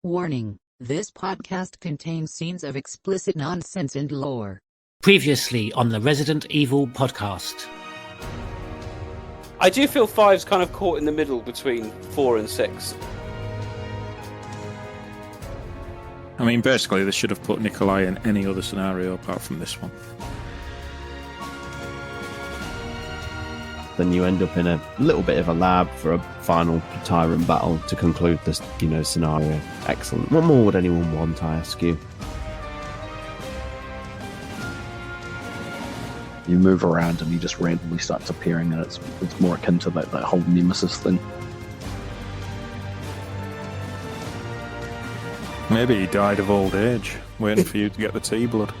Warning, this podcast contains scenes of explicit nonsense and lore. Previously on the Resident Evil podcast. I do feel 5's kind of caught in the middle between 4 and 6. I mean, basically, they should have put Nikolai in any other scenario apart from this one. Then you end up in a little bit of a lab for a final tyrant battle to conclude this, scenario. Excellent. What more would anyone want, I ask you? You move around and he just randomly starts appearing, and it's more akin to that whole Nemesis thing. Maybe he died of old age, waiting for you to get the T-blood.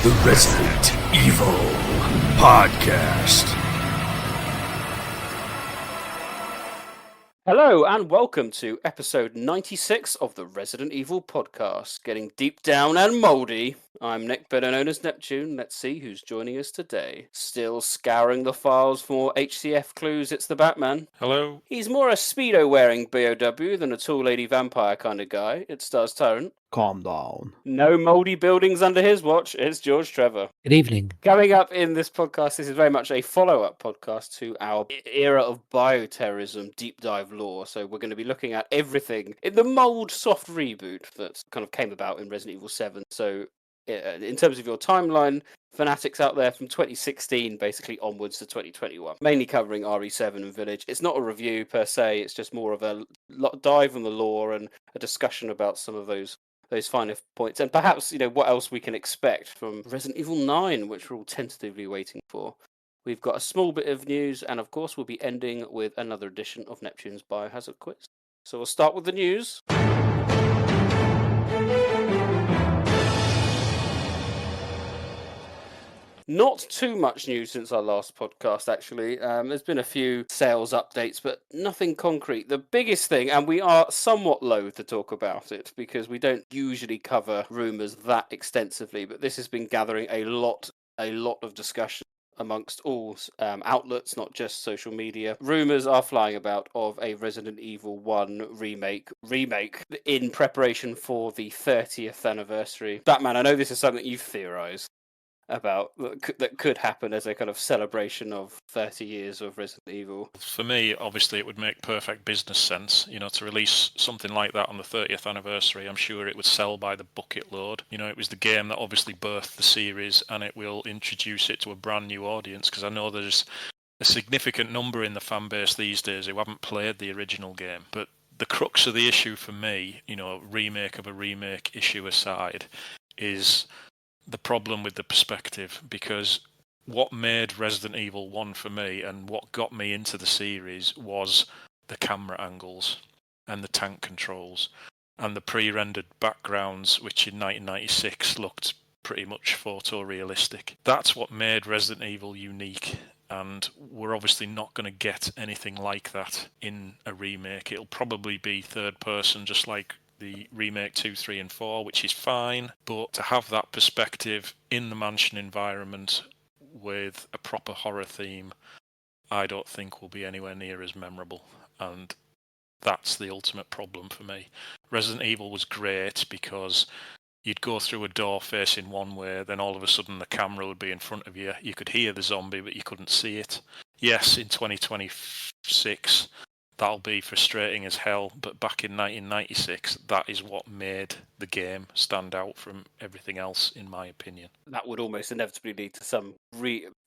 The Resident Evil Podcast. Hello and welcome to episode 96 of the Resident Evil Podcast. Getting deep down and mouldy. I'm Nick, better known as Neptune. Let's see who's joining us today. Still scouring the files for more HCF clues, it's the Batman. Hello. He's more a Speedo-wearing BOW than a tall lady vampire kind of guy. It stars Tyrant. Calm down. No mouldy buildings under his watch. It's George Trevor. Good evening. Coming up in this podcast, this is very much a follow-up podcast to our era of bioterrorism deep dive lore. So we're going to be looking at everything in the Mold soft reboot that kind of came about in Resident Evil 7. So in terms of your timeline, fanatics out there from 2016 basically onwards to 2021, mainly covering RE7 and Village. It's not a review per se, it's just more of a dive on the lore and a discussion about some of those finer points, and perhaps, what else we can expect from Resident Evil 9, which we're all tentatively waiting for. We've got a small bit of news, and of course we'll be ending with another edition of Neptune's Biohazard Quiz. So we'll start with the news. Not too much news since our last podcast, actually. There's been a few sales updates, but nothing concrete. The biggest thing, and we are somewhat loath to talk about it, because we don't usually cover rumours that extensively, but this has been gathering a lot of discussion amongst all outlets, not just social media. Rumours are flying about of a Resident Evil 1 remake in preparation for the 30th anniversary. Batman, I know this is something you've theorised about that could happen as a kind of celebration of 30 years of Resident Evil. For me, obviously, it would make perfect business sense, to release something like that on the 30th anniversary. I'm sure it would sell by the bucket load. It was the game that obviously birthed the series, and it will introduce it to a brand new audience, because I know there's a significant number in the fan base these days who haven't played the original game. But the crux of the issue for me, remake of a remake issue aside, is the problem with the perspective, because what made Resident Evil 1 for me and what got me into the series was the camera angles and the tank controls and the pre-rendered backgrounds, which in 1996 looked pretty much photorealistic. That's what made Resident Evil unique, and we're obviously not going to get anything like that in a remake. It'll probably be third person, just like the remake 2, 3 and 4, which is fine, but to have that perspective in the mansion environment with a proper horror theme, I don't think will be anywhere near as memorable, and that's the ultimate problem for me. Resident Evil was great because you'd go through a door facing one way, then all of a sudden the camera would be in front of you. You could hear the zombie, but you couldn't see it. Yes, in 2026, that'll be frustrating as hell, but back in 1996, that is what made the game stand out from everything else, in my opinion. That would almost inevitably lead to some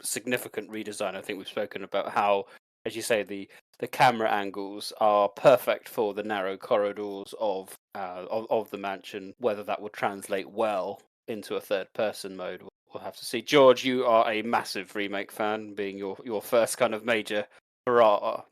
significant redesign. I think we've spoken about how, as you say, the camera angles are perfect for the narrow corridors of the mansion. Whether that will translate well into a third-person mode, we'll have to see. George, you are a massive remake fan, being your first kind of major farrar,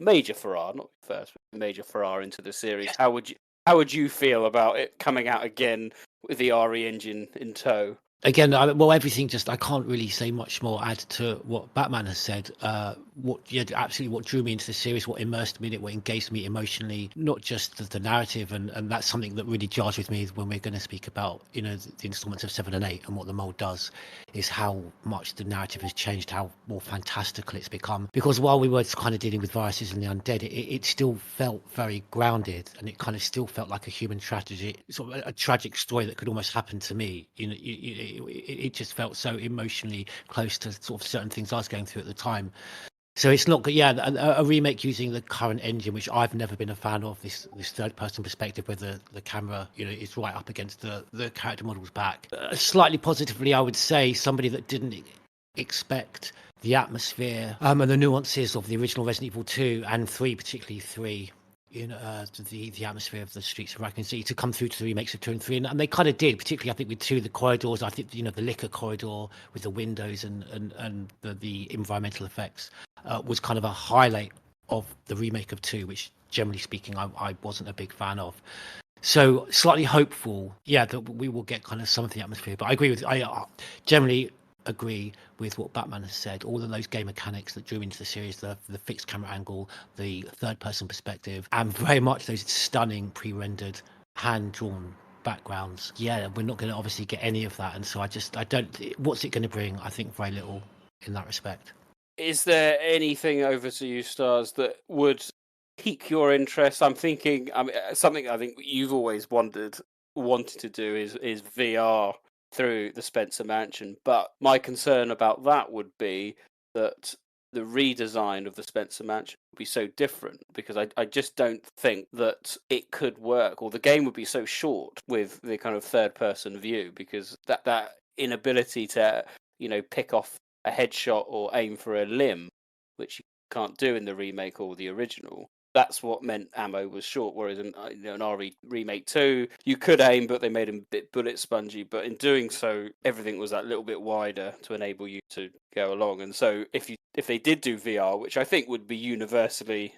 not first, but major farrar into the series. How would you feel about it coming out again with the RE engine in tow? Again, everything. Just I can't really say much more. Add to what Batman has said. Absolutely, what drew me into the series, what immersed me in it, what engaged me emotionally. Not just the narrative, and that's something that really jars with me when we're going to speak about, the installments of 7 and 8 and what the mold does, is how much the narrative has changed, how more fantastical it's become. Because while we were kind of dealing with viruses and the undead, it still felt very grounded, and it kind of still felt like a human tragedy, sort of a tragic story that could almost happen to me. It just felt so emotionally close to sort of certain things I was going through at the time. So it's not, a remake using the current engine, which I've never been a fan of, this third person perspective where the camera, is right up against the character model's back. Slightly positively, I would say somebody that didn't expect the atmosphere and the nuances of the original Resident Evil 2 and 3, particularly 3. The atmosphere of the streets of Raccoon City to come through to the remakes of 2 and 3, and they kind of did, particularly I think with 2, the corridors. I think the liquor corridor with the windows and the environmental effects was kind of a highlight of the remake of 2, which generally speaking I wasn't a big fan of. So slightly hopeful, that we will get kind of some of the atmosphere. But I generally agree with what Batman has said. All of those game mechanics that drew me into the series, the fixed camera angle, the third person perspective, and very much those stunning pre-rendered hand drawn backgrounds. We're not going to obviously get any of that, and so I don't. What's it going to bring? I think very little in that respect. Is there anything, over to you, Stars, that would pique your interest? I'm thinking, something I think you've always wanted to do is VR through the Spencer Mansion, but my concern about that would be that the redesign of the Spencer Mansion would be so different, because I just don't think that it could work, or the game would be so short with the kind of third person view, because that inability to pick off a headshot or aim for a limb, which you can't do in the remake or the original. That's what meant ammo was short, whereas in an RE-REmake 2, you could aim, but they made him a bit bullet spongy. But in doing so, everything was that little bit wider to enable you to go along. And so if they did do VR, which I think would be universally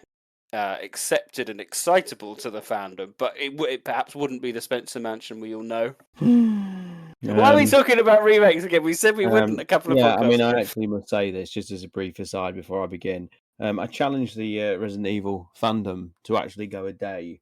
accepted and excitable to the fandom, but it perhaps wouldn't be the Spencer Mansion we all know. Why are we talking about remakes again? We said we wouldn't a couple of podcasts I mean, ago. I actually must say this just as a brief aside before I begin. I challenge the Resident Evil fandom to actually go a day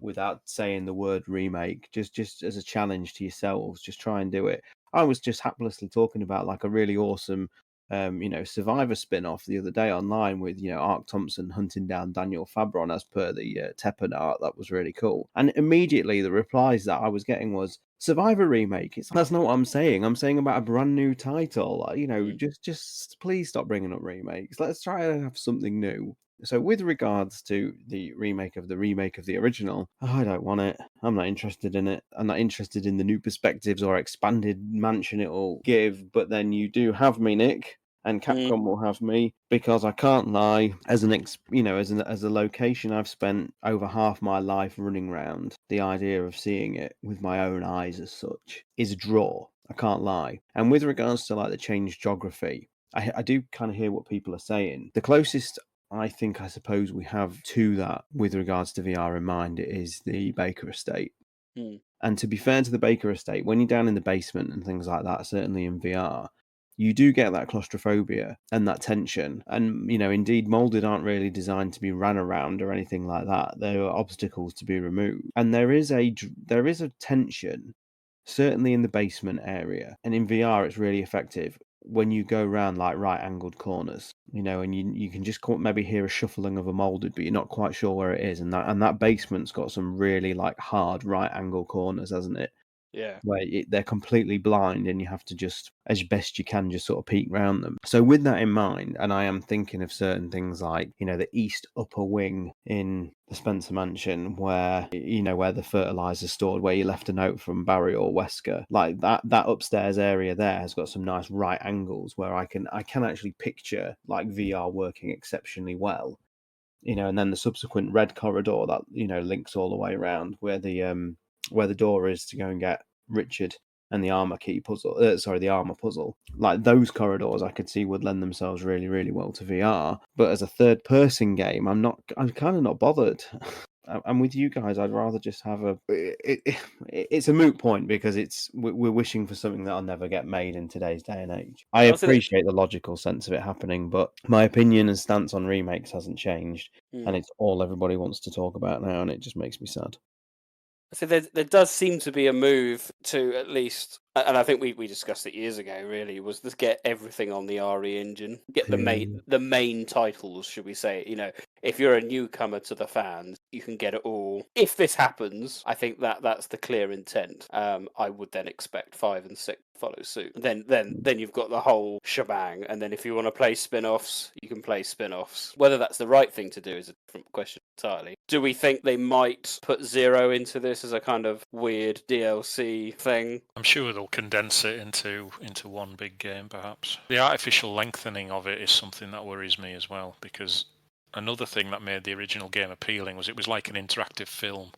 without saying the word remake, just as a challenge to yourselves. Just try and do it. I was just haplessly talking about like a really awesome Survivor spin-off the other day online with Ark Thompson hunting down Daniel Fabron as per the Teppan art. That was really cool. And immediately the replies that I was getting was Survivor remake. That's not what I'm saying. I'm saying about a brand new title. Just please stop bringing up remakes. Let's try and have something new. So with regards to the remake of the original, I don't want it. I'm not interested in it. I'm not interested in the new perspectives or expanded mansion it will give. But then you do have me, Nick, and Capcom will have me, because I can't lie. As a location I've spent over half my life running round, the idea of seeing it with my own eyes as such is a draw. I can't lie. And with regards to like the changed geography, I do kind of hear what people are saying. The closest I suppose we have to that with regards to VR in mind is the Baker Estate. And to be fair to the Baker Estate, when you're down in the basement and things like that, certainly in VR, you do get that claustrophobia and that tension. And, indeed, molded aren't really designed to be ran around or anything like that. There are obstacles to be removed. And there is a tension, certainly in the basement area. And in VR, it's really effective when you go around like right-angled corners, and you can just maybe hear a shuffling of a molded, but you're not quite sure where it is. And that basement's got some really like hard right-angle corners, hasn't it? Yeah. Where they're completely blind and you have to just, as best you can, just sort of peek round them. So with that in mind, and I am thinking of certain things like, the east upper wing in the Spencer Mansion where, where the fertilizer's stored, where you left a note from Barry or Wesker, like that upstairs area there has got some nice right angles where I can actually picture like VR working exceptionally well. And then the subsequent red corridor that, links all the way around where the door is to go and get Richard and the armor puzzle. Like those corridors I could see would lend themselves really, really well to VR. But as a third person game, I'm kind of not bothered. I'm with you guys. I'd rather just have it's a moot point because we're wishing for something that'll never get made in today's day and age. I appreciate the logical sense of it happening, but my opinion and stance on remakes hasn't changed, and it's all everybody wants to talk about now, and it just makes me sad. So there does seem to be a move to at least, and I think we discussed it years ago. Really, was to get everything on the RE engine, get the main titles, should we say? If you're a newcomer to the fans, you can get it all. If this happens, I think that's the clear intent. I would then expect 5 and 6 follow suit. Then you've got the whole shebang. And then if you want to play spin-offs, you can play spin-offs. Whether that's the right thing to do is a different question entirely. Do we think they might put Zero into this as a kind of weird DLC thing? I'm sure they'll condense it into one big game, perhaps. The artificial lengthening of it is something that worries me as well, because another thing that made the original game appealing was it was like an interactive film.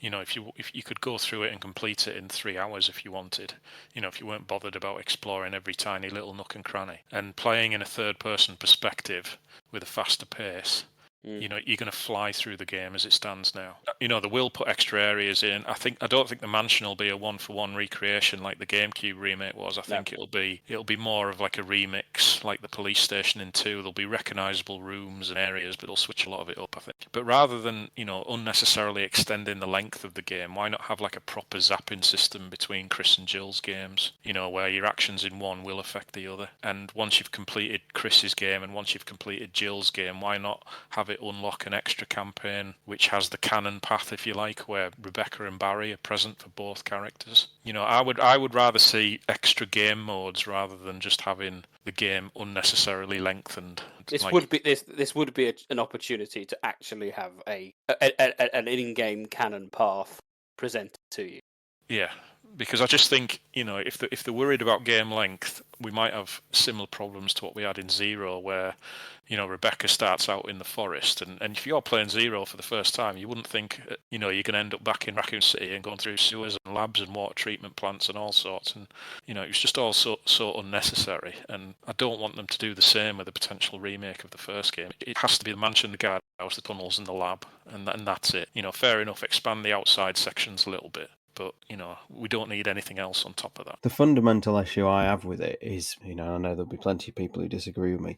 If you could go through it and complete it in 3 hours if you wanted, if you weren't bothered about exploring every tiny little nook and cranny, and playing in a third-person perspective with a faster pace. You're going to fly through the game as it stands now. They will put extra areas in. I don't think the mansion will be a one-for-one recreation like the GameCube remake was. I think it'll be more of like a remix, like the police station in 2. There'll be recognisable rooms and areas, but they'll switch a lot of it up, I think. But rather than unnecessarily extending the length of the game, why not have like a proper zapping system between Chris and Jill's games? Where your actions in one will affect the other. And once you've completed Chris's game and once you've completed Jill's game, why not have it unlock an extra campaign which has the canon path, if you like, where Rebecca and Barry are present for both characters? I would rather see extra game modes rather than just having the game unnecessarily lengthened. This would be an opportunity to actually have an in-game canon path presented to you. Yeah, because I just think, if they're worried about game length, we might have similar problems to what we had in Zero, where, Rebecca starts out in the forest, and if you're playing Zero for the first time, you wouldn't think, you're going to end up back in Raccoon City and going through sewers and labs and water treatment plants and all sorts, and, it was just all so unnecessary, and I don't want them to do the same with a potential remake of the first game. It has to be the mansion, the guardhouse, the tunnels, and the lab, and that's it. Fair enough, expand the outside sections a little bit. But, we don't need anything else on top of that. The fundamental issue I have with it is, I know there'll be plenty of people who disagree with me,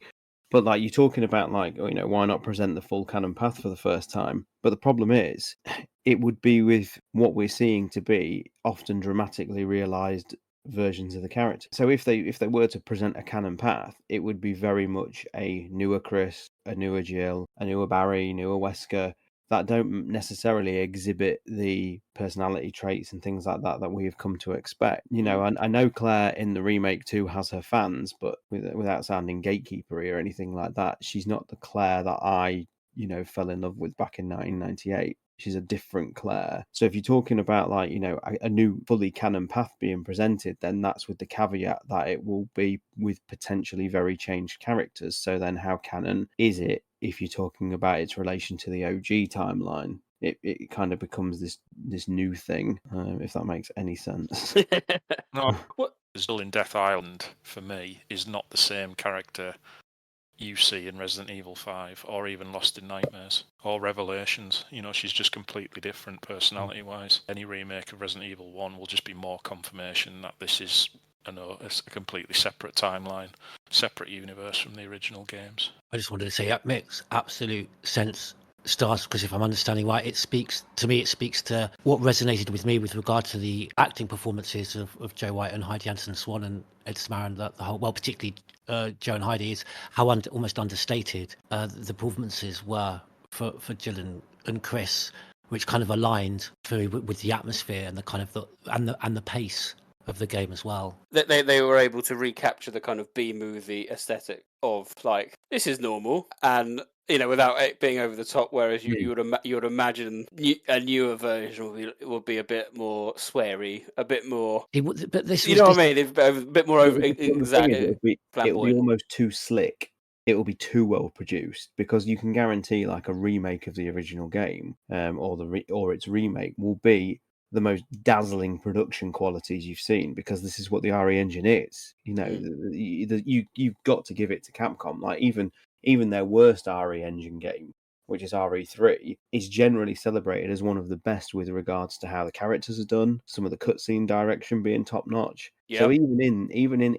but like you're talking about, like, why not present the full canon path for the first time? But the problem is, it would be with what we're seeing to be often dramatically realised versions of the character. So if they were to present a canon path, it would be very much a newer Chris, a newer Jill, a newer Barry, newer Wesker, that don't necessarily exhibit the personality traits and things like that we have come to expect. I know Claire in the remake 2 has her fans, but without sounding gatekeepery or anything like that, she's not the Claire that I, fell in love with back in 1998. She's a different Claire. So if you're talking about like, a new fully canon path being presented, then that's with the caveat that it will be with potentially very changed characters. So then how canon is it if you're talking about its relation to the OG timeline? It kind of becomes this new thing, if that makes any sense. No, what Jill in Death Island, for me, is not the same character you see in Resident Evil 5 or even Lost in Nightmares or Revelations. She's just completely different personality-wise. Any remake of Resident Evil 1 will just be more confirmation that this is it's a completely separate timeline, separate universe from the original games. I just wanted to say that makes absolute sense, Stars, because if I'm understanding right, it speaks to what resonated with me with regard to the acting performances of Joe White and Heidi Jansen-Swan and Ed Smaran, the whole, well, particularly Joe and Heidi, is how almost understated the performances were for Jill and Chris, which kind of aligned very with the atmosphere and the kind of and the pace of the game as well. They were able to recapture the kind of B-movie aesthetic of like, this is normal, and without it being over the top. Whereas you would imagine a newer version would be a bit more sweary, a bit more. But this, what I mean? A bit more over exactly. It'll be almost too slick. It will be too well produced, because you can guarantee like a remake of the original game, or its remake will be the most dazzling production qualities you've seen, because this is what the RE engine is. You've got to give it to Capcom. Like even their worst RE engine game which is RE3, is generally celebrated as one of the best with regards to how the characters are done, some of the cutscene direction being top notch. So Yep.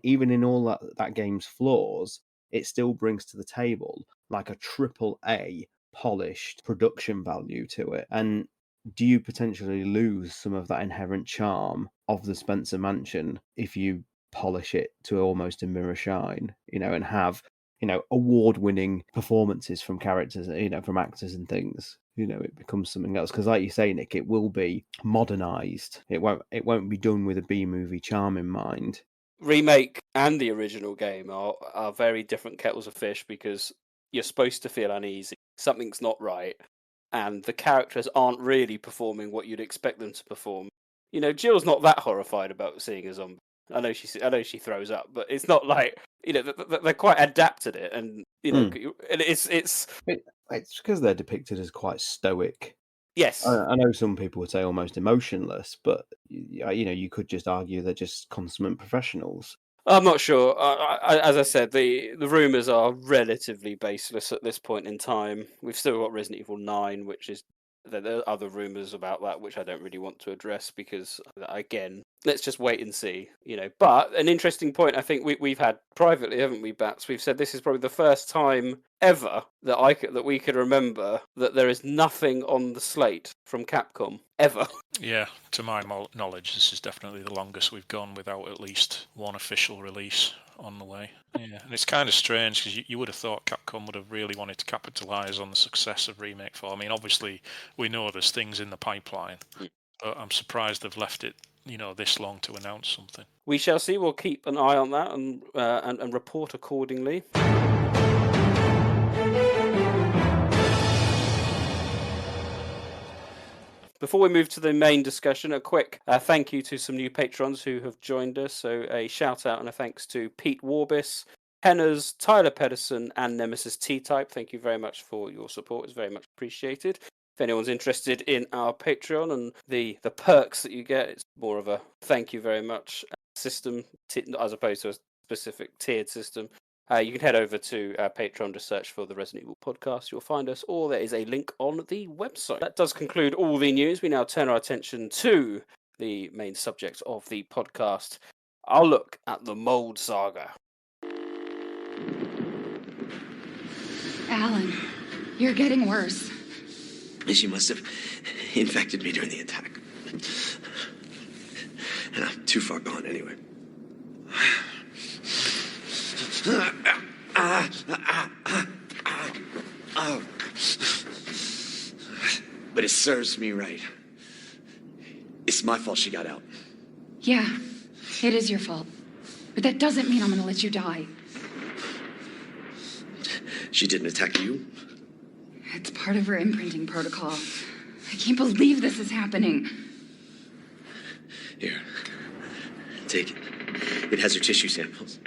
even in all that game's flaws, it still brings to the table like a triple A polished production value to it. And do you potentially lose some of that inherent charm of the Spencer Mansion if you polish it to almost a mirror shine, and have, award-winning performances from characters, from actors and things? It becomes something else. Because like you say, Nick, it will be modernized. It won't be done with a B-movie charm in mind. Remake and the original game are very different kettles of fish, because you're supposed to feel uneasy. Something's not right. And the characters aren't really performing what you'd expect them to perform. Jill's not that horrified about seeing a zombie. I know she throws up, but it's not like, they're quite adept at it, and it's because they're depicted as quite stoic. yes. I know some people would say almost emotionless, but you could just argue they're just consummate professionals. I'm not sure. As I said, the rumours are relatively baseless at this point in time. We've still got Resident Evil 9, which is... There are other rumours about that, which I don't really want to address, because, again, let's just wait and see. But an interesting point I think we've had privately, haven't we, Bats? We've said this is probably the first time ever that we could remember that there is nothing on the slate from Capcom, ever. Yeah, to my knowledge, this is definitely the longest we've gone without at least one official release on the way. Yeah, and it's kind of strange, because you would have thought Capcom would have really wanted to capitalise on the success of Remake 4. I mean, obviously, we know there's things in the pipeline, but I'm surprised they've left it, this long to announce something. We shall see. We'll keep an eye on that and report accordingly. Before we move to the main discussion, a quick thank you to some new patrons who have joined us. So a shout out and a thanks to Pete Warbis, Henners, Tyler Pedersen, and Nemesis T-Type. Thank you very much for your support. It's very much appreciated. If anyone's interested in our Patreon and the perks that you get, it's more of a thank you very much system as opposed to a specific tiered system. You can head over to Patreon to search for the Resident Evil podcast. You'll find us, or there is a link on the website. That does conclude all the news. We now turn our attention to the main subject of the podcast. I'll look at the Mold Saga. Alan, you're getting worse. She must have infected me during the attack. And I'm too far gone anyway. But it serves me right. It's my fault she got out. Yeah, it is your fault. But that doesn't mean I'm gonna let you die. She didn't attack you? It's part of her imprinting protocol. I can't believe this is happening. Here, take it. It has her tissue samples.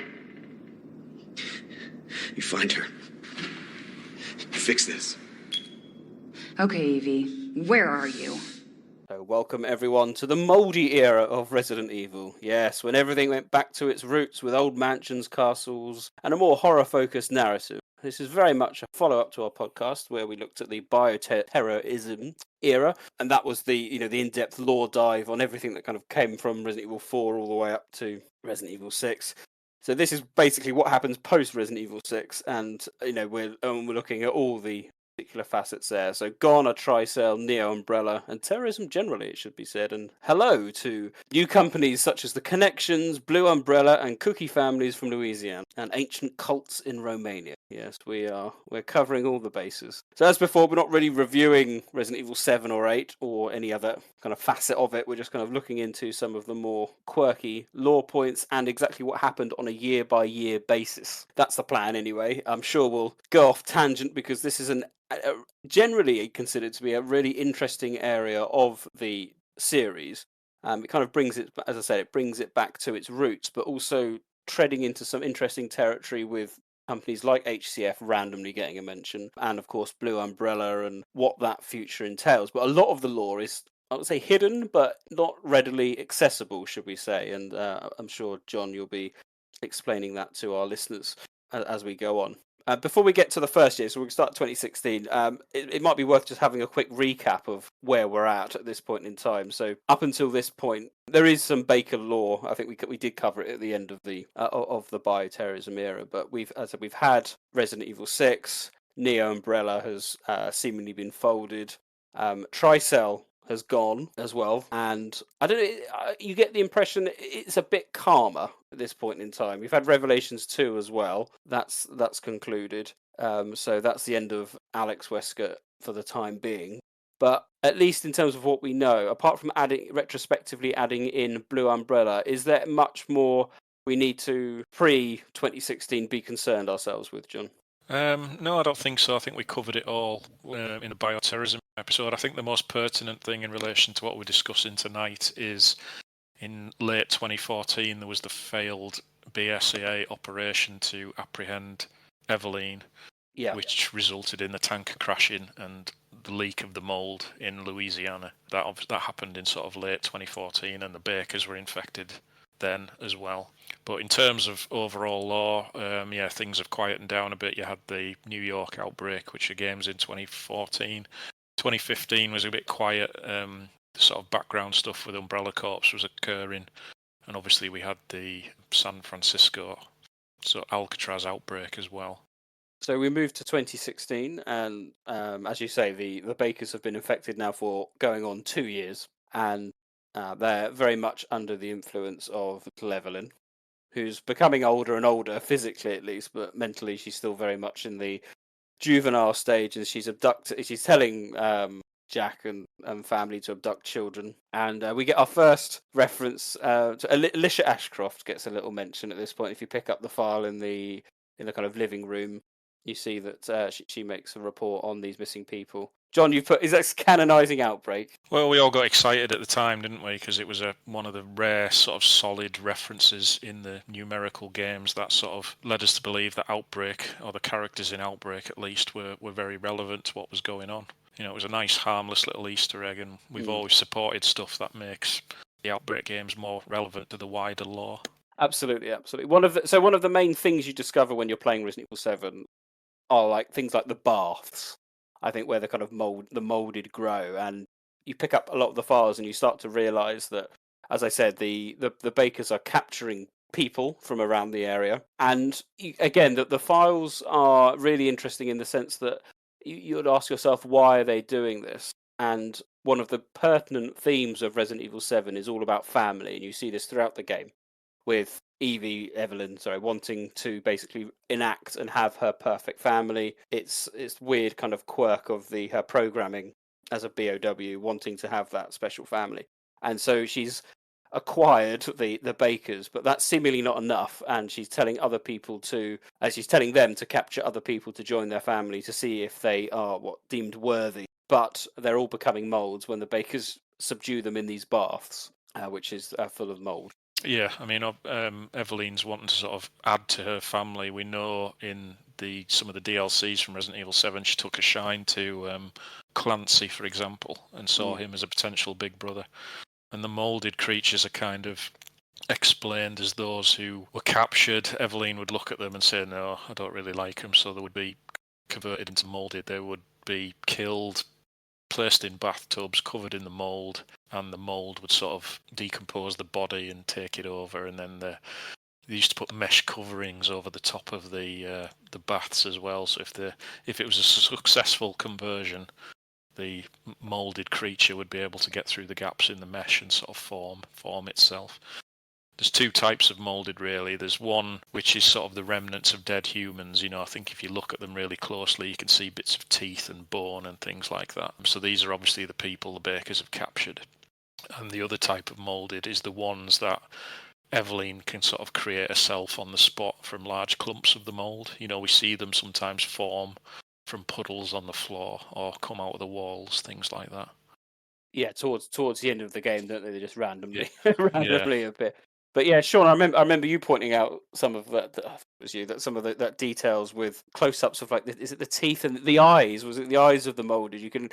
You find her. You fix this. Okay, Evie, where are you? So welcome everyone to the mouldy era of Resident Evil. Yes, when everything went back to its roots with old mansions, castles, and a more horror-focused narrative. This is very much a follow-up to our podcast where we looked at the Bioterrorism Era, and that was the the in-depth lore dive on everything that kind of came from Resident Evil 4 all the way up to Resident Evil 6. So this is basically what happens post Resident Evil 6, and we're looking at all the particular facets there. So gone are Tricell, Neo Umbrella, and terrorism generally, it should be said. And hello to new companies such as the Connections, Blue Umbrella, and Cookie families from Louisiana, and ancient cults in Romania. Yes, we're covering all the bases. So as before, we're not really reviewing Resident Evil 7 or 8 or any other kind of facet of it. We're just kind of looking into some of the more quirky lore points and exactly what happened on a year-by-year basis. That's the plan anyway. I'm sure we'll go off tangent because this is generally considered to be a really interesting area of the series. It kind of brings it, as I said, it brings it back to its roots, but also treading into some interesting territory with companies like HCF randomly getting a mention, and of course Blue Umbrella and what that future entails. But a lot of the lore is, I would say, hidden, but not readily accessible, should we say. And I'm sure, John, you'll be explaining that to our listeners as we go on. Before we get to the first year, so we can start 2016, it might be worth just having a quick recap of where we're at this point in time. So up until this point, there is some Baker lore. I think we did cover it at the end of the bioterrorism era, but we've had Resident Evil 6, Neo Umbrella has seemingly been folded, Tricell has gone as well, and I don't know. You get the impression that it's a bit calmer at this point in time. We've had Revelations 2 as well. That's concluded. So that's the end of Alex Wesker for the time being. But at least in terms of what we know, apart from retrospectively adding in Blue Umbrella, is there much more we need to pre-2016 be concerned ourselves with, John? No, I don't think so. I think we covered it all in the bioterrorism episode. I think the most pertinent thing in relation to what we're discussing tonight is in late 2014 there was the failed BSAA operation to apprehend Eveline, which resulted in the tanker crashing and the leak of the mold in Louisiana. That happened in sort of late 2014, and the Bakers were infected then as well. But in terms of overall law, things have quietened down a bit. You had the New York outbreak, which again was in 2014. 2015 was a bit quiet. The sort of background stuff with Umbrella Corps was occurring. And obviously we had the San Francisco, so Alcatraz outbreak as well. So we moved to 2016, and as you say, the Bakers have been infected now for going on 2 years, and they're very much under the influence of Eveline, who's becoming older and older, physically at least, but mentally she's still very much in the juvenile stage, and she's telling Jack and family to abduct children. And we get our first reference to Alicia Ashcroft gets a little mention at this point. If you pick up the file in the kind of living room, you see that she makes a report on these missing people. John, is that canonizing Outbreak? Well, we all got excited at the time, didn't we? Because it was one of the rare sort of solid references in the numerical games that sort of led us to believe that Outbreak, or the characters in Outbreak at least, were very relevant to what was going on. You know, it was a nice, harmless little Easter egg, and we've always supported stuff that makes the Outbreak games more relevant to the wider lore. Absolutely, absolutely. One of the main things you discover when you're playing Resident Evil 7 are like things like the baths. I think where the kind of molded grow, and you pick up a lot of the files and you start to realise that, as I said, the Bakers are capturing people from around the area, and again that the files are really interesting in the sense that you would ask yourself, why are they doing this? And one of the pertinent themes of Resident Evil 7 is all about family, and you see this throughout the game with Eveline, wanting to basically enact and have her perfect family. It's weird kind of quirk of her programming as a BOW, wanting to have that special family. And so she's acquired the Bakers, but that's seemingly not enough. And she's telling she's telling them to capture other people to join their family to see if they are deemed worthy. But they're all becoming molds when the Bakers subdue them in these baths, which is full of mold. Yeah, I mean, Eveline's wanting to sort of add to her family. We know in some of the DLCs from Resident Evil 7, she took a shine to Clancy, for example, and saw him as a potential big brother. And the moulded creatures are kind of explained as those who were captured. Eveline would look at them and say, no, I don't really like them, so they would be converted into moulded. They would be killed, placed in bathtubs, covered in the mould, and the mould would sort of decompose the body and take it over. And then they used to put mesh coverings over the top of the baths as well. So if it was a successful conversion, the moulded creature would be able to get through the gaps in the mesh and sort of form itself. There's two types of moulded, really. There's one which is sort of the remnants of dead humans. You know, I think if you look at them really closely, you can see bits of teeth and bone and things like that. So these are obviously the people the Bakers have captured. And the other type of moulded is the ones that Eveline can sort of create herself on the spot from large clumps of the mould. You know, we see them sometimes form from puddles on the floor or come out of the walls, things like that. Yeah, towards the end of the game, don't they? They just randomly appear. But yeah, Sean, I remember you pointing out some of that. Some of that details with close-ups of is it the teeth and the eyes? Was it the eyes of the moulded? You can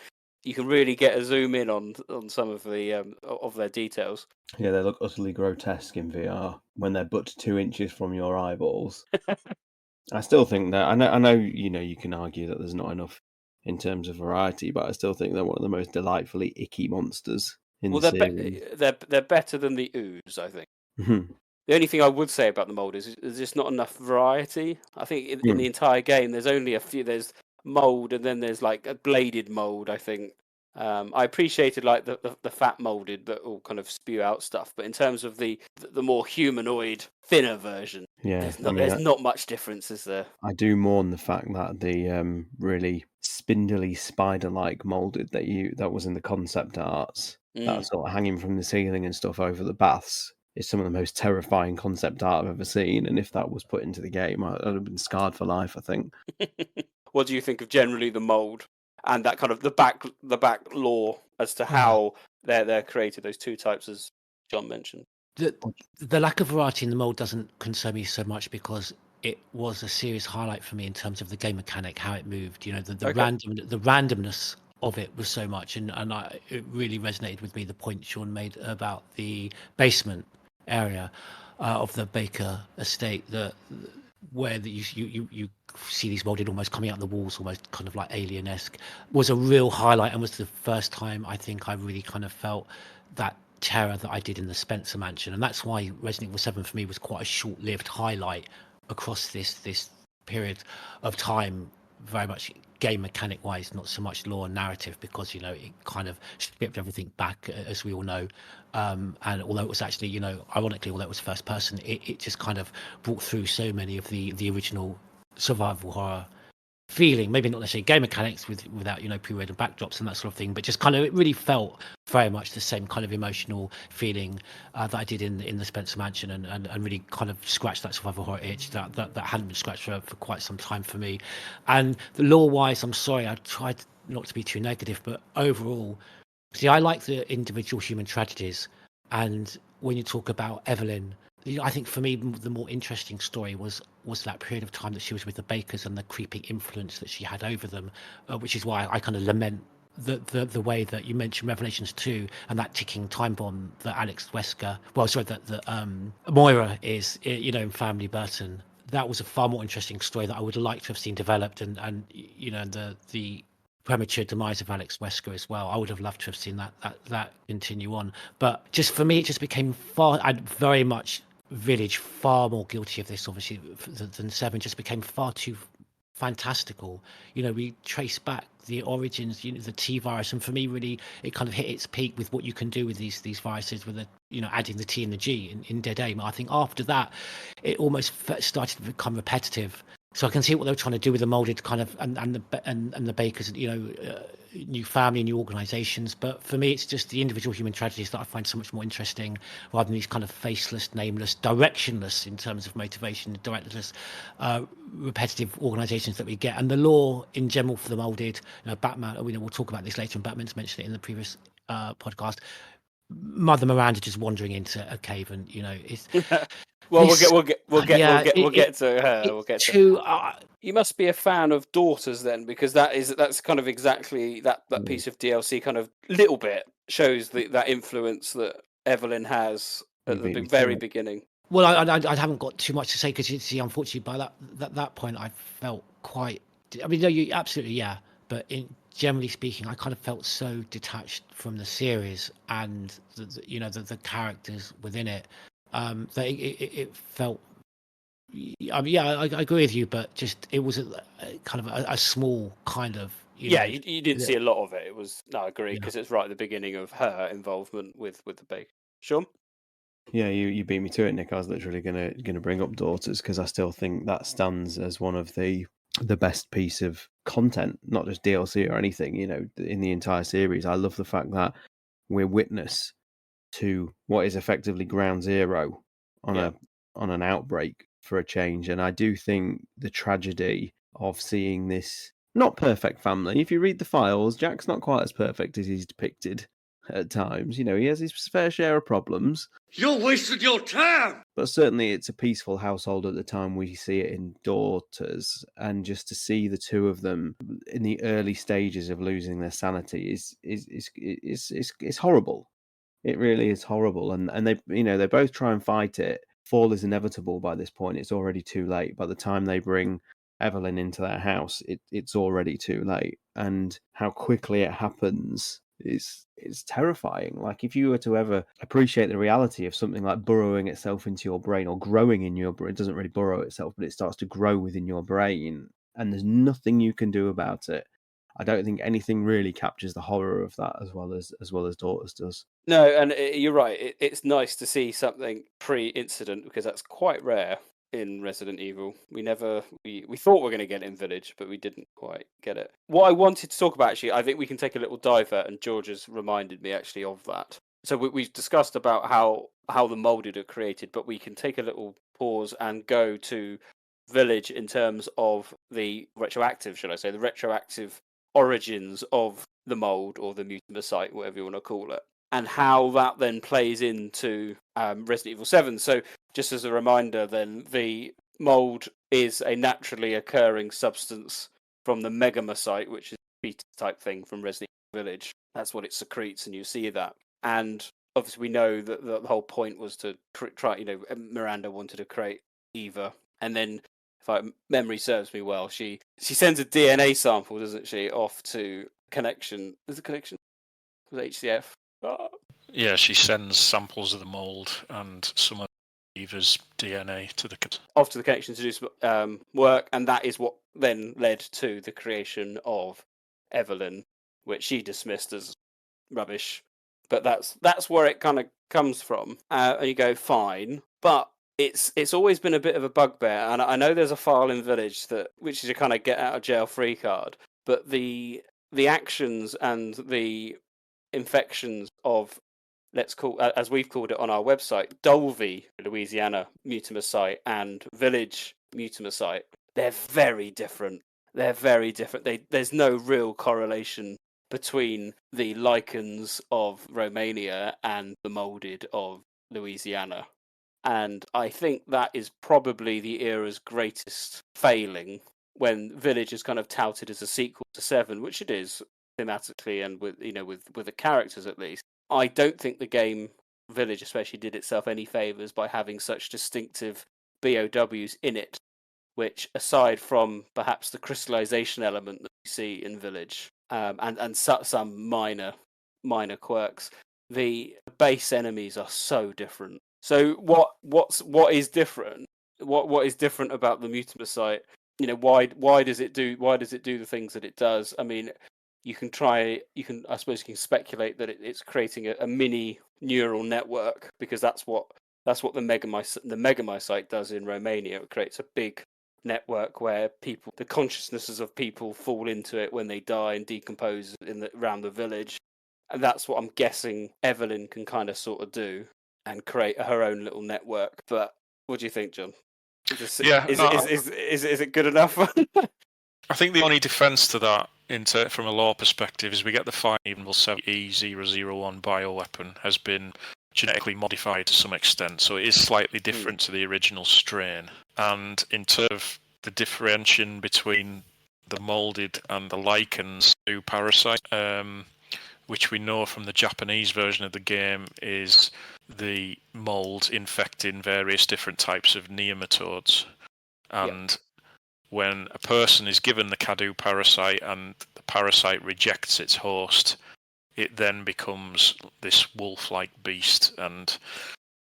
really get a zoom in on some of their details. Yeah, they look utterly grotesque in VR when they're but 2 inches from your eyeballs. I still think that I know you can argue that there's not enough in terms of variety, but I still think they're one of the most delightfully icky monsters in Well, the series. they're better than the ooze, I think. Mhm. The only thing I would say about the mold is there's just not enough variety. I think in the entire game, there's only a few. There's mold, and then there's like a bladed mold. I think I appreciated like the fat molded that all kind of spew out stuff, but in terms of the more humanoid, thinner version, Yeah, there's not much difference, is there? I do mourn the fact that the really spindly spider-like molded that was in the concept arts, that sort of hanging from the ceiling and stuff over the baths, is some of the most terrifying concept art I've ever seen. And if that was put into the game, I'd have been scarred for life, I think. What do you think of generally the mold and that kind of the back lore as to how they're created? Those two types, as John mentioned. The lack of variety in the mold doesn't concern me so much because it was a serious highlight for me in terms of the game mechanic, how it moved. The randomness of it was so much, and it really resonated with me. The point Sean made about the basement area of the Baker estate, where you see these molded almost coming out of the walls, almost kind of like alien-esque, was a real highlight, and was the first time I think I really kind of felt that terror that I did in the Spencer Mansion. And that's why Resident Evil 7 for me was quite a short-lived highlight across this period of time, very much game mechanic wise, not so much lore and narrative, because it kind of stripped everything back, as we all know. And although it was actually, ironically, although it was first person, it just kind of brought through so many of the original survival horror feeling, maybe not necessarily game mechanics without pre-rendered backdrops and that sort of thing, but just kind of it really felt very much the same kind of emotional feeling that I did in the Spencer Mansion, and really kind of scratched that survival horror itch that hadn't been scratched for quite some time for me. And the lore wise, I'm sorry, I tried not to be too negative, but overall, see, I like the individual human tragedies, and when you talk about Evelyn, I think for me the more interesting story was that period of time that she was with the Bakers and the creeping influence that she had over them, which is why I kind of lament the way that you mentioned Revelations 2 and that ticking time bomb that Moira is, in Family Burton. That was a far more interesting story that I would like to have seen developed, and the premature demise of Alex Wesker as well. I would have loved to have seen that continue on. But just for me, it just became very much Village, far more guilty of this, obviously, than 7. Just became far too fantastical. We trace back the origins, the T virus, and for me, really, it kind of hit its peak with what you can do with these viruses, with adding the T and the G in Dead Aim. I think after that, it almost started to become repetitive. So I can see what they were trying to do with the molded kind of and the Bakers, new family, new organisations. But for me, it's just the individual human tragedies that I find so much more interesting, rather than these kind of faceless, nameless, directionless in terms of motivation, directionless, repetitive organisations that we get. And the lore in general for the molded, Batman. We'll talk about this later, and Batman's mentioned it in the previous podcast. Mother Miranda just wandering into a cave, and it's. Well, we'll get to her. We'll get to. You must be a fan of Daughters then, because that's kind of exactly that piece of DLC kind of little bit shows that influence that Evelyn has at the very beginning. Well, I haven't got too much to say, because unfortunately by that point I felt quite. I mean, no, you absolutely, yeah, but generally speaking, I kind of felt so detached from the series and the characters within it. That it felt. I mean, yeah, I agree with you, but just it was kind of a small kind of. You didn't see a lot of it. It was I agree, because it's right at the beginning of her involvement with the Baker. Sean? Yeah, you beat me to it, Nick. I was literally gonna bring up Daughters, because I still think that stands as one of the best piece of content, not just DLC or anything. In the entire series, I love the fact that we're witness to what is effectively ground zero on an outbreak for a change. And I do think the tragedy of seeing this not perfect family. If you read the files, Jack's not quite as perfect as he's depicted at times. He has his fair share of problems. You wasted your time! But certainly it's a peaceful household at the time we see it in Daughters. And just to see the two of them in the early stages of losing their sanity is horrible. It really is horrible, and they they both try and fight it fall is inevitable by this point. It's already too late. By the time they bring Evelyn into that house, it's already too late. And how quickly it happens is terrifying. Like, if you were to ever appreciate the reality of something like burrowing itself into your brain or growing in your brain, it doesn't really burrow itself, but it starts to grow within your brain, and there's nothing you can do about it. I don't think anything really captures the horror of that as well as Daughters does. No, and you're right. It's nice to see something pre-incident, because that's quite rare in Resident Evil. We thought we were going to get it in Village, but we didn't quite get it. What I wanted to talk about, actually, I think we can take a little dive at, and George has reminded me actually of that. So we've discussed about how the molded are created, but we can take a little pause and go to Village in terms of the retroactive, should I say, the retroactive origins of the mold, or the Mutamycete, whatever you want to call it, and how that then plays into Resident Evil 7. So just as a reminder, then, the mold is a naturally occurring substance from the Megamycete, which is a beta type thing from Resident Evil Village. That's what it secretes, and you see that. And obviously we know that the whole point was to try, Miranda wanted to create Eva, and then, if memory serves me well, she sends a DNA sample, doesn't she, off to Connection. Is it Connection? Was it HCF? Oh. Yeah, she sends samples of the mold and some of Eva's DNA to the off to the Connection to do some work, and that is what then led to the creation of Evelyn, which she dismissed as rubbish. But that's where it kind of comes from, and you go, fine, but it's always been a bit of a bugbear, and I know there's a file in Village which is a kind of get out of jail free card, but the actions and the infections of, let's call, as we've called it on our website, Dulvey, Louisiana Mutamycete, and Village Mutamycete, they're very different. There's no real correlation between the lichens of Romania and the molded of Louisiana. And I think that is probably the era's greatest failing, when Village is kind of touted as a sequel to 7, which it is thematically and with the characters at least. I don't think the game Village especially did itself any favours by having such distinctive BOWs in it, which, aside from perhaps the crystallization element that we see in Village, and some minor quirks, the base enemies are so different. So what is different? What is different about the Mutamycete? Why does it do the things that it does? I mean, I suppose you can speculate that it's creating a mini neural network, because that's what the Megamycete does in Romania. It creates a big network where the consciousnesses of people fall into it when they die and decompose around the village, and that's what I'm guessing Evelyn can kind of sort of do, and create her own little network. But what do you think, John? Is it good enough? I think the only defence to that, from a lore perspective, is we get the Fire Evil 7E001 bioweapon has been genetically modified to some extent, so it is slightly different to the original strain. And in terms of the differentiation between the molded and the lichens to parasite, which we know from the Japanese version of the game is the mold infecting various different types of nematodes. And when a person is given the Cadu parasite and the parasite rejects its host, it then becomes this wolf-like beast, and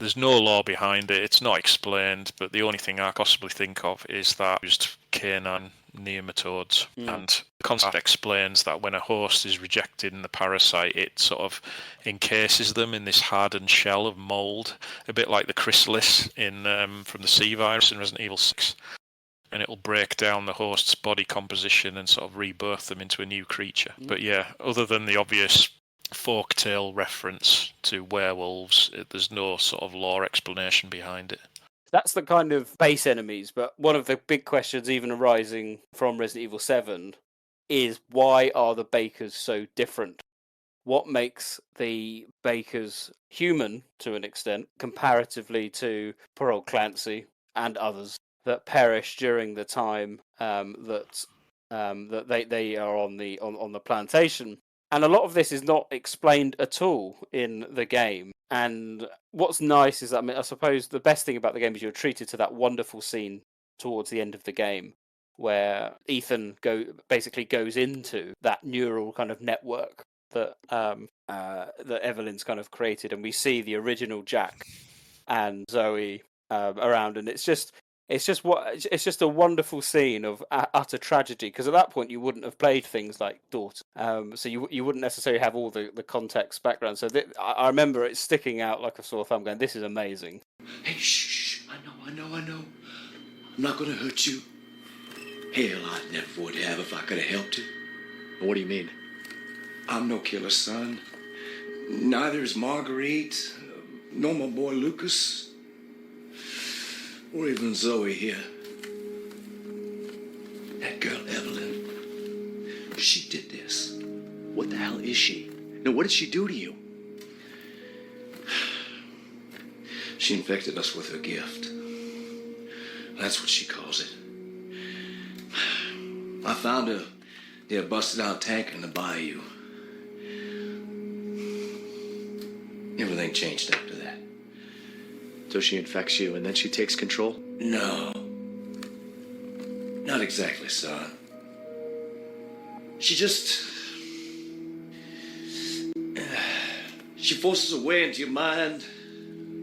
there's no law behind it. It's not explained, but the only thing I possibly think of is that used canine nematodes, and the concept explains that when a host is rejected in the parasite, it sort of encases them in this hardened shell of mold, a bit like the chrysalis from the C virus in Resident Evil 6. And it'll break down the host's body composition and sort of rebirth them into a new creature. But yeah, other than the obvious folktale reference to werewolves, there's no sort of lore explanation behind it. That's the kind of base enemies, but one of the big questions even arising from Resident Evil 7 is, why are the Bakers so different? What makes the Bakers human to an extent comparatively to poor old Clancy and others that perish during the time that they are on the plantation? And a lot of this is not explained at all in the game. And what's nice is that, I mean, I suppose the best thing about the game is you're treated to that wonderful scene towards the end of the game where Ethan basically goes into that neural kind of network that that Evelyn's kind of created, and we see the original Jack and Zoe around, and it's just a wonderful scene of utter tragedy, because at that point you wouldn't have played things like Daughter, so you wouldn't necessarily have all the context background. So I remember it sticking out like a sore thumb, going, "This is amazing." Hey, shh! I know. I'm not gonna hurt you. Hell, I never would have if I could have helped you. What do you mean? I'm no killer, son. Neither is Marguerite, nor my boy Lucas, or even Zoe here. That girl, Evelyn, she did this. What the hell is she? No, what did she do to you? She infected us with her gift. That's what she calls it. I found her near a busted out tank in the bayou. Everything changed after that. So she infects you and then she takes control? No. Not exactly, son. She just... She forces her way into your mind,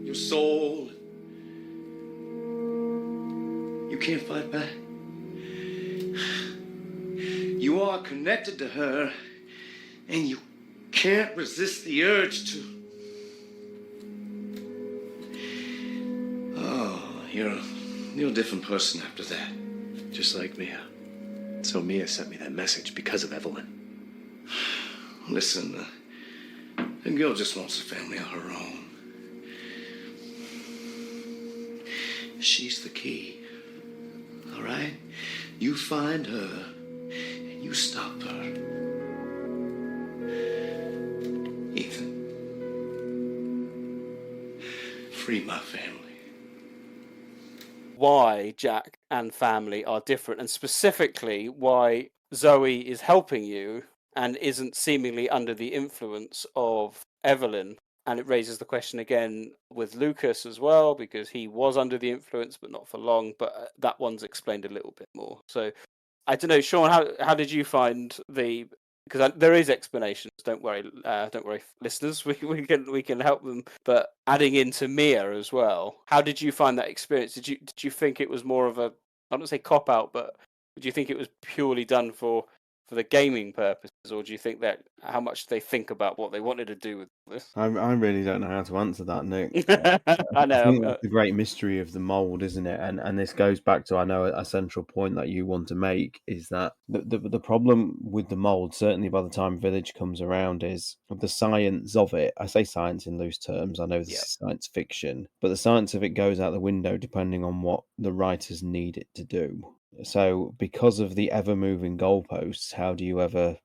your soul. You can't fight back. You are connected to her, and you can't resist the urge to... Oh, you're a different person after that. Just like Mia. So Mia sent me that message because of Evelyn. Listen, the girl just wants a family of her own. She's the key. All right? You find her, and you stop her. Ethan, free my family. Why Jack and family are different, and specifically why Zoe is helping you and isn't seemingly under the influence of Evelyn. And it raises the question again with Lucas as well, because he was under the influence, but not for long. But that one's explained a little bit more. So I don't know, Sean, how did you find the? Because there is explanations. Don't worry, listeners. We can help them. But adding into Mia as well, how did you find that experience? Did you think it was more of a, I don't say cop out, but do you think it was purely done for the gaming purposes, or do you think that how much they think about what they wanted to do with this? I really don't know how to answer that, Nick. I know. I think that's the great mystery of the mold, isn't it? And this goes back to, I know, a central point that you want to make is that the problem with the mold, certainly by the time Village comes around, is the science of it. I say science in loose terms. I know this is science fiction, but the science of it goes out the window depending on what the writers need it to do. So because of the ever-moving goalposts, how do you ever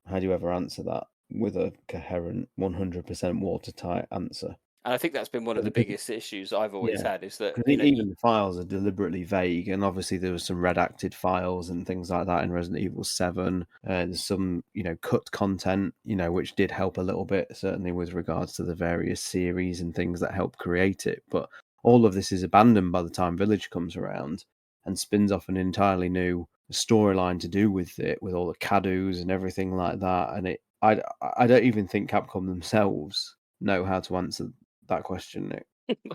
answer that with a coherent 100% watertight answer? And I think that's been one of the biggest issues I've always had, is that even the files are deliberately vague, and obviously there was some redacted files and things like that in Resident Evil 7. There's some cut content which did help a little bit, certainly with regards to the various series and things that help create it. But all of this is abandoned by the time Village comes around and spins off an entirely new storyline to do with it, with all the CADUs and everything like that. And I don't even think Capcom themselves know how to answer that question, Nick.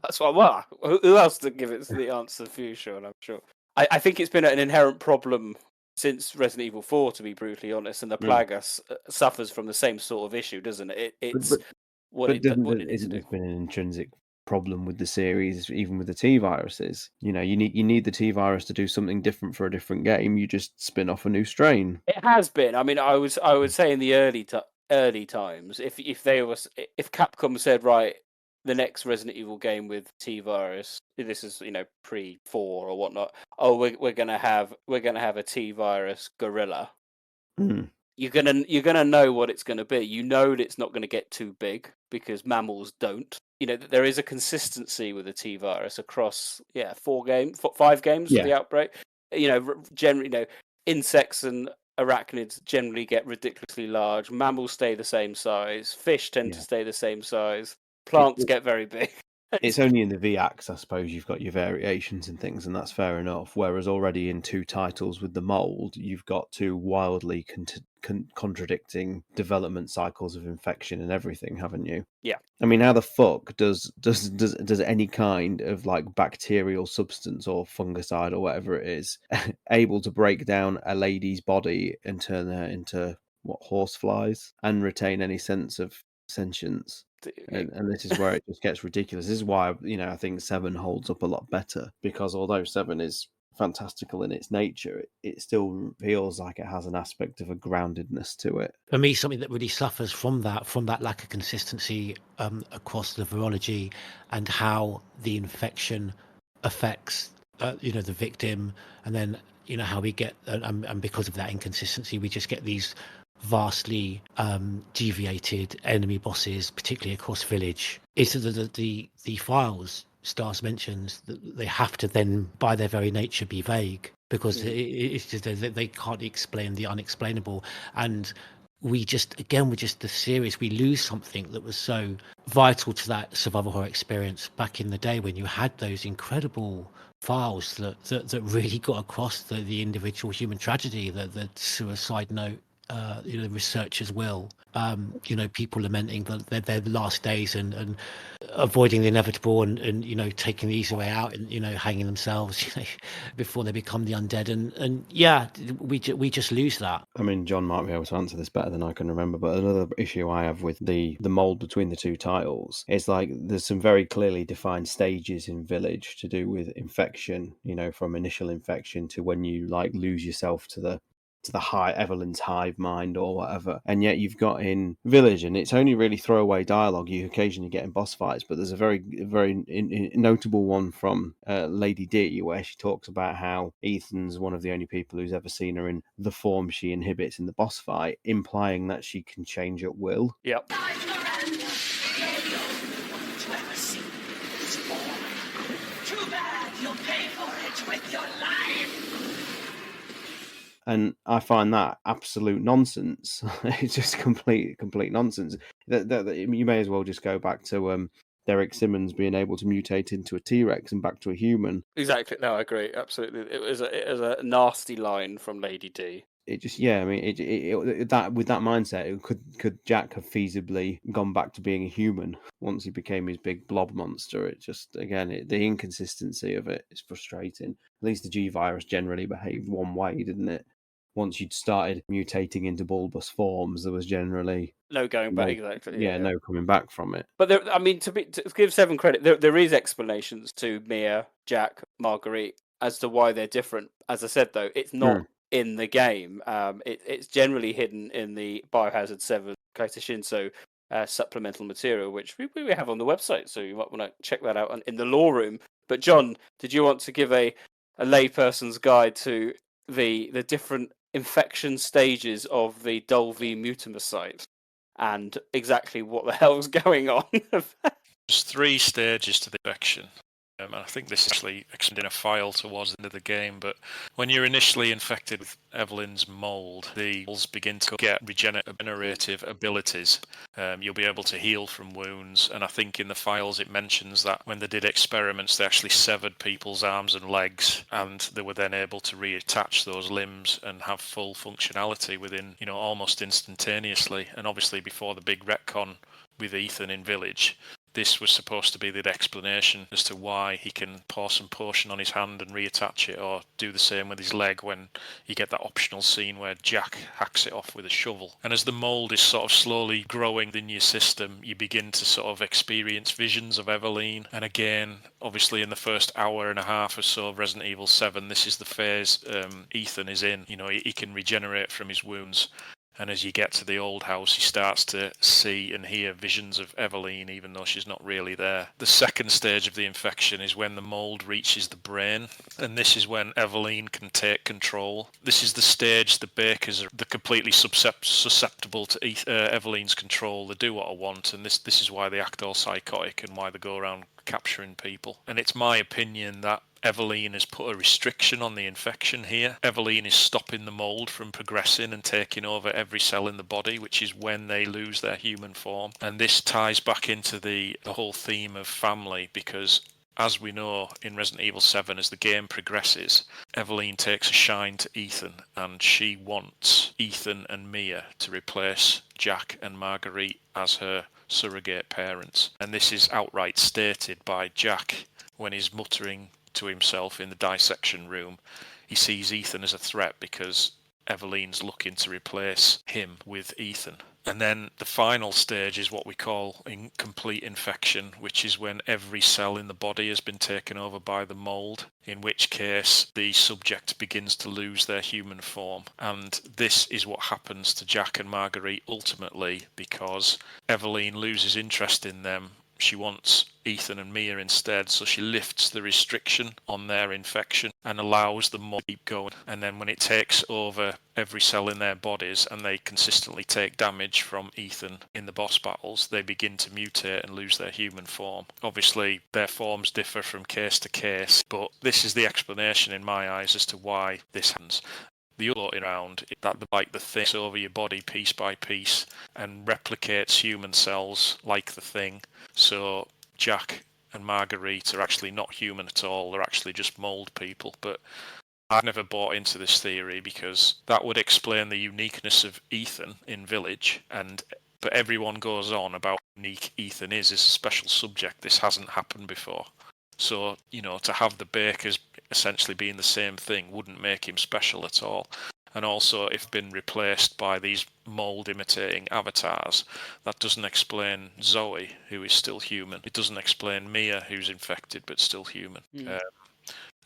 That's why. Well, who else to give it the answer for you, Sean? I'm sure. I think it's been an inherent problem since Resident Evil 4, to be brutally honest, and the Plague suffers from the same sort of issue, doesn't it? It's what it needs to do. It's been an intrinsic problem with the series, even with the T-viruses. You need the T-virus to do something different for a different game. You just spin off a new strain. It has been. I mean, I would say in the early times, if Capcom said, right, the next Resident Evil game with T-virus, this is pre-4 or whatnot. Oh, we're gonna have a T-virus gorilla. Mm. You're gonna know what it's gonna be. You know that it's not gonna get too big because mammals don't. There is a consistency with the T-virus across 5 games of the outbreak. Generally, insects and arachnids generally get ridiculously large. Mammals stay the same size. Fish tend to stay the same size. Plants get very big. It's only in the VX, I suppose, you've got your variations and things, and that's fair enough. Whereas already in 2 titles with the Mold, you've got 2 wildly contradicting development cycles of infection and everything, haven't you? Yeah. I mean, how the fuck does any kind of like bacterial substance or fungicide or whatever it is able to break down a lady's body and turn her into horseflies and retain any sense of sentience? And this is where it just gets ridiculous. This is why I think 7 holds up a lot better, because although 7 is fantastical in its nature, it still feels like it has an aspect of a groundedness to it. For me, something that really suffers from that lack of consistency across the virology and how the infection affects the victim, and then how we get and because of that inconsistency, we just get these vastly deviated enemy bosses, particularly across village. It's the files Stas mentions that they have to then, by their very nature, be vague, because it's just they can't explain the unexplainable. And we just the series, we lose something that was so vital to that survival horror experience back in the day, when you had those incredible files that really got across the individual human tragedy, the suicide note, researchers will, people lamenting their last days and avoiding the inevitable and taking the easy way out and hanging themselves before they become the undead, and we just lose that. I mean, John might be able to answer this better than I can remember, but another issue I have with the mold between the 2 titles is like there's some very clearly defined stages in Village to do with infection, from initial infection to when you like lose yourself to the Evelyn's hive mind or whatever. And yet you've got in Village, and it's only really throwaway dialogue you occasionally get in boss fights, but there's a very notable one from Lady D, where she talks about how Ethan's one of the only people who's ever seen her in the form she inhibits in the boss fight, implying that she can change at will. Yep. Too bad you'll pay for it with your life. And I find that absolute nonsense. It's just complete nonsense. You may as well just go back to Derek Simmons being able to mutate into a T-Rex and back to a human. Exactly. No, I agree. Absolutely. It was a nasty line from Lady D. It just, I mean, that with that mindset, could Jack have feasibly gone back to being a human once he became his big blob monster? It just, again, the inconsistency of it is frustrating. At least the G virus generally behaved one way, didn't it? Once you'd started mutating into bulbous forms, there was generally no going back. Exactly. Yeah, no coming back from it. But there, I mean, to give 7 credit, there is explanations to Mia, Jack, Marguerite as to why they're different. As I said, though, it's not in the game. It's generally hidden in the Biohazard 7 Kaito Shinso supplemental material, which we have on the website, so you might want to check that out in the lore room. But John, did you want to give a layperson's guide to the different infection stages of the Dulvey Mutamycete and exactly what the hell's going on? There's 3 stages to the infection. And I think this is actually explained in a file towards the end of the game, but when you're initially infected with Evelyn's mold, the cells begin to get regenerative abilities. You'll be able to heal from wounds, and I think in the files it mentions that when they did experiments, they actually severed people's arms and legs, and they were then able to reattach those limbs and have full functionality within, almost instantaneously. And obviously before the big retcon with Ethan in Village, this was supposed to be the explanation as to why he can pour some potion on his hand and reattach it, or do the same with his leg when you get that optional scene where Jack hacks it off with a shovel. And as the mold is sort of slowly growing in your system, you begin to sort of experience visions of Evelyn. And again, obviously in the first hour and a half or so of Resident Evil 7, this is the phase Ethan is in. He can regenerate from his wounds. And as you get to the old house, he starts to see and hear visions of Evelyn, even though she's not really there. The second stage of the infection is when the mold reaches the brain, and this is when Evelyn can take control. This is the stage the Bakers are completely susceptible to Evelyn's control. They do what I want, and this is why they act all psychotic and why they go around capturing people. And it's my opinion that Eveline has put a restriction on the infection here. Eveline is stopping the mold from progressing and taking over every cell in the body, which is when they lose their human form. And this ties back into the whole theme of family, because as we know in Resident Evil 7, as the game progresses, Eveline takes a shine to Ethan, and she wants Ethan and Mia to replace Jack and Marguerite as her surrogate parents. And this is outright stated by Jack when he's muttering to himself in the dissection room. He sees Ethan as a threat because Eveline's looking to replace him with Ethan. And then the final stage is what we call incomplete infection, which is when every cell in the body has been taken over by the mold, in which case the subject begins to lose their human form. And this is what happens to Jack and Marguerite ultimately, because Eveline loses interest in them. She wants Ethan and Mia instead, so she lifts the restriction on their infection and allows them to keep going. And then when it takes over every cell in their bodies and they consistently take damage from Ethan in the boss battles, they begin to mutate and lose their human form. Obviously, their forms differ from case to case, but this is the explanation in my eyes as to why this happens. The other way around, that the thing takes over your body piece by piece and replicates human cells like the thing. So Jack and Marguerite are actually not human at all. They're actually just mold people. But I've never bought into this theory because that would explain the uniqueness of Ethan in Village. But everyone goes on about how unique Ethan is a special subject. This hasn't happened before. So, to have the Bakers essentially being the same thing wouldn't make him special at all. And also, if been replaced by these mold-imitating avatars, that doesn't explain Zoe, who is still human. It doesn't explain Mia, who's infected but still human.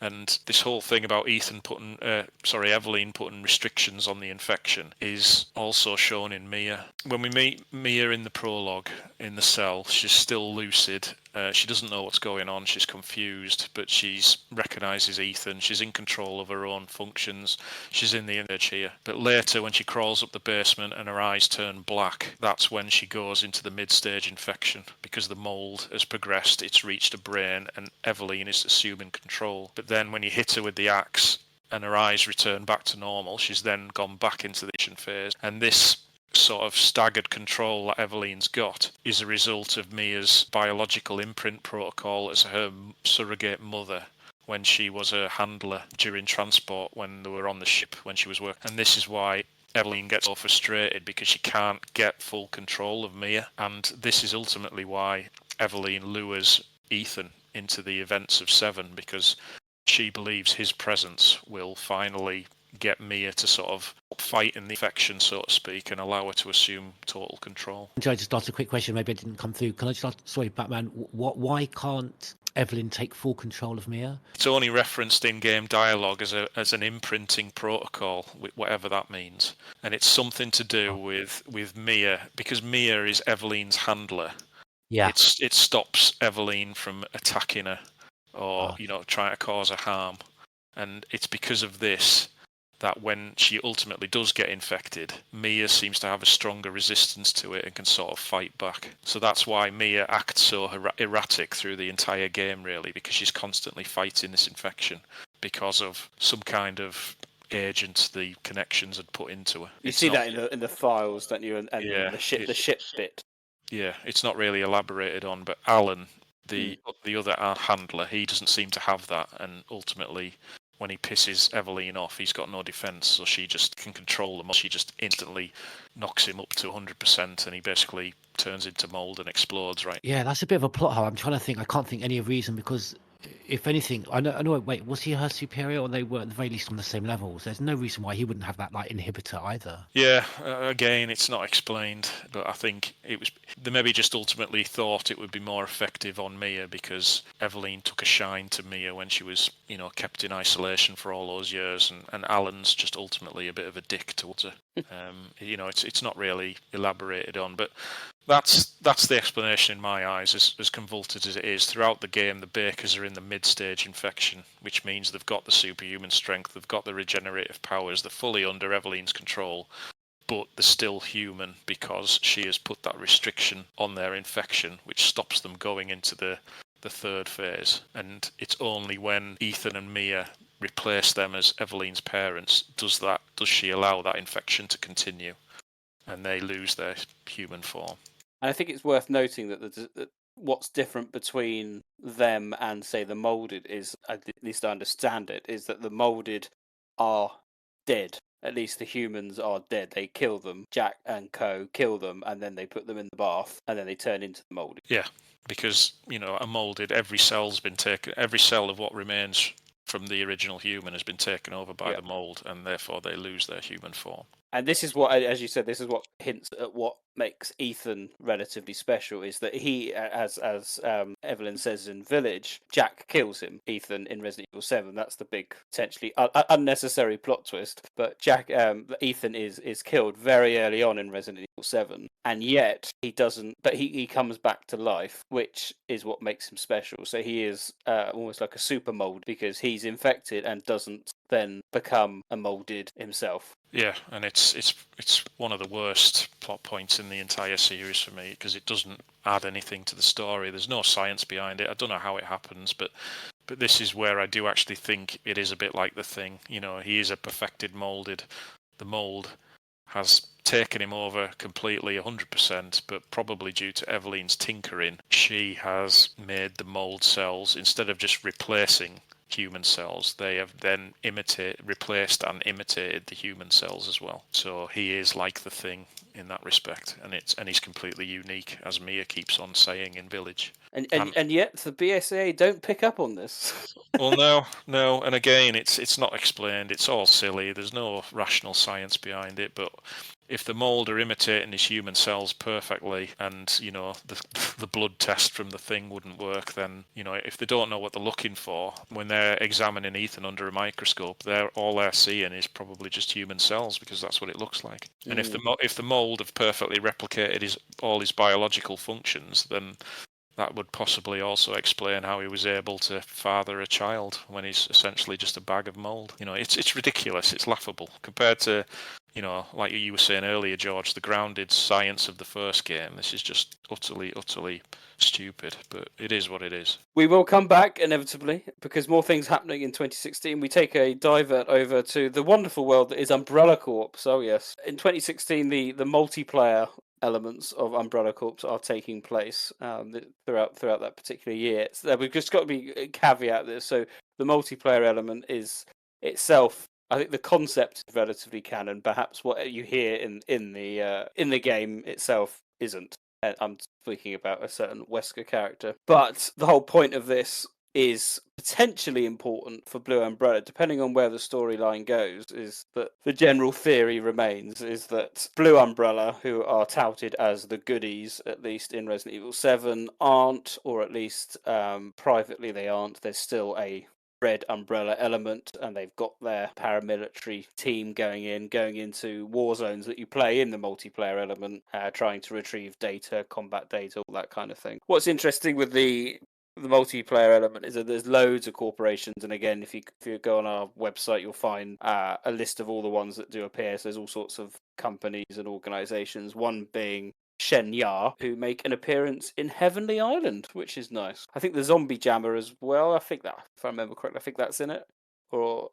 And this whole thing about Eveline putting restrictions on the infection is also shown in Mia. When we meet Mia in the prologue in the cell, she's still lucid. She doesn't know what's going on. She's confused, but she recognises Ethan. She's in control of her own functions. She's in the image here. But later, when she crawls up the basement and her eyes turn black, that's when she goes into the mid-stage infection, because the mold has progressed. It's reached her brain, and Eveline is assuming control. But then when you hit her with the axe and her eyes return back to normal, she's then gone back into the action phase. And this sort of staggered control that Eveline's got is a result of Mia's biological imprint protocol as her surrogate mother when she was a handler during transport when they were on the ship when she was working. And this is why Eveline gets so frustrated, because she can't get full control of Mia. And this is ultimately why Eveline lures Ethan into the events of 7, because she believes his presence will finally get Mia to sort of fight in the infection, so to speak, and allow her to assume total control. Can I just ask a quick question? Maybe it didn't come through. Can I just ask, sorry, Batman, why can't Eveline take full control of Mia? It's only referenced in-game dialogue as an imprinting protocol, whatever that means. And it's something to do with Mia, because Mia is Eveline's handler. Yeah. It stops Eveline from attacking her or, trying to cause her harm. And it's because of this that when she ultimately does get infected, Mia seems to have a stronger resistance to it and can sort of fight back. So that's why Mia acts so erratic through the entire game, really, because she's constantly fighting this infection because of some kind of agent the connections had put into her. You see that in the files, don't you? And yeah, the ship bit. Yeah, it's not really elaborated on, but Alan, the other handler, he doesn't seem to have that, and ultimately, when he pisses Eveline off, he's got no defense, so she just can control them. She just instantly knocks him up to 100%, and he basically turns into mold and explodes, right? Yeah, that's a bit of a plot hole. I'm trying to think. I can't think any reason, because if anything, I know. Wait, was he her superior, or they were at the very least on the same levels? There's no reason why he wouldn't have that inhibitor either. Yeah, again, it's not explained, but I think they maybe just ultimately thought it would be more effective on Mia because Eveline took a shine to Mia when she was, kept in isolation for all those years, and Alan's just ultimately a bit of a dick towards her. It's not really elaborated on, but that's the explanation in my eyes, as convoluted as it is. Throughout the game, the Bakers are in the mid-stage infection, which means they've got the superhuman strength, they've got the regenerative powers, they're fully under Eveline's control, but they're still human because she has put that restriction on their infection, which stops them going into the the third phase, and it's only when Ethan and Mia replace them as Eveline's parents does she allow that infection to continue, and they lose their human form. And I think it's worth noting that what's different between them and, say, the Molded is, at least I understand it, is that the Molded are dead. At least the humans are dead. They kill them. Jack and co kill them, and then they put them in the bath, and then they turn into the Molded. Yeah, because, a Molded, every cell's been taken, every cell of what remains from the original human has been taken over by the mold, and therefore they lose their human form. And this is what, as you said, this is what hints at what makes Ethan relatively special, is that he, as Evelyn says in Village, Jack kills him. Ethan in Resident Evil 7. That's the big, potentially unnecessary plot twist. But Ethan is killed very early on in Resident Evil 7, and yet he doesn't. But he comes back to life, which is what makes him special. So he is almost like a super mold, because he's infected and doesn't then become a molded himself. Yeah, and it's one of the worst plot points in the entire series for me, because it doesn't add anything to the story. There's no science behind it. I don't know how it happens, but this is where I do actually think it is a bit like The Thing. He is a perfected molded. The mold has taken him over completely 100%, but probably due to Eveline's tinkering, she has made the mold cells, instead of just replacing human cells, they have then replaced and imitated the human cells as well. So he is like The Thing in that respect, and he's completely unique, as Mia keeps on saying in Village. And yet the BSAA don't pick up on this. Well, no, and again, it's not explained. It's all silly. There's no rational science behind it. But if the mold are imitating his human cells perfectly, and the blood test from The Thing wouldn't work, then if they don't know what they're looking for when they're examining Ethan under a microscope, all they're seeing is probably just human cells, because that's what it looks like. And if the mold have perfectly replicated all his biological functions, then that would possibly also explain how he was able to father a child when he's essentially just a bag of mold. It's ridiculous. It's laughable compared to, like you were saying earlier, George, the grounded science of the first game. This is just utterly, utterly stupid, but it is what it is. We will come back inevitably, because more things happening in 2016. We take a divert over to the wonderful world that is Umbrella Corp. So yes, in 2016, the multiplayer elements of Umbrella Corps are taking place throughout that particular year. So we've just got to be caveat this. So the multiplayer element is itself, I think the concept is relatively canon. Perhaps what you hear in the game itself isn't. I'm speaking about a certain Wesker character, but the whole point of this is potentially important for Blue Umbrella, depending on where the storyline goes, is that the general theory remains is that Blue Umbrella, who are touted as the goodies, at least in Resident Evil 7, aren't, or at least privately they aren't. There's still a Red Umbrella element, and they've got their paramilitary team going into war zones that you play in the multiplayer element, trying to retrieve data, combat data, all that kind of thing. What's interesting with the multiplayer element is that there's loads of corporations, and again, if you go on our website, you'll find a list of all the ones that do appear. So there's all sorts of companies and organizations, one being Shenya, who make an appearance in Heavenly Island, which is nice. I think the Zombie Jammer as well. I think that, if I remember correctly, I think that's in it. So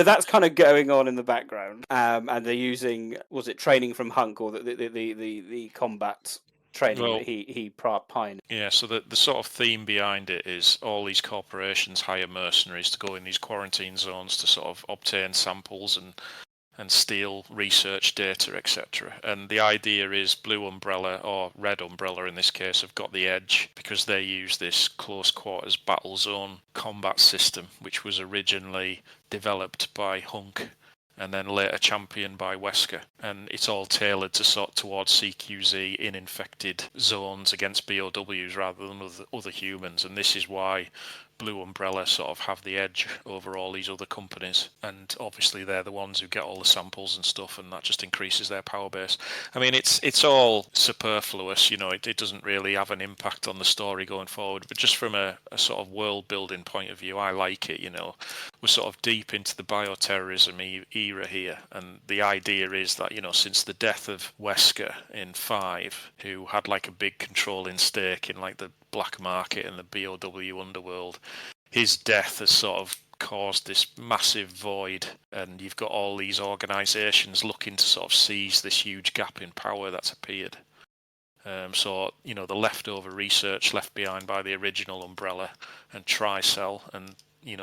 that's kind of going on in the background, and they're using, was it training from Hunk, or the combat training that he pioneered. Yeah, so the sort of theme behind it is all these corporations hire mercenaries to go in these quarantine zones to sort of obtain samples and steal research data, etc. And the idea is Blue Umbrella, or Red Umbrella in this case, have got the edge because they use this close quarters battle zone combat system, which was originally developed by Hunk and then later championed by Wesker. And it's all tailored towards CQZ in infected zones against BOWs rather than other humans. And this is why Blue Umbrella sort of have the edge over all these other companies, and obviously they're the ones who get all the samples and stuff, and that just increases their power base. I mean, it's all superfluous, it doesn't really have an impact on the story going forward, but just from a sort of world building point of view, I like it. We're sort of deep into the bioterrorism era here, and the idea is that, since the death of Wesker in 5, who had like a big controlling stake in like the black market and the BOW underworld. His death has sort of caused this massive void, and you've got all these organisations looking to sort of seize this huge gap in power that's appeared. So, the leftover research left behind by the original Umbrella and Tricell and,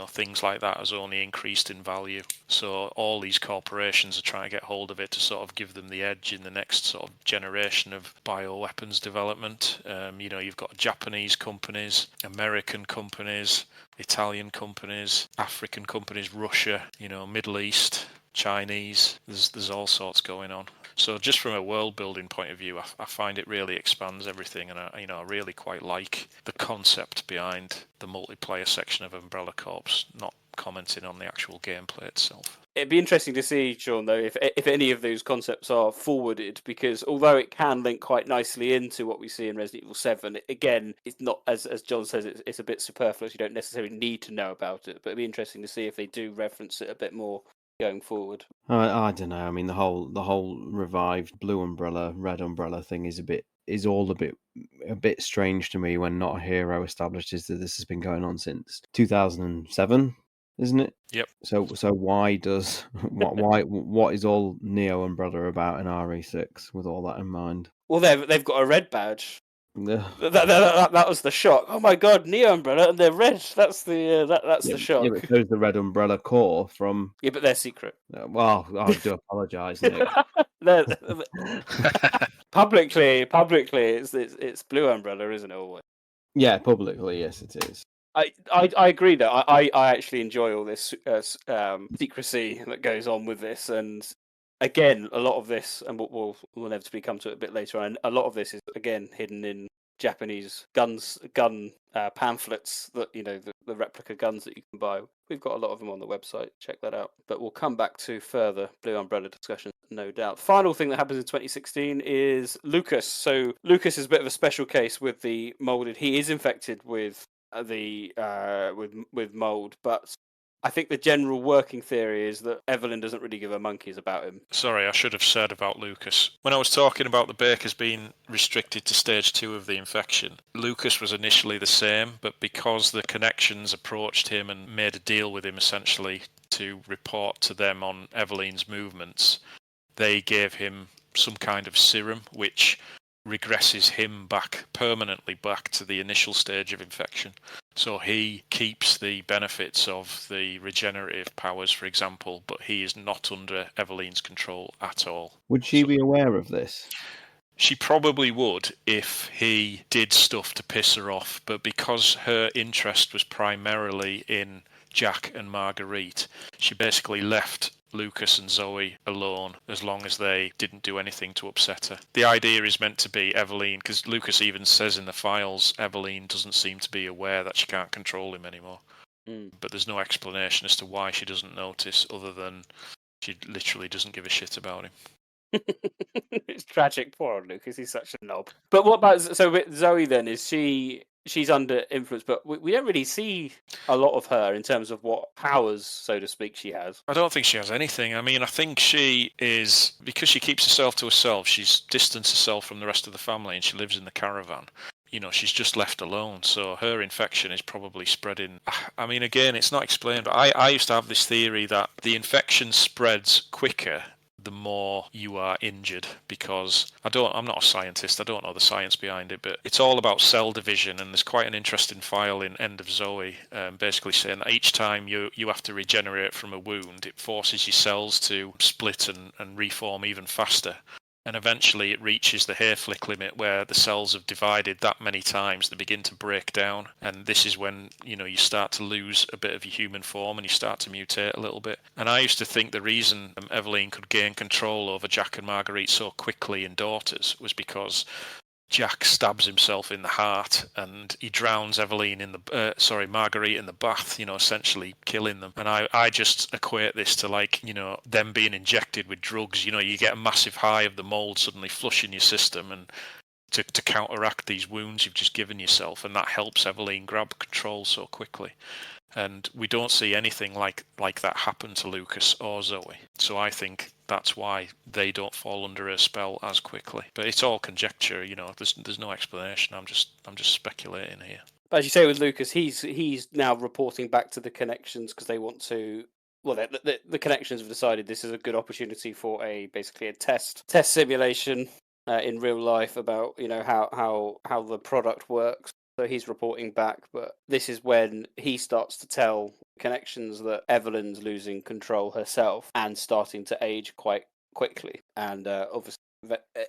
things like that has only increased in value. So all these corporations are trying to get hold of it to sort of give them the edge in the next sort of generation of bioweapons development. You've got Japanese companies, American companies, Italian companies, African companies, Russia, Middle East, Chinese. There's all sorts going on. So just from a world building point of view, I find it really expands everything, and I really quite like the concept behind the multiplayer section of Umbrella Corps, not commenting on the actual gameplay itself. It'd be interesting to see, Sean, though, if any of those concepts are forwarded, because although it can link quite nicely into what we see in Resident Evil 7, again, it's not, as John says, it's a bit superfluous. You don't necessarily need to know about it, but it'd be interesting to see if they do reference it a bit more going forward. I don't know. I mean, the whole revived Blue Umbrella, Red Umbrella thing is a bit strange to me when Not a Hero establishes that this has been going on since 2007, isn't it? Yep. So why what is all Neo Umbrella about in RE6 with all that in mind? Well, they've got a red badge. Yeah. That was the shock. Oh my god, Neo Umbrella, and they're red. That's the the shock. Yeah, but so's the Red Umbrella Corps from. Yeah, but they're secret. Well, I do apologise, Nick. Publicly, it's Blue Umbrella, isn't it? Always. Yeah, publicly, yes, it is. I agree though. I actually enjoy all this secrecy that goes on with this, and again, a lot of this, and we'll inevitably come to it a bit later on. A lot of this is again hidden in Japanese gun pamphlets that the replica guns that you can buy. We've got a lot of them on the website. Check that out. But we'll come back to further Blue Umbrella discussions, no doubt. Final thing that happens in 2016 is Lucas. So Lucas is a bit of a special case with the molded. He is infected with with mold, but I think the general working theory is that Evelyn doesn't really give a monkeys about him. Sorry, I should have said about Lucas. When I was talking about the Bakers being restricted to stage 2 of the infection, Lucas was initially the same, but because the connections approached him and made a deal with him essentially to report to them on Evelyn's movements, they gave him some kind of serum which regresses him permanently back to the initial stage of infection. So he keeps the benefits of the regenerative powers, for example, but he is not under Evelyn's control at all. Would she be aware of this? She probably would if he did stuff to piss her off, but because her interest was primarily in Jack and Marguerite, she basically left Lucas and Zoe alone as long as they didn't do anything to upset her. The idea is meant to be Evelyn, because Lucas even says in the files Evelyn doesn't seem to be aware that she can't control him anymore. But there's no explanation as to why she doesn't notice, other than she literally doesn't give a shit about him. It's tragic, poor old Lucas, he's such a knob. But what about with Zoe then? Is she's under influence, but we don't really see a lot of her in terms of what powers, so to speak, she has. I don't think she has anything. I mean, I think she is, because she keeps herself to herself, she's distanced herself from the rest of the family and she lives in the caravan. She's just left alone, so her infection is probably spreading. I mean, again, it's not explained, but I used to have this theory that the infection spreads quicker the more you are injured, because I'm not a scientist, I don't know the science behind it, but it's all about cell division, and there's quite an interesting file in End of Zoe basically saying that each time you have to regenerate from a wound, it forces your cells to split and reform even faster. And eventually it reaches the Hayflick limit where the cells have divided that many times, they begin to break down. And this is when, you start to lose a bit of your human form and you start to mutate a little bit. And I used to think the reason Evelyn could gain control over Jack and Marguerite so quickly in Daughters was because Jack stabs himself in the heart and he drowns Marguerite in the bath, essentially killing them. And I just equate this to them being injected with drugs. You get a massive high of the mold suddenly flushing your system and to counteract these wounds you've just given yourself, and that helps Evelyn grab control so quickly. And we don't see anything like that happen to Lucas or Zoe. So I think that's why they don't fall under a spell as quickly. But it's all conjecture, there's no explanation. I'm just speculating here. But as you say with Lucas, he's now reporting back to the connections because they want to. Well, the connections have decided this is a good opportunity for basically a test simulation in real life about how the product works. So he's reporting back, but this is when he starts to tell connections that Evelyn's losing control herself and starting to age quite quickly, and obviously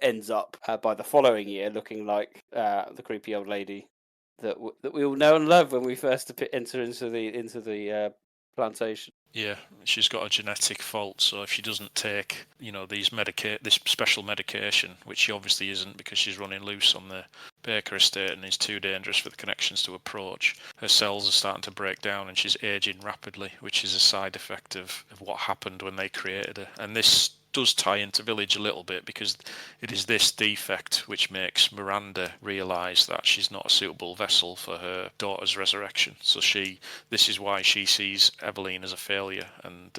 ends up by the following year looking like the creepy old lady that we all know and love when we first enter into the plantation. Yeah, she's got a genetic fault, so if she doesn't take, this special medication, which she obviously isn't because she's running loose on the Baker estate and is too dangerous for the connections to approach, her cells are starting to break down and she's aging rapidly, which is a side effect of what happened when they created her. And this does tie into Village a little bit because it is this defect which makes Miranda realise that she's not a suitable vessel for her daughter's resurrection. So this is why she sees Eveline as a failure and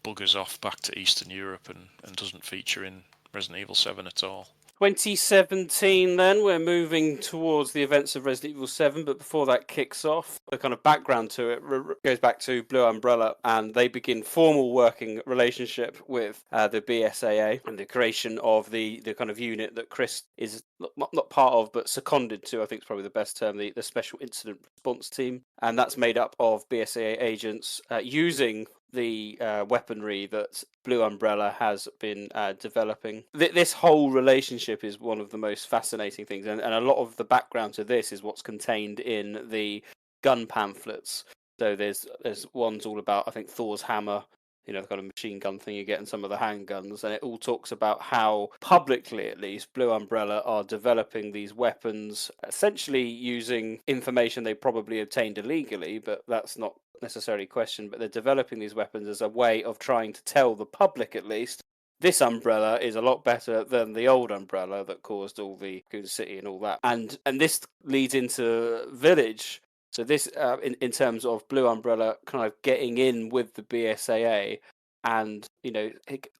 buggers off back to Eastern Europe and doesn't feature in Resident Evil 7 at all. 2017 then, we're moving towards the events of Resident Evil 7, but before that kicks off, the kind of background to it goes back to Blue Umbrella, and they begin formal working relationship with the BSAA and the creation of the kind of unit that Chris is not part of, but seconded to, I think is probably the best term, the Special Incident Response Team, and that's made up of BSAA agents using the weaponry that Blue Umbrella has been developing. This whole relationship is one of the most fascinating things, and a lot of the background to this is what's contained in the gun pamphlets. So there's ones all about, I think, Thor's hammer, the kind of machine gun thing you get in some of the handguns, and it all talks about how, publicly at least, Blue Umbrella are developing these weapons, essentially using information they probably obtained illegally, but that's not necessarily questioned, but they're developing these weapons as a way of trying to tell the public, at least, this umbrella is a lot better than the old umbrella that caused all the Raccoon City and all that. And this leads into Village. So this, in terms of Blue Umbrella kind of getting in with the BSAA and,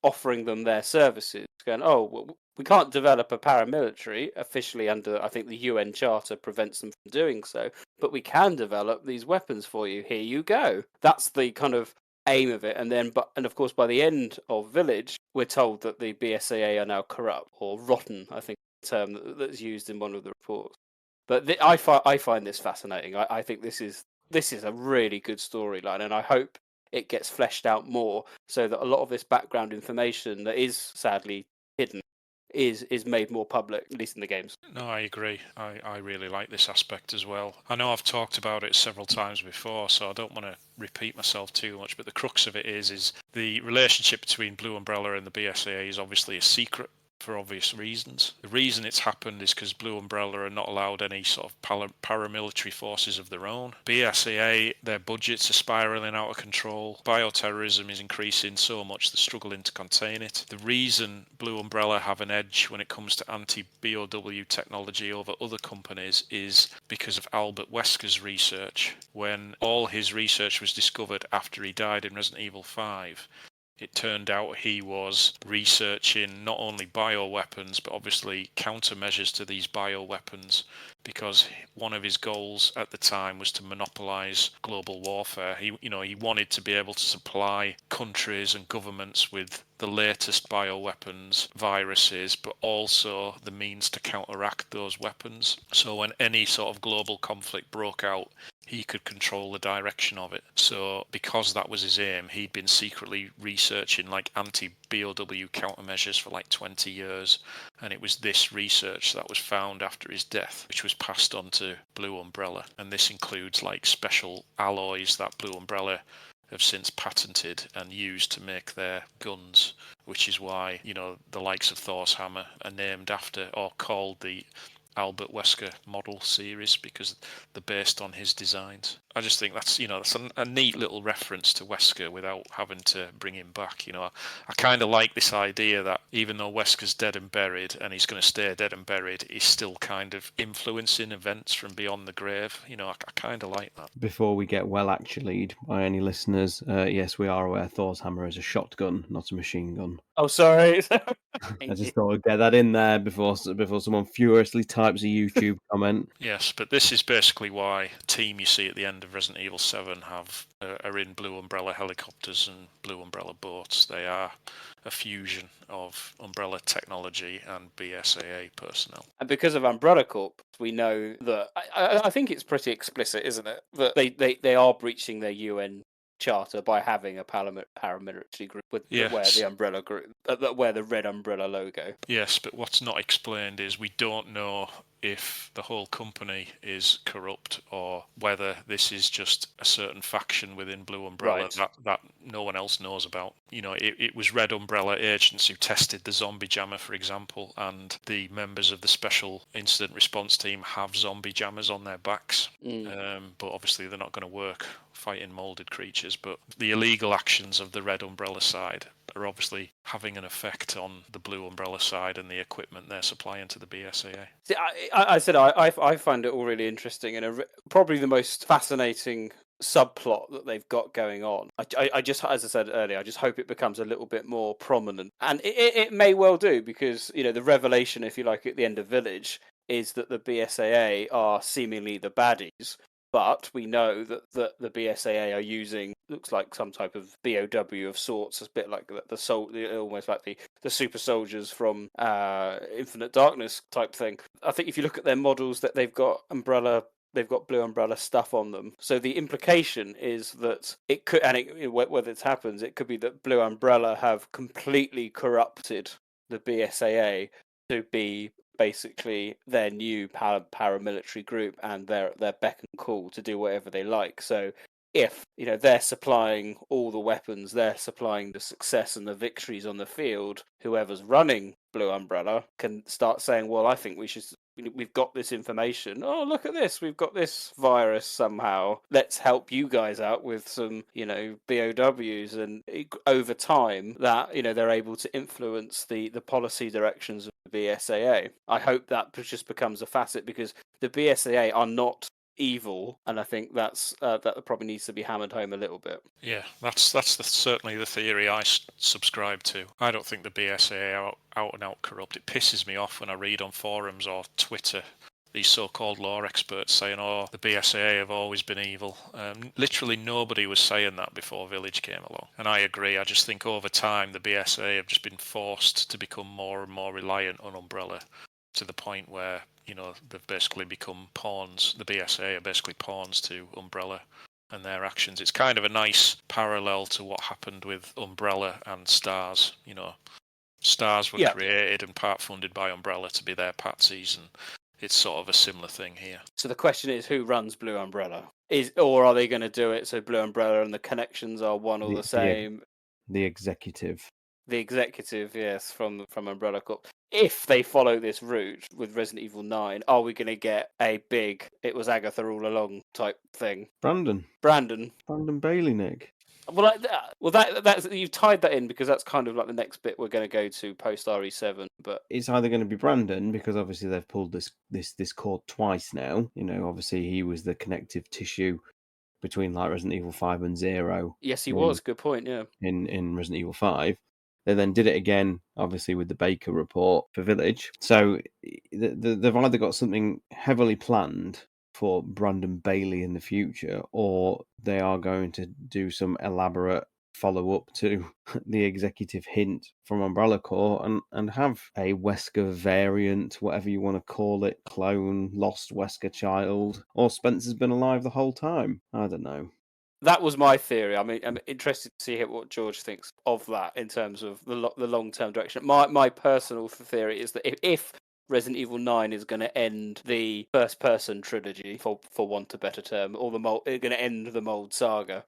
offering them their services, going, well, we can't develop a paramilitary officially under, I think the UN Charter prevents them from doing so, but we can develop these weapons for you. Here you go. That's the kind of aim of it. And then, of course, by the end of Village, we're told that the BSAA are now corrupt or rotten, I think the term that's used in one of the reports. But I find this fascinating. I think this is a really good storyline, and I hope it gets fleshed out more so that a lot of this background information that is sadly hidden is made more public, at least in the games. No, I agree. I really like this aspect as well. I know I've talked about it several times before, so I don't want to repeat myself too much, but the crux of it is the relationship between Blue Umbrella and the BSAA is obviously a secret for obvious reasons. The reason it's happened is because Blue Umbrella are not allowed any sort of paramilitary forces of their own. BSAA, their budgets are spiralling out of control. Bioterrorism is increasing so much they're struggling to contain it. The reason Blue Umbrella have an edge when it comes to anti-BOW technology over other companies is because of Albert Wesker's research. When all his research was discovered after he died in Resident Evil 5, it turned out he was researching not only bioweapons, but obviously countermeasures to these bioweapons, because one of his goals at the time was to monopolize global warfare. He wanted to be able to supply countries and governments with the latest bioweapons, viruses, but also the means to counteract those weapons. So when any sort of global conflict broke out, he could control the direction of it. So because that was his aim, he'd been secretly researching like anti-BOW countermeasures for like 20 years. And it was this research that was found after his death, which was passed on to Blue Umbrella. And this includes like special alloys that Blue Umbrella have since patented and used to make their guns, which is why, the likes of Thor's hammer are named after or called the Albert Wesker model series because they're based on his designs. I just think that's a neat little reference to Wesker without having to bring him back. I kind of like this idea that even though Wesker's dead and buried, and he's going to stay dead and buried, he's still kind of influencing events from beyond the grave. I kind of like that. Before we get well actually'd by any listeners, yes, we are aware Thor's hammer is a shotgun, not a machine gun. Oh, sorry. I just thought I'd get that in there before someone furiously types a YouTube comment. Yes, but this is basically why the team you see at the end of Resident Evil 7 are in Blue Umbrella helicopters and Blue Umbrella boats. They are a fusion of Umbrella technology and BSAA personnel. And because of Umbrella Corp, we know that I think it's pretty explicit, isn't it? That they are breaching their UN charter by having a paramilitary group with Yes. wear the umbrella group that wear the red umbrella logo. Yes, but what's not explained is we don't know if the whole company is corrupt or whether this is just a certain faction within Blue Umbrella that no one else knows about. It was Red Umbrella agents who tested the zombie jammer, for example, and the members of the Special Incident Response Team have zombie jammers on their backs. But obviously they're not going to work fighting moulded creatures. But the illegal actions of the Red Umbrella side are obviously having an effect on the Blue Umbrella side and the equipment they're supplying to the BSAA. See, I find it all really interesting and probably the most fascinating subplot that they've got going on. I just, as I said earlier, I just hope it becomes a little bit more prominent, and it may well do, because the revelation, if you like, at the end of Village is that the BSAA are seemingly the baddies. But we know that the BSAA are using, looks like some type of BOW of sorts, a bit like almost like the super soldiers from Infinite Darkness type thing. I think if you look at their models, that they've got Blue Umbrella stuff on them. So the implication is that it could, and whether it happens, it could be that Blue Umbrella have completely corrupted the BSAA to be basically their new paramilitary group, and their beck and call to do whatever they like. So if they're supplying all the weapons, they're supplying the success and the victories on the field, whoever's running Blue Umbrella can start saying, well, I think we've got this information. Oh, look at this. We've got this virus somehow. Let's help you guys out with some, BOWs. And over time that, they're able to influence the policy directions of the BSAA. I hope that just becomes a facet, because the BSAA are not evil, and I think that probably needs to be hammered home a little bit. Yeah, that's certainly the theory I subscribe to. I don't think the BSAA are out and out corrupt. It pisses me off when I read on forums or Twitter these so-called law experts saying, oh, the BSAA have always been evil. Literally nobody was saying that before Village came along. And I agree. I just think over time the BSAA have just been forced to become more and more reliant on Umbrella, to the point where they've basically become pawns. The BSA are basically pawns to Umbrella and their actions. It's kind of a nice parallel to what happened with Umbrella and Stars. Stars were created and part funded by Umbrella to be their patsies, and it's sort of a similar thing here. So the question is, who runs Blue Umbrella? Or are they going to do it so Blue Umbrella and the connections are one or the same? The executive. The executive, yes, from Umbrella Corp. If they follow this route with Resident Evil 9, are we going to get a big "it was Agatha all along" type thing? Brandon Bailey, Nick. Well, that's you've tied that in, because that's kind of like the next bit we're going to go to post RE7. But it's either going to be Brandon, because obviously they've pulled this cord twice now. Obviously he was the connective tissue between like Resident Evil 5 and 0. Yes, he was. Good point. Yeah. In Resident Evil 5. They then did it again, obviously, with the Baker report for Village. So they've either got something heavily planned for Brandon Bailey in the future, or they are going to do some elaborate follow-up to the executive hint from Umbrella Corps and have a Wesker variant, whatever you want to call it, clone, lost Wesker child, or Spencer's been alive the whole time. I don't know. That was my theory. I mean, I'm interested to see what George thinks of that in terms of the long-term direction. My personal theory is that if Resident Evil 9 is going to end the first-person trilogy, for want of a better term, or going to end the Mold Saga,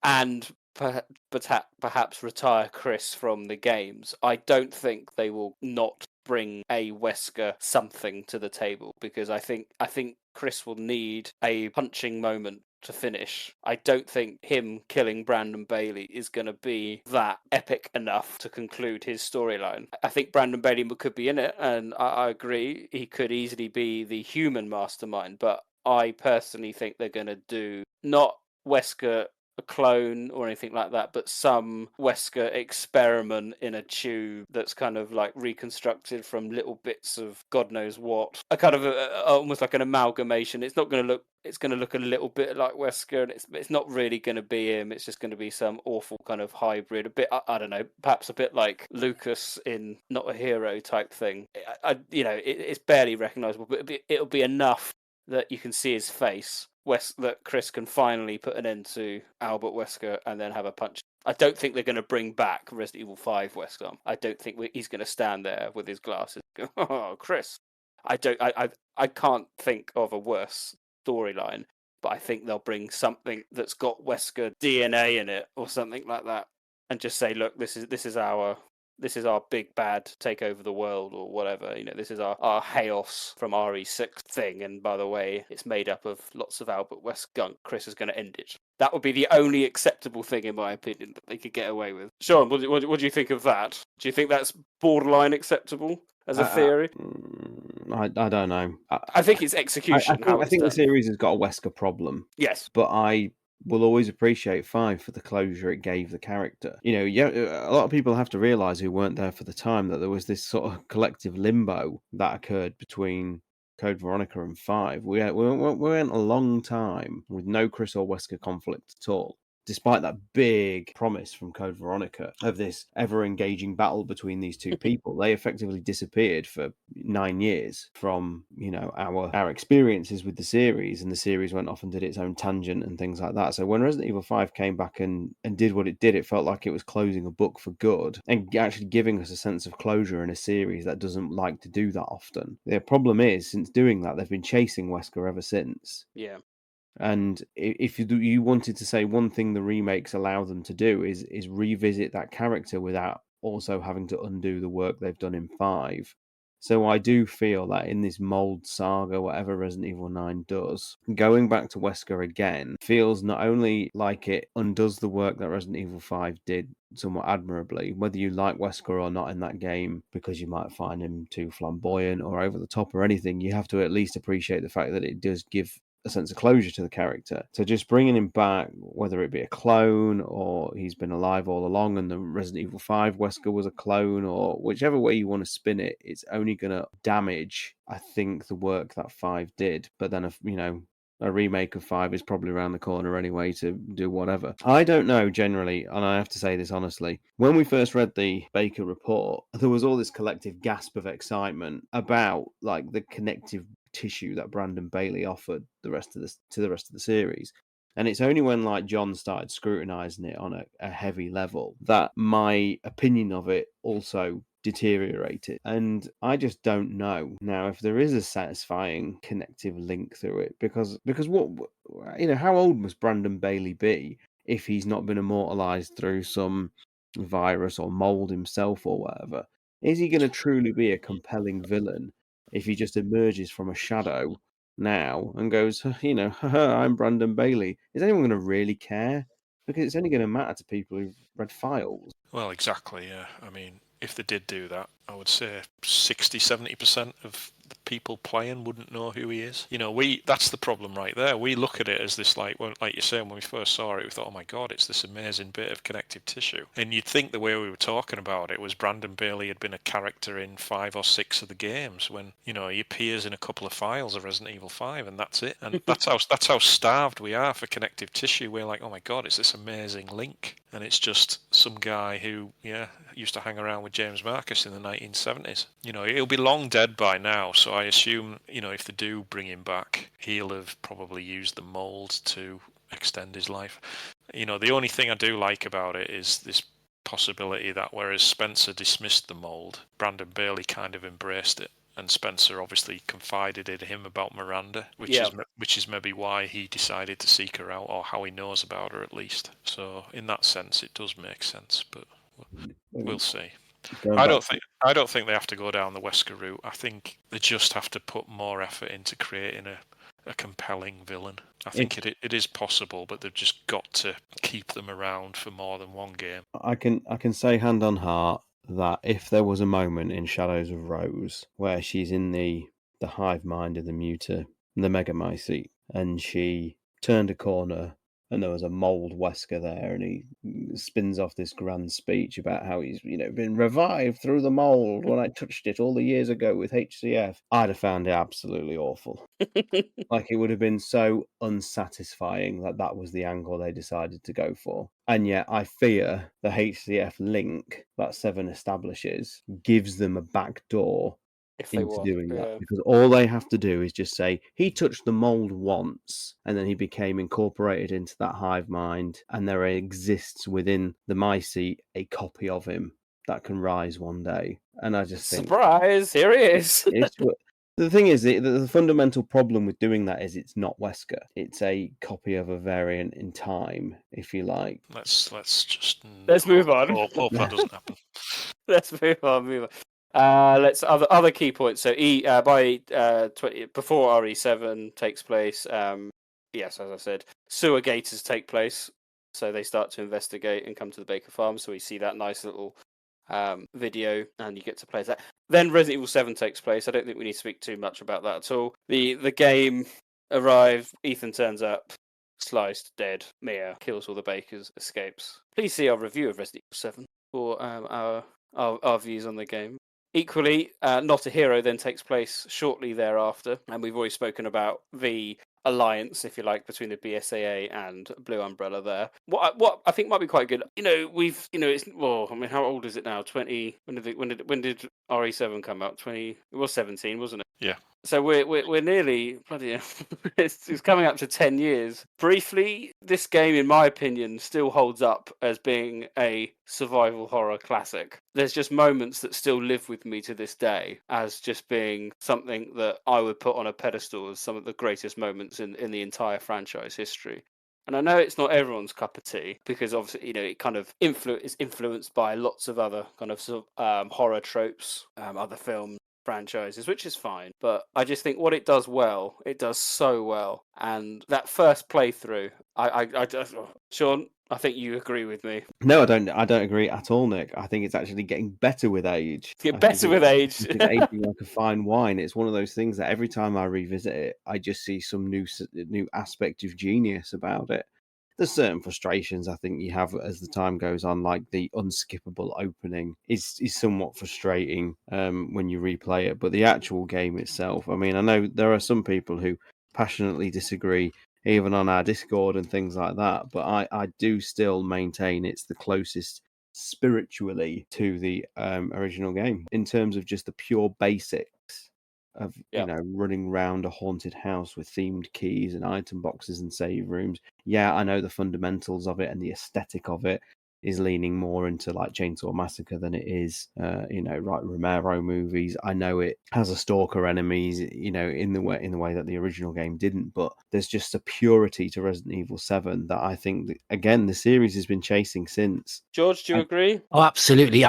and perhaps retire Chris from the games, I don't think they will not bring a Wesker something to the table, because I think Chris will need a punching moment to finish. I don't think him killing Brandon Bailey is going to be that epic enough to conclude his storyline. I think Brandon Bailey could be in it, and I agree, he could easily be the human mastermind, but I personally think they're going to do not Wesker a clone or anything like that, but some Wesker experiment in a tube that's kind of like reconstructed from little bits of God knows what. A kind of almost like an amalgamation. It's not going to look. It's going to look a little bit like Wesker, and it's not really going to be him. It's just going to be some awful kind of hybrid. A bit, I don't know, perhaps a bit like Lucas in Not a Hero type thing. It's barely recognisable, but it'll be enough that you can see his face. That Chris can finally put an end to Albert Wesker and then have a punch. I don't think they're going to bring back Resident Evil 5 Wesker. I don't think he's going to stand there with his glasses and go, "Oh, Chris." I can't think of a worse storyline, but I think they'll bring something that's got Wesker DNA in it or something like that, and just say, "Look, this is our big bad take over the world," or whatever. This is our chaos from RE6 thing, and by the way, it's made up of lots of Albert Wesker gunk. Chris is going to end it. That would be the only acceptable thing, in my opinion, that they could get away with. Sean, what do you think of that? Do you think that's borderline acceptable as a theory? I don't know. I think it's execution. I think the series has got a Wesker problem. Yes, but I will always appreciate 5 for the closure it gave the character. A lot of people have to realise who weren't there for the time that there was this sort of collective limbo that occurred between Code Veronica and 5. We went a long time with no Chris or Wesker conflict at all, despite that big promise from Code Veronica of this ever-engaging battle between these two people. They effectively disappeared for 9 years from, our experiences with the series, and the series went off and did its own tangent and things like that. So when Resident Evil 5 came back and did what it did, it felt like it was closing a book for good and actually giving us a sense of closure in a series that doesn't like to do that often. The problem is, since doing that, they've been chasing Wesker ever since. Yeah. And if you wanted to say one thing the remakes allow them to do is revisit that character without also having to undo the work they've done in 5. So I do feel that in this Mold Saga, whatever Resident Evil 9 does, going back to Wesker again feels not only like it undoes the work that Resident Evil 5 did somewhat admirably, whether you like Wesker or not in that game, because you might find him too flamboyant or over the top or anything, you have to at least appreciate the fact that it does give a sense of closure to the character. So just bringing him back, whether it be a clone or he's been alive all along and the Resident Evil 5 Wesker was a clone, or whichever way you want to spin it, it's only going to damage, I think, the work that 5 did. But then, a remake of 5 is probably around the corner anyway to do whatever. I don't know generally, and I have to say this honestly. When we first read the Baker report, there was all this collective gasp of excitement about like the connective tissue that Brandon Bailey offered to the rest of the series. And it's only when like John started scrutinizing it on a heavy level that my opinion of it also deteriorated. And I just don't know now if there is a satisfying connective link through it, because what, how old must Brandon Bailey be if he's not been immortalized through some virus or mold himself or whatever? Is he going to truly be a compelling villain if he just emerges from a shadow now and goes, I'm Brandon Bailey? Is anyone going to really care? Because it's only going to matter to people who've read files. Well, exactly, yeah. I mean, if they did do that, I would say 60-70% of the people playing wouldn't know who he is. That's the problem right there. We look at it as this, like you're saying, when we first saw it, we thought, oh my God, it's this amazing bit of connective tissue. And you'd think the way we were talking about it was Brandon Bailey had been a character in 5 or 6 of the games, when, he appears in a couple of files of Resident Evil 5, and that's it. And that's how starved we are for connective tissue. We're like, oh my God, it's this amazing link. And it's just some guy who, used to hang around with James Marcus in the 1970s. He'll be long dead by now, so I assume, if they do bring him back, he'll have probably used the mold to extend his life. The only thing I do like about it is this possibility that whereas Spencer dismissed the mold, Brandon Bailey kind of embraced it. And Spencer obviously confided in him about Miranda, which is maybe why he decided to seek her out, or how he knows about her at least. So in that sense, it does make sense, but we'll see. I don't think they have to go down the Wesker route. I think they just have to put more effort into creating a compelling villain. I think it is possible, but they've just got to keep them around for more than one game. I can say hand on heart that if there was a moment in Shadows of Rose where she's in the hive mind of the Megamycete, and she turned a corner and there was a mold Wesker there, and he spins off this grand speech about how he's been revived through the mold when I touched it all the years ago with HCF, I'd have found it absolutely awful. Like, it would have been so unsatisfying that was the angle they decided to go for. And yet I fear the HCF link that Seven establishes gives them a back door into doing that, because all they have to do is just say he touched the mold once and then he became incorporated into that hive mind, and there exists within the Mycete a copy of him that can rise one day. And I just think, surprise, here he is. The thing is, the fundamental problem with doing that is it's not Wesker. It's a copy of a variant in time, if you like. Let's move on. Hope that doesn't happen. Let's move on. Let's other key points. So before RE7 takes place, yes, as I said, sewer gators take place. So they start to investigate and come to the Baker farm. So we see that nice little video, and you get to play that. Then Resident Evil 7 takes place. I don't think we need to speak too much about that at all. The game arrives. Ethan turns up, sliced, dead. Mia kills all the Bakers, escapes. Please see our review of Resident Evil 7 for our views on the game. Equally, Not a Hero then takes place shortly thereafter, and we've already spoken about the alliance, if you like, between the BSAA and Blue Umbrella there. What I think might be quite good. How old is it now? 20. When did RE7 come out? 20. It was 17, wasn't it? Yeah. So we're nearly bloody. It's coming up to 10 years. Briefly, this game, in my opinion, still holds up as being a survival horror classic. There's just moments that still live with me to this day as just being something that I would put on a pedestal as some of the greatest moments in the entire franchise history. And I know it's not everyone's cup of tea, because obviously, it kind of is influenced by lots of other kind of horror tropes, other films, franchises, which is fine. But I just think what it does well, it does so well. And that first playthrough, Sean, I think you agree with me. No, I don't agree at all, Nick. I think it's actually getting better with age. It's aging like a fine wine. It's one of those things that every time I revisit it, I just see some new aspect of genius about it. There's certain frustrations I think you have as the time goes on, like the unskippable opening is somewhat frustrating when you replay it. But the actual game itself, I mean, I know there are some people who passionately disagree, even on our Discord and things like that, but I do still maintain it's the closest spiritually to the original game in terms of just the pure basics of running around a haunted house with themed keys and item boxes and save rooms. Yeah, I know the fundamentals of it and the aesthetic of it is leaning more into like Chainsaw Massacre than it is, Romero movies. I know it has a stalker enemies, in the way that the original game didn't. But there's just a purity to Resident Evil 7 that I think that, again, the series has been chasing since. George, do you agree? Oh, absolutely.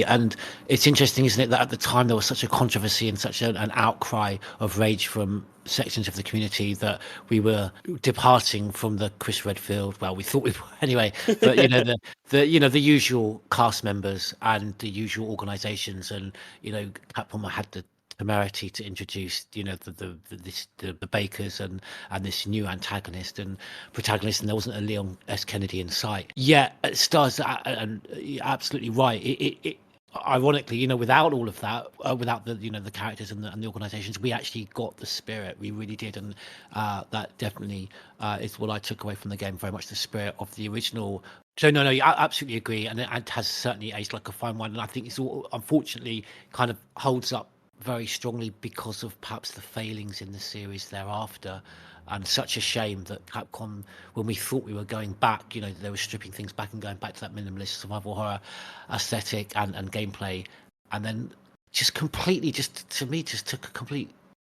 And it's interesting, isn't it, that at the time there was such a controversy and such an outcry of rage from sections of the community that we were departing from the Chris Redfield. Well, we thought we were anyway, but the usual cast members and the usual organisations, and Capcom had the temerity to introduce the Bakers and this new antagonist and protagonist, and there wasn't a Leon S. Kennedy in sight. Yeah, it stars, and you're absolutely right. It ironically, without all of that, without the characters and the organizations, we actually got the spirit. We really did, and that definitely is what I took away from the game. Very much the spirit of the original. So no, I absolutely agree, and it has certainly aged like a fine wine. And I think it's all, unfortunately, kind of holds up very strongly because of perhaps the failings in the series thereafter. And such a shame that Capcom, when we thought we were going back, they were stripping things back and going back to that minimalist survival horror aesthetic and gameplay, and then just completely, to me, took a complete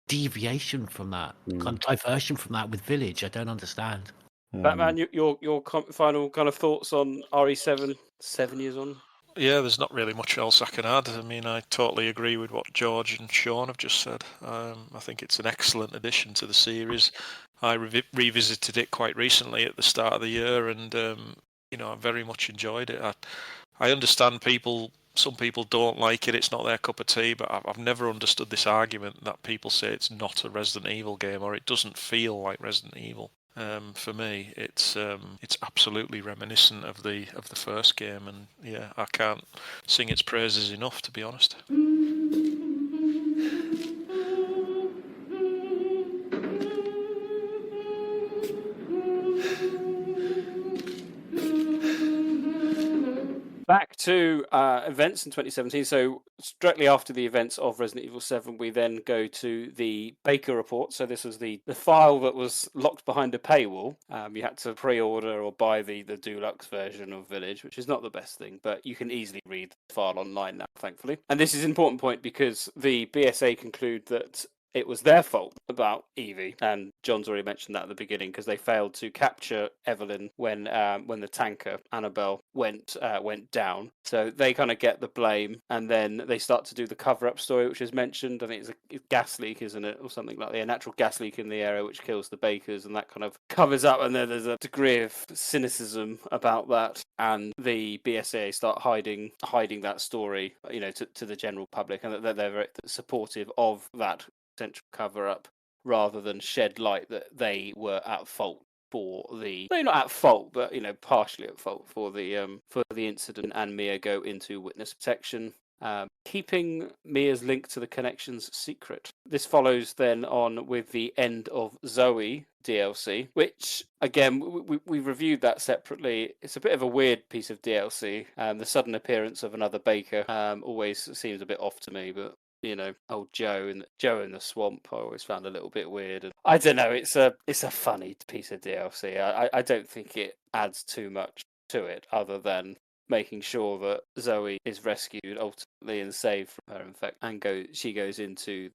deviation from that, kind of diversion from that with Village. I don't understand. Batman, your final kind of thoughts on RE7 7 years on? Yeah, there's not really much else I can add. I mean, I totally agree with what George and Sean have just said. I think it's an excellent addition to the series. I revisited it quite recently at the start of the year, and I very much enjoyed it. I understand some people don't like it, it's not their cup of tea, but I've never understood this argument that people say it's not a Resident Evil game or it doesn't feel like Resident Evil. For me, it's absolutely reminiscent of the first game, and yeah, I can't sing its praises enough, to be honest. Back to events in 2017. So directly after the events of Resident Evil 7, we then go to the Baker report. So this was the file that was locked behind a paywall. You had to pre-order or buy the deluxe version of Village, which is not the best thing, but you can easily read the file online now, thankfully. And this is an important point because the BSAA conclude that it was their fault about Evie, and John's already mentioned that at the beginning because they failed to capture Evelyn when the tanker Annabelle went down. So they kind of get the blame, and then they start to do the cover-up story, which is mentioned. I think it's a gas leak, isn't it, or something like that? A natural gas leak in the area which kills the Bakers, and that kind of covers up. And then there's a degree of cynicism about that, and the BSAA start hiding that story, to the general public, and that they're very supportive of that potential cover up rather than shed light that they were at fault for they're not at fault, but partially at fault for the incident, and Mia go into witness protection, keeping Mia's link to the connections secret. This follows then on with the End of Zoe DLC, which again we reviewed that separately. It's a bit of a weird piece of DLC. The sudden appearance of another Baker always seems a bit off to me, but old Joe in the swamp I always found a little bit weird. And I don't know, it's a funny piece of DLC. I don't think it adds too much to it other than making sure that Zoe is rescued ultimately and saved from her infection, and she goes into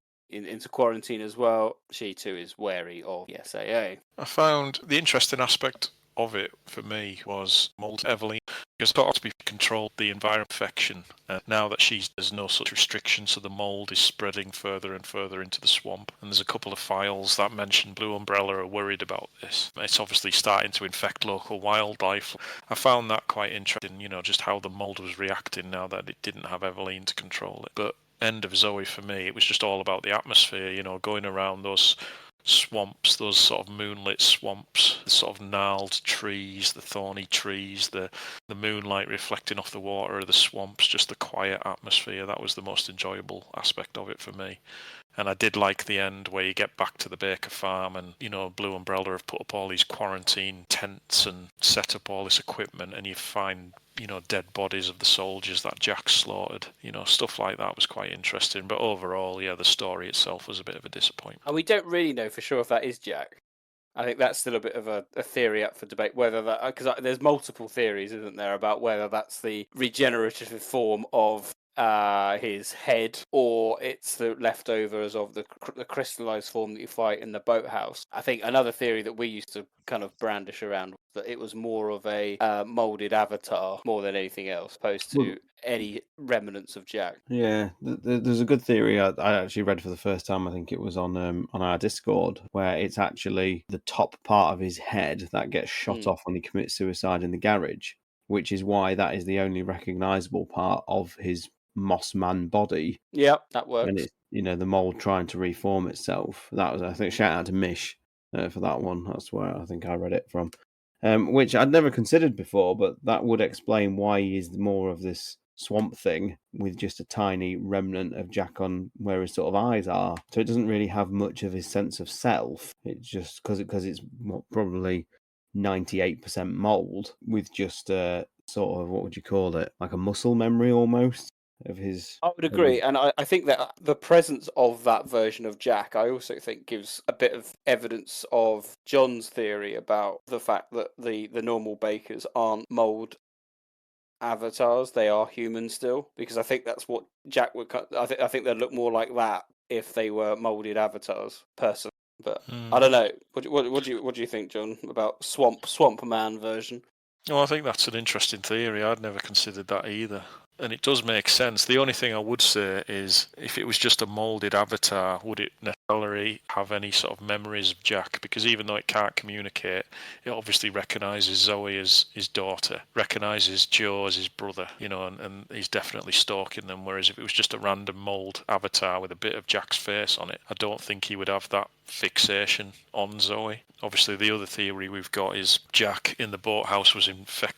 quarantine as well. She too is wary of BSAA. I found the interesting aspect of it for me was Mold Evelyn, because thought to be controlled the environment infection. Now that there's no such restriction, so the mold is spreading further and further into the swamp. And there's a couple of files that mention Blue Umbrella are worried about this. It's obviously starting to infect local wildlife. I found that quite interesting, just how the mold was reacting now that it didn't have Evelyn to control it. But End of Zoe for me, it was just all about the atmosphere, going around those swamps, those sort of moonlit swamps, the sort of gnarled trees, the thorny trees, the moonlight reflecting off the water of the swamps, just the quiet atmosphere. That was the most enjoyable aspect of it for me. And I did like the end where you get back to the Baker farm and, Blue Umbrella have put up all these quarantine tents and set up all this equipment, and you find, dead bodies of the soldiers that Jack slaughtered. Stuff like that was quite interesting. But overall, yeah, the story itself was a bit of a disappointment. And we don't really know for sure if that is Jack. I think that's still a bit of a theory up for debate, whether that, because there's multiple theories, isn't there, about whether that's the regenerative form of his head, or it's the leftovers of the crystallized form that you fight in the boathouse. I think another theory that we used to kind of brandish around was that it was more of a molded avatar more than anything else, opposed to any remnants of Jack. Yeah, there's a good theory I actually read for the first time. I think it was on our Discord, where it's actually the top part of his head that gets shot off when he commits suicide in the garage, which is why that is the only recognizable part of his Moss Man body. Yeah, that works. And it's the mold trying to reform itself. That was, I think, shout out to Mish for that one. That's where I think I read it from, which I'd never considered before, but that would explain why he is more of this swamp thing with just a tiny remnant of Jack on where his sort of eyes are. So it doesn't really have much of his sense of self. It's just because it's probably 98% mold with just sort of, what would you call it, like a muscle memory almost of his. I would agree, and I think that the presence of that version of Jack, I also think, gives a bit of evidence of John's theory about the fact that the normal Bakers aren't mold avatars; they are human still. Because I think that's what Jack would. I think they'd look more like that if they were molded avatars, personally. But I don't know. What do you think, John, about Swamp Man version? Well, I think that's an interesting theory. I'd never considered that either. And it does make sense. The only thing I would say is, if it was just a moulded avatar, would it necessarily have any sort of memories of Jack? Because even though it can't communicate, it obviously recognises Zoe as his daughter, recognises Joe as his brother, and he's definitely stalking them. Whereas if it was just a random mould avatar with a bit of Jack's face on it, I don't think he would have that fixation on Zoe. Obviously, the other theory we've got is Jack in the boathouse was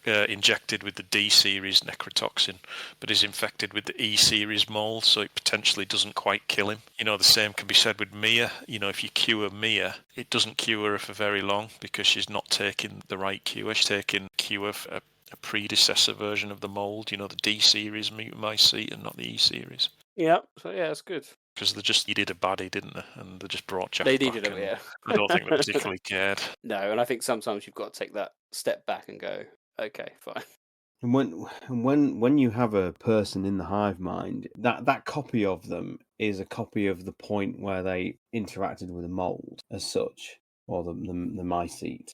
injected with the D-series necrotoxin, but is infected with the E-series mold, so it potentially doesn't quite kill him. The same can be said with Mia. If you cure Mia, it doesn't cure her for very long because she's not taking the right cure. She's taking cure for a predecessor version of the mold, the D-series Mutamycete and not the E-series. Yeah, so yeah, it's good. Because they just needed a baddie, didn't they? And they just brought Jack They back. needed him, yeah. I don't think they particularly cared. No, and I think sometimes you've got to take that step back and go, okay, fine. And when you have a person in the hive mind, that copy of them is a copy of the point where they interacted with a mold as such, or the mycete.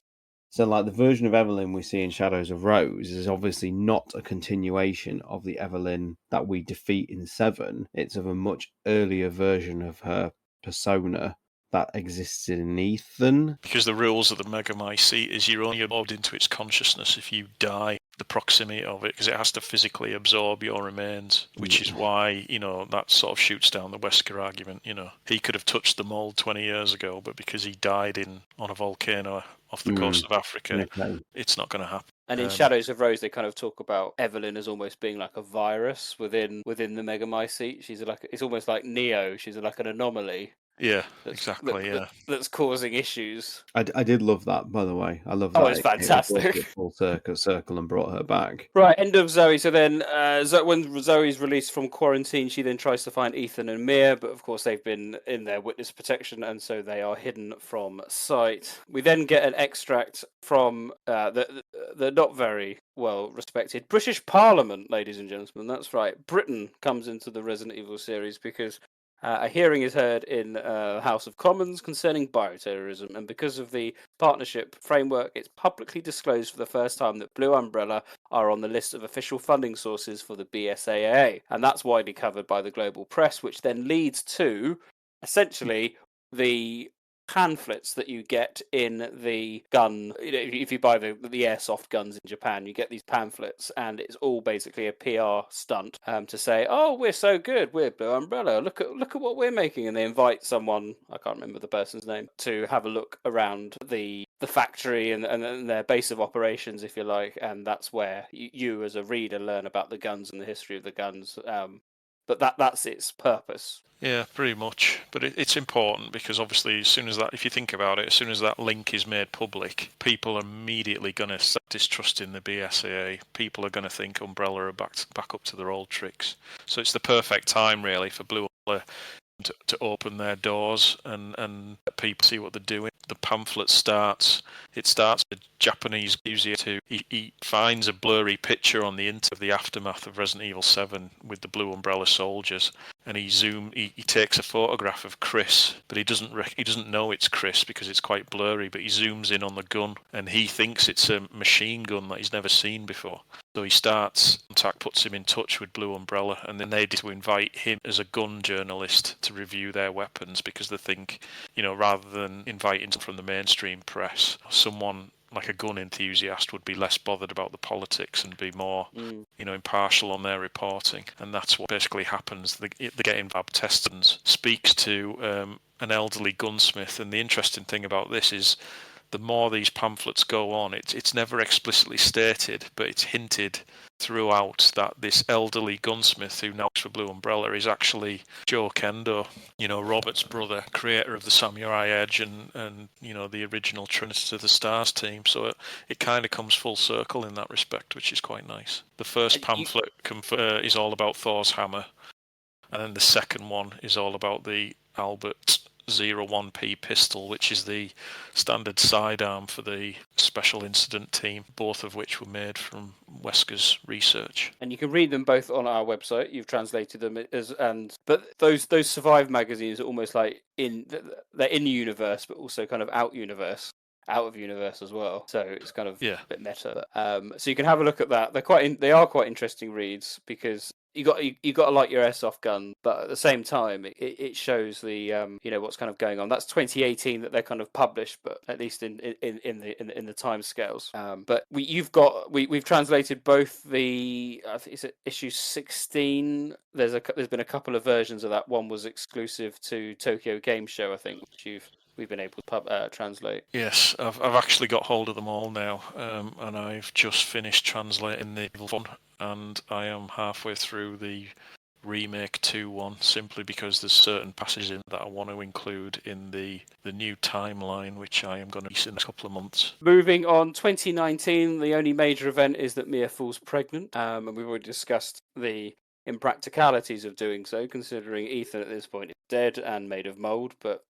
So, like, the version of Evelyn we see in Shadows of Rose is obviously not a continuation of the Evelyn that we defeat in 7. It's of a much earlier version of her persona that existed in Ethan. Because the rules of the Megamycete is you're only absorbed into its consciousness if you die. The proximity of it, because it has to physically absorb your remains, which is why, that sort of shoots down the Wesker argument. He could have touched the mold 20 years ago, but because he died on a volcano off the coast of Africa, it's not going to happen. And in Shadows of Rose, they kind of talk about Evelyn as almost being like a virus within the Megamycete. It's almost like Neo. She's like an anomaly. Yeah, exactly. That's causing issues. I did love that, by the way. I love that. Oh, it's fantastic. It full circle and brought her back. Right, end of Zoe. So then, when Zoe's released from quarantine, she then tries to find Ethan and Mia, but of course they've been in their witness protection, and so they are hidden from sight. We then get an extract from the not very well respected British Parliament, ladies and gentlemen. That's right. Britain comes into the Resident Evil series because a hearing is heard in House of Commons concerning bioterrorism, and because of the partnership framework, it's publicly disclosed for the first time that Blue Umbrella are on the list of official funding sources for the BSAA, and that's widely covered by the global press, which then leads to, essentially, the pamphlets that you get in the gun. If you buy the airsoft guns in Japan, you get these pamphlets, and it's all basically a PR stunt to say, "Oh, we're so good, we're Blue Umbrella. Look at what we're making." And they invite someone, I can't remember the person's name, to have a look around the factory and their base of operations, if you like, and that's where you as a reader learn about the guns and the history of the guns. But that's its purpose. Yeah, pretty much. But it's important because obviously, if you think about it, as soon as that link is made public, people are immediately going to start distrusting the BSAA. People are going to think Umbrella are back up to their old tricks. So it's the perfect time, really, for Blue Umbrella to open their doors and let people see what they're doing. The pamphlet starts. It starts with Japanese enthusiast he finds a blurry picture on the internet of the aftermath of Resident Evil 7 with the Blue Umbrella soldiers, and he takes a photograph of Chris, but he doesn't know it's Chris because it's quite blurry. But he zooms in on the gun, and he thinks it's a machine gun that he's never seen before. So he puts him in touch with Blue Umbrella, and then they decide to invite him as a gun journalist to review their weapons because they think, rather than inviting from the mainstream press, someone like a gun enthusiast would be less bothered about the politics and be more, impartial on their reporting. And that's what basically happens. They get in lab tests and speaks to an elderly gunsmith. And the interesting thing about this is the more these pamphlets go on, it's never explicitly stated, but it's hinted throughout that this elderly gunsmith who now works for Blue Umbrella is actually Joe Kendo, Robert's brother, creator of the Samurai Edge and the original Trinity of the Stars team. So it kind of comes full circle in that respect, which is quite nice. The first pamphlet is all about Thor's hammer, and then the second one is all about the Albert 01P pistol, which is the standard sidearm for the special incident team, both of which were made from Wesker's research. And you can read them both on our website. You've translated them but those Survive magazines are almost like they're in universe, but also kind of out of universe as well. So it's kind of a bit meta. So you can have a look at that. They are quite interesting reads because you got to like your airsoft gun, but at the same time, it shows the what's kind of going on. That's 2018 that they're kind of published, but at least in the time scales. But we've translated both the I think it's issue 16. There's been a couple of versions of that. One was exclusive to Tokyo Game Show, I think, which we've been able to translate. Yes, I've actually got hold of them all now, and I've just finished translating the one, and I am halfway through the Remake 2 one, simply because there's certain passages in that I want to include in the new timeline, which I am going to release in a couple of months. Moving on, 2019, the only major event is that Mia falls pregnant, and we've already discussed the impracticalities of doing so, considering Ethan at this point is dead and made of mold. But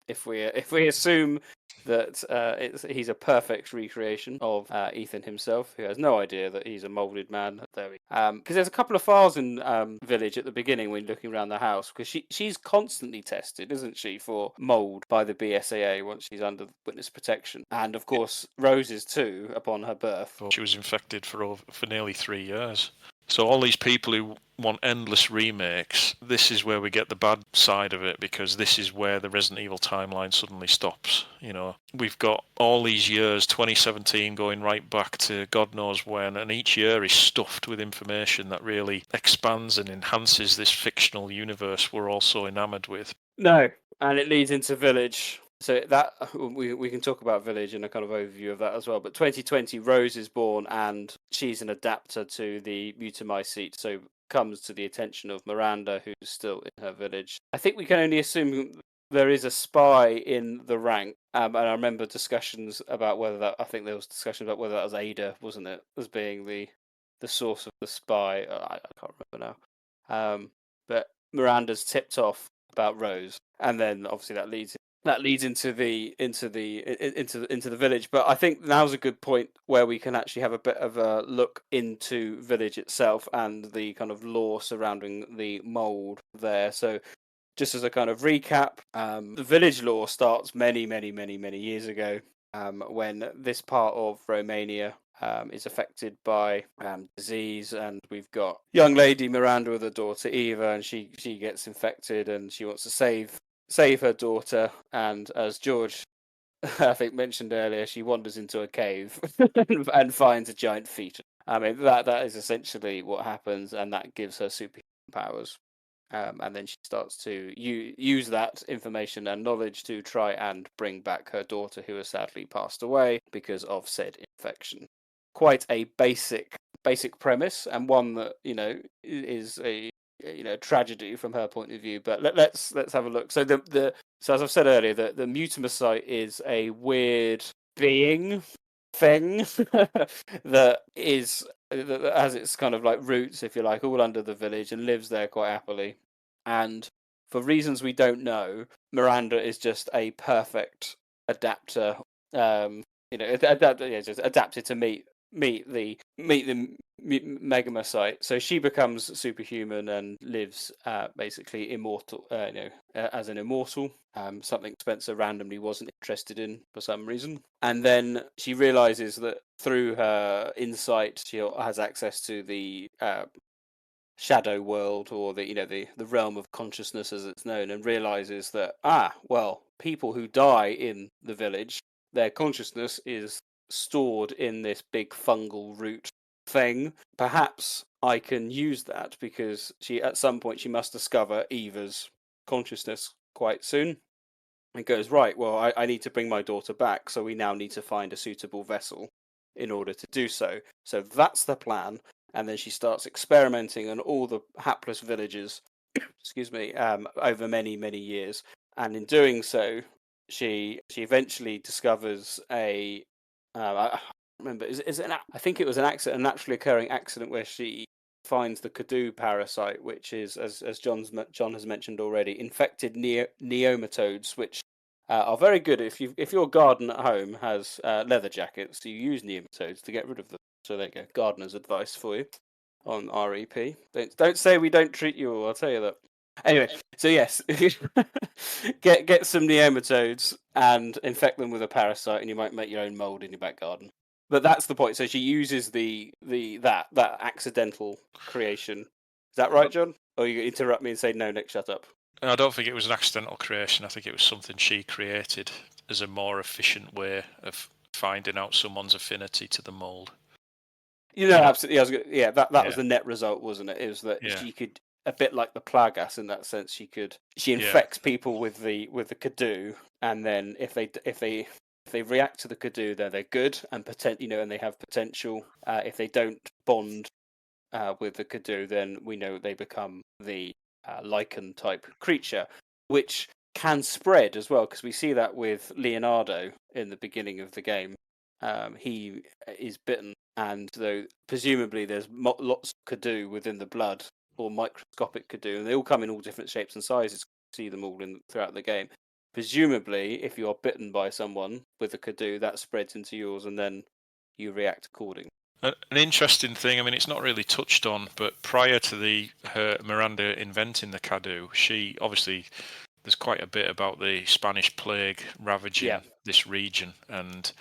if we assume that he's a perfect recreation of Ethan himself, who has no idea that he's a molded man. Because there's a couple of files in Village at the beginning when looking around the house, because she's constantly tested, isn't she, for mold by the BSAA once she's under witness protection, and of course Rose is too upon her birth. She was infected for nearly 3 years. So all these people who want endless remakes, this is where we get the bad side of it, because this is where the Resident Evil timeline suddenly stops. We've got all these years, 2017 going right back to God knows when, and each year is stuffed with information that really expands and enhances this fictional universe we're all so enamoured with. No, and it leads into Village. So that we can talk about Village in a kind of overview of that as well. But 2020, Rose is born, and she's an adapter to the Mutamycete, so comes to the attention of Miranda, who's still in her village. I think we can only assume there is a spy in the rank, and I remember discussions about whether that. I think there was discussion about whether that was Ada, wasn't it, as being the source of the spy. I can't remember now. But Miranda's tipped off about Rose, and then obviously that leads into the village. But I think now's a good point where we can actually have a bit of a look into Village itself and the kind of lore surrounding the mold there. So just as a kind of recap, the Village lore starts many years ago, when this part of Romania is affected by disease, and we've got young lady Miranda with her daughter Eva, and she gets infected, and she wants to save her daughter, and as George I think mentioned earlier, she wanders into a cave and finds a giant fetus. I mean, that is essentially what happens, and that gives her superhuman powers. And then she starts to use that information and knowledge to try and bring back her daughter, who has sadly passed away because of said infection. Quite a basic premise, and one that is a tragedy from her point of view. But let's have a look. So so as I've said earlier, the Mutamycete is a weird thing that has its kind of like roots, if you like, all under the village and lives there quite happily. And for reasons we don't know, Miranda is just a perfect adapter. Just adapted to meet the Megamycete. So she becomes superhuman and lives basically immortal, as an immortal, something Spencer randomly wasn't interested in for some reason. And then she realizes that through her insight, she has access to the shadow world, or the realm of consciousness as it's known, and realizes that people who die in the village, their consciousness is stored in this big fungal root thing. Perhaps I can use that, because at some point she must discover Eva's consciousness quite soon. It goes, right, well, I need to bring my daughter back, so we now need to find a suitable vessel in order to do so. So that's the plan. And then she starts experimenting on all the hapless villagers, over many years. And in doing so, she eventually discovers I remember. I think it was an naturally occurring accident, where she finds the Kadu parasite, which is, as John has mentioned already, infected neomatodes, which are very good if your garden at home has leather jackets. You use nematodes to get rid of them. So there you go, gardener's advice for you on REP. Don't say we don't treat you all. I'll tell you that. Anyway, so yes, get some neomatodes and infect them with a parasite, and you might make your own mold in your back garden. But that's the point. So she uses that accidental creation that right, John? Or you interrupt me and say, no, Nick, shut up? I don't think it was an accidental creation. I think it was something she created as a more efficient way of finding out someone's affinity to the mold. Absolutely. That was the net result, wasn't it? It was that she could, a bit like the Plagas in that sense, she infects people with the Kadu, and then if they react to the Kadu, then they're good and and they have potential. If they don't bond with the Kadu, then we know they become the lichen type creature, which can spread as well, because we see that with Leonardo in the beginning of the game. He is bitten, and though presumably there's lots of Kadu within the blood, or microscopic Kadu, and they all come in all different shapes and sizes. You see them all throughout the game. Presumably, if you are bitten by someone with a Kadu, that spreads into yours, and then you react accordingly. An interesting thing, I mean, it's not really touched on, but prior to her Miranda inventing the Kadu, she obviously, there's quite a bit about the Spanish plague ravaging this region, and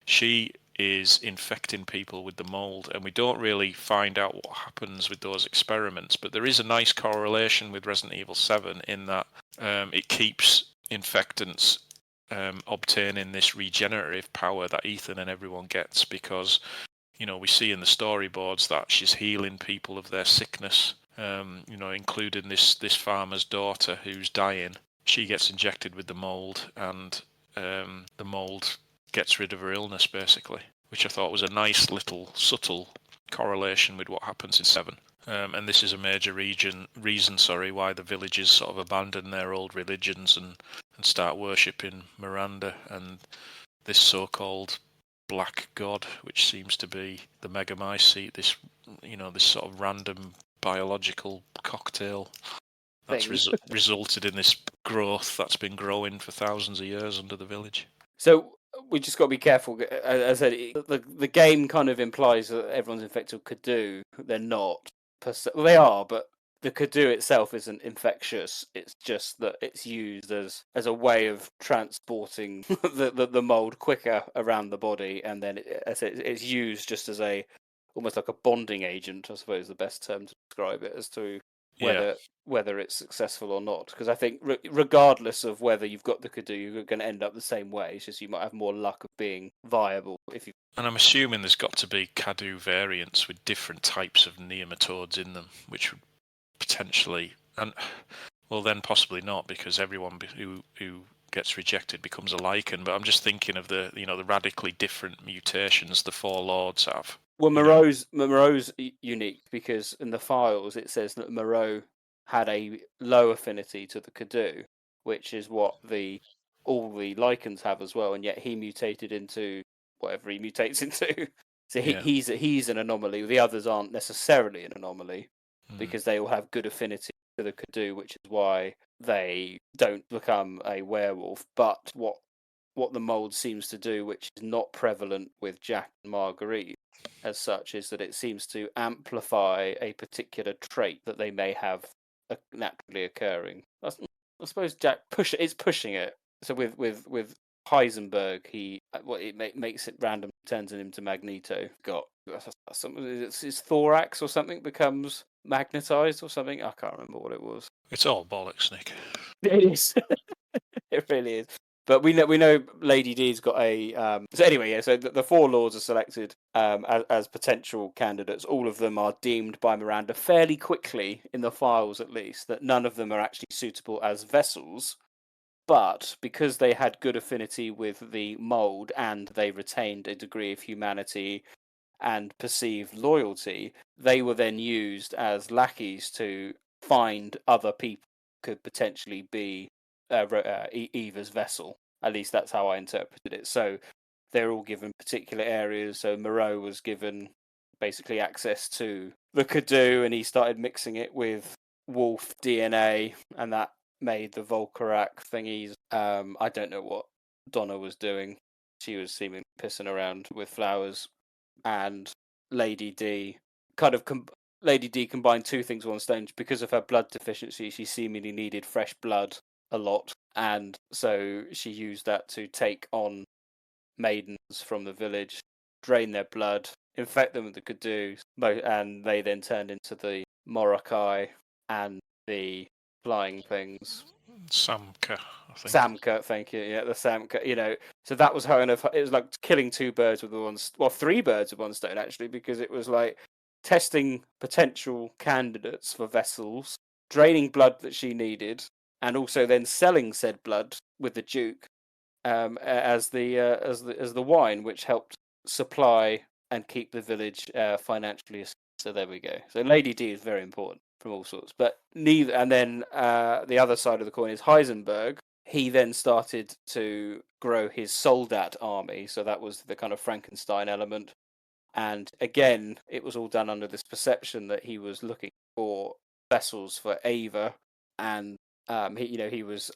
she is infecting people with the mold, and we don't really find out what happens with those experiments, but there is a nice correlation with Resident Evil 7 in that it keeps infectants obtaining this regenerative power that Ethan and everyone gets, because we see in the storyboards that she's healing people of their sickness, including this farmer's daughter who's dying. She gets injected with the mold, and the mold gets rid of her illness, basically, which I thought was a nice little subtle correlation with what happens in 7. And this is a major reason why the villagers sort of abandon their old religions and start worshipping Miranda and this so-called black god, which seems to be the Mutamycete, this sort of random biological cocktail that's resulted in this growth that's been growing for thousands of years under the village. So we just got to be careful. As I said, the game kind of implies that everyone's infected with Kadu. They're not. Well, they are, but the Kadu itself isn't infectious. It's just that it's used as a way of transporting the mold quicker around the body, and then it's used just as almost like a bonding agent, I suppose, is the best term to describe it, as to whether it's successful or not. Because I think regardless of whether you've got the Kadu, you're going to end up the same way. It's just you might have more luck of being viable if you. And I'm assuming there's got to be Kadu variants with different types of nematodes in them, which would potentially, and well, then possibly not, because everyone who gets rejected becomes a lichen. But I'm just thinking of the radically different mutations the Four Lords have. Well, Moreau's unique because in the files it says that Moreau had a low affinity to the Kadu, which is what all the lichens have as well, and yet he mutated into whatever he mutates into. So he's an anomaly. The others aren't necessarily an anomaly because they all have good affinity to the Kadu, which is why they don't become a werewolf. But what the mold seems to do, which is not prevalent with Jack and Marguerite as such, is that it seems to amplify a particular trait that they may have naturally occurring. I suppose Jack is pushing it. So with Heisenberg, it makes it random, turns him into Magneto. Got his thorax or something becomes magnetized or something. I can't remember what it was. It's all bollocks, Nick. It is. It really is. But we know Lady D's got a. So anyway, so the Four Lords are selected as potential candidates. All of them are deemed by Miranda fairly quickly, in the files at least, that none of them are actually suitable as vessels. But because they had good affinity with the mold and they retained a degree of humanity and perceived loyalty, they were then used as lackeys to find other people who could potentially be Eva's vessel. At least that's how I interpreted it. So they're all given particular areas. So Moreau was given basically access to the Kadu, and he started mixing it with wolf DNA, and that made the Volcarak thingies. I don't know what Donna was doing. She was seemingly pissing around with flowers, and Lady D combined two things with one stone. Because of her blood deficiency, she seemingly needed fresh blood a lot, and so she used that to take on maidens from the village, drain their blood, infect them with the Kadu, and they then turned into the Morokai, and the flying things. Samka, I think. Samka, thank you. Yeah, the Samka. So that was kind of, it was like killing two birds with one, three birds with one stone actually, because it was like testing potential candidates for vessels, draining blood that she needed, and also then selling said blood with the Duke as the wine, which helped supply and keep the village financially. So there we go. So Lady D is very important from all sorts, but neither. And then the other side of the coin is Heisenberg. He then started to grow his soldat army, so that was the kind of Frankenstein element. And again, it was all done under this perception that he was looking for vessels for Ava, and he was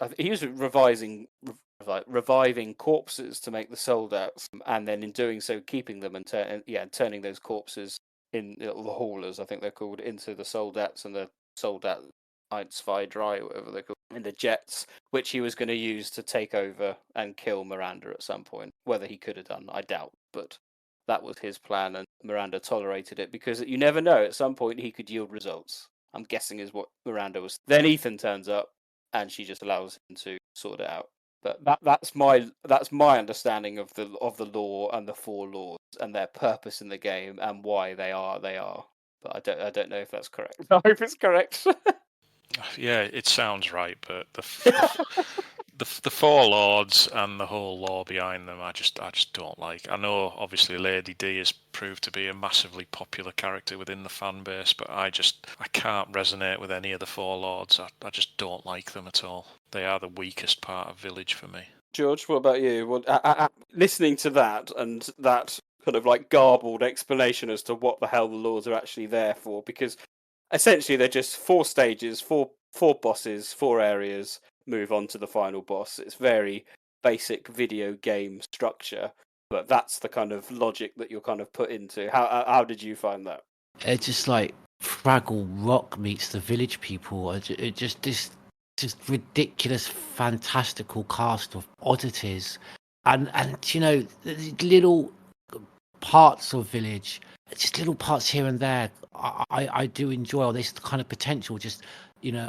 reviving corpses to make the soldats, and then in doing so, keeping them and turning those corpses in the haulers, I think they're called, into the soldats and the soldat Einzweidrei, whatever they're called, in the jets, which he was going to use to take over and kill Miranda at some point. Whether he could have done, I doubt, but that was his plan, and Miranda tolerated it because you never know. At some point, he could yield results. I'm guessing is what Miranda was. Then Ethan turns up, and she just allows him to sort it out. But that's my understanding of the law and the four laws and their purpose in the game and why they are. But I don't know if that's correct. I hope it's correct. Yeah, it sounds right, but the four lords and the whole law behind them, I just don't like. I know, obviously, Lady D has proved to be a massively popular character within the fan base, but I can't resonate with any of the four lords. I just don't like them at all. They are the weakest part of Village for me. George, what about you? Well, listening to that and that kind of like garbled explanation as to what the hell the lords are actually there for, because essentially they're just 4 stages, four bosses, 4 areas, move on to the final boss. It's very basic video game structure, but that's the kind of logic that you're kind of put into. How did you find that? It's just like Fraggle Rock meets the Village People. It just this ridiculous, fantastical cast of oddities, and little parts of Village, just little parts here and there. I do enjoy all this kind of potential, just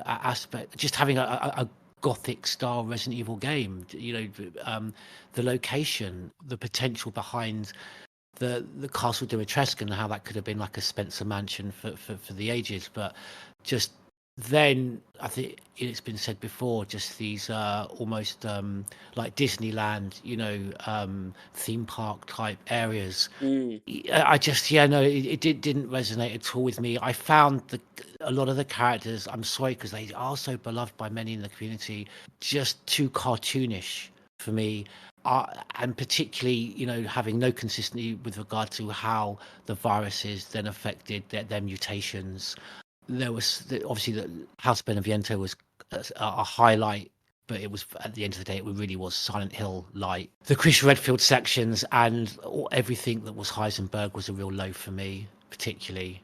aspect, just having a gothic style Resident Evil game. The location, the potential behind the Castle Dimitrescu and how that could have been like a Spencer mansion for the ages, but just then I think it's been said before, just these almost like Disneyland, theme park type areas. I just it didn't resonate at all with me. I found a lot of the characters, I'm sorry, because they are so beloved by many in the community, just too cartoonish for me. And particularly, having no consistency with regard to how the viruses then affected their mutations. There was obviously the House Beneviento was a highlight, but it was, at the end of the day, it really was Silent Hill light. The Chris Redfield sections and everything that was Heisenberg was a real low for me, particularly.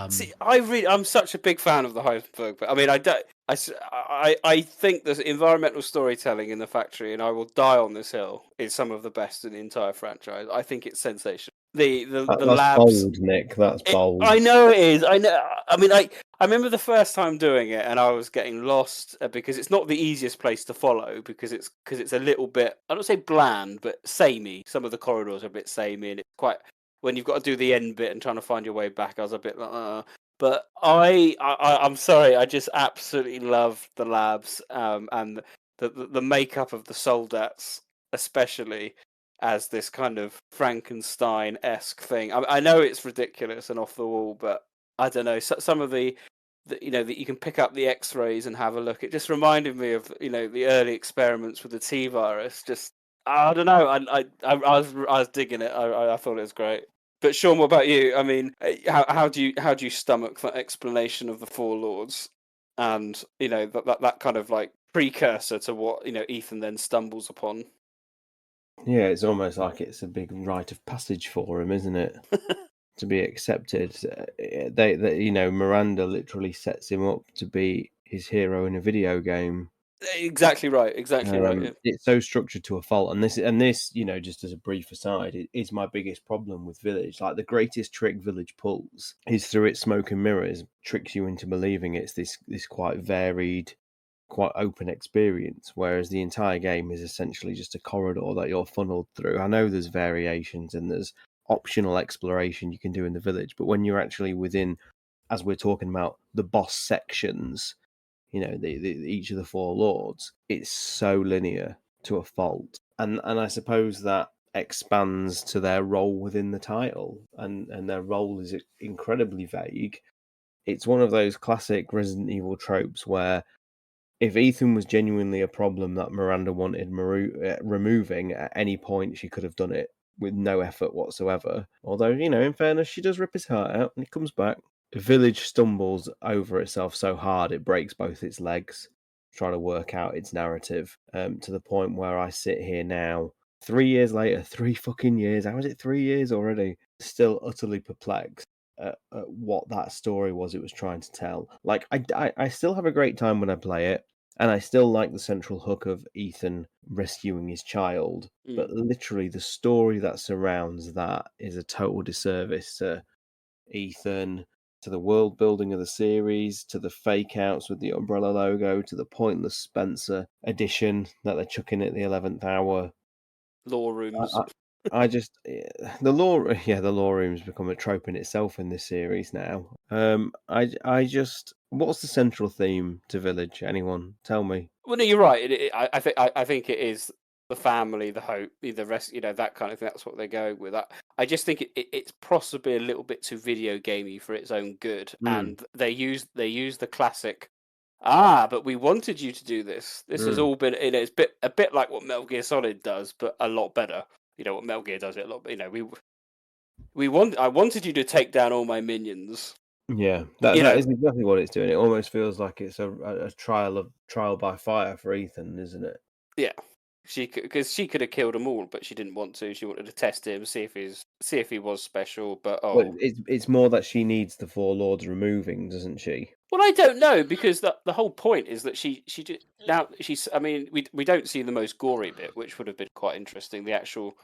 See, I'm such a big fan of the Heisenberg, but I mean, I think the environmental storytelling in the factory, and I will die on this hill, is some of the best in the entire franchise. I think it's sensational. The That's labs, bold, Nick. That's bold. I know it is. I know. I mean, I remember the first time doing it, and I was getting lost because it's not the easiest place to follow because it's a little bit, I don't say bland, but samey. Some of the corridors are a bit samey, and it's quite, when you've got to do the end bit and trying to find your way back, I was a bit like, But I'm sorry, I just absolutely love the labs and the makeup of the soldats, especially as this kind of Frankenstein-esque thing. I know it's ridiculous and off the wall, but I don't know. Some of that you can pick up the X-rays and have a look. It just reminded me of the early experiments with the T virus. Just I don't know. I was digging it. I thought it was great. But Sean, what about you? I mean, how do you stomach that explanation of the Four Lords, and that kind of like precursor to what Ethan then stumbles upon? Yeah, it's almost like it's a big rite of passage for him, isn't it? To be accepted. Miranda literally sets him up to be his hero in a video game. Exactly right. Exactly right. Yeah. It's so structured to a fault, and this, just as a brief aside, it is my biggest problem with Village. Like the greatest trick Village pulls is through its smoke and mirrors, tricks you into believing it's this quite varied, quite open experience, whereas the entire game is essentially just a corridor that you're funneled through. I know there's variations and there's optional exploration you can do in the Village, but when you're actually within, as we're talking about, the boss sections, each of the four lords, it's so linear to a fault, and I suppose that expands to their role within the title, and their role is incredibly vague. It's one of those classic Resident Evil tropes where if Ethan was genuinely a problem that Miranda wanted removing at any point, she could have done it with no effort whatsoever. Although, in fairness, she does rip his heart out and he comes back. Village stumbles over itself so hard it breaks both its legs, trying to work out its narrative, to the point where I sit here now, 3 years later, 3 fucking years, how is it 3 years already? Still utterly perplexed at what that story was it was trying to tell. Like, I still have a great time when I play it, and I still like the central hook of Ethan rescuing his child, but literally the story that surrounds that is a total disservice to Ethan, to the world building of the series, to the fake outs with the Umbrella logo, to the pointless Spencer edition that they're chucking at the 11th hour. Law rooms. I just the law rooms become a trope in itself in this series now. I just what's the central theme to Village? Anyone tell me? Well, no, you're right. I think it is the family, the hope, the rest. That kind of thing. That's what they're going with. I just think it's possibly a little bit too video gamey for its own good, and they use the classic. But we wanted you to do this. This has all been. It's a bit like what Metal Gear Solid does, but a lot better. What Metal Gear does it a lot. I wanted you to take down all my minions. Yeah, that is exactly what it's doing. It almost feels like it's a trial by fire for Ethan, isn't it? Yeah, because she could have killed them all, but she didn't want to. She wanted to test him, see if he was special. But Well, it's more that she needs the four lords removing, doesn't she? Well, I don't know, because the whole point is that she now she's. I mean, we don't see the most gory bit, which would have been quite interesting. The actual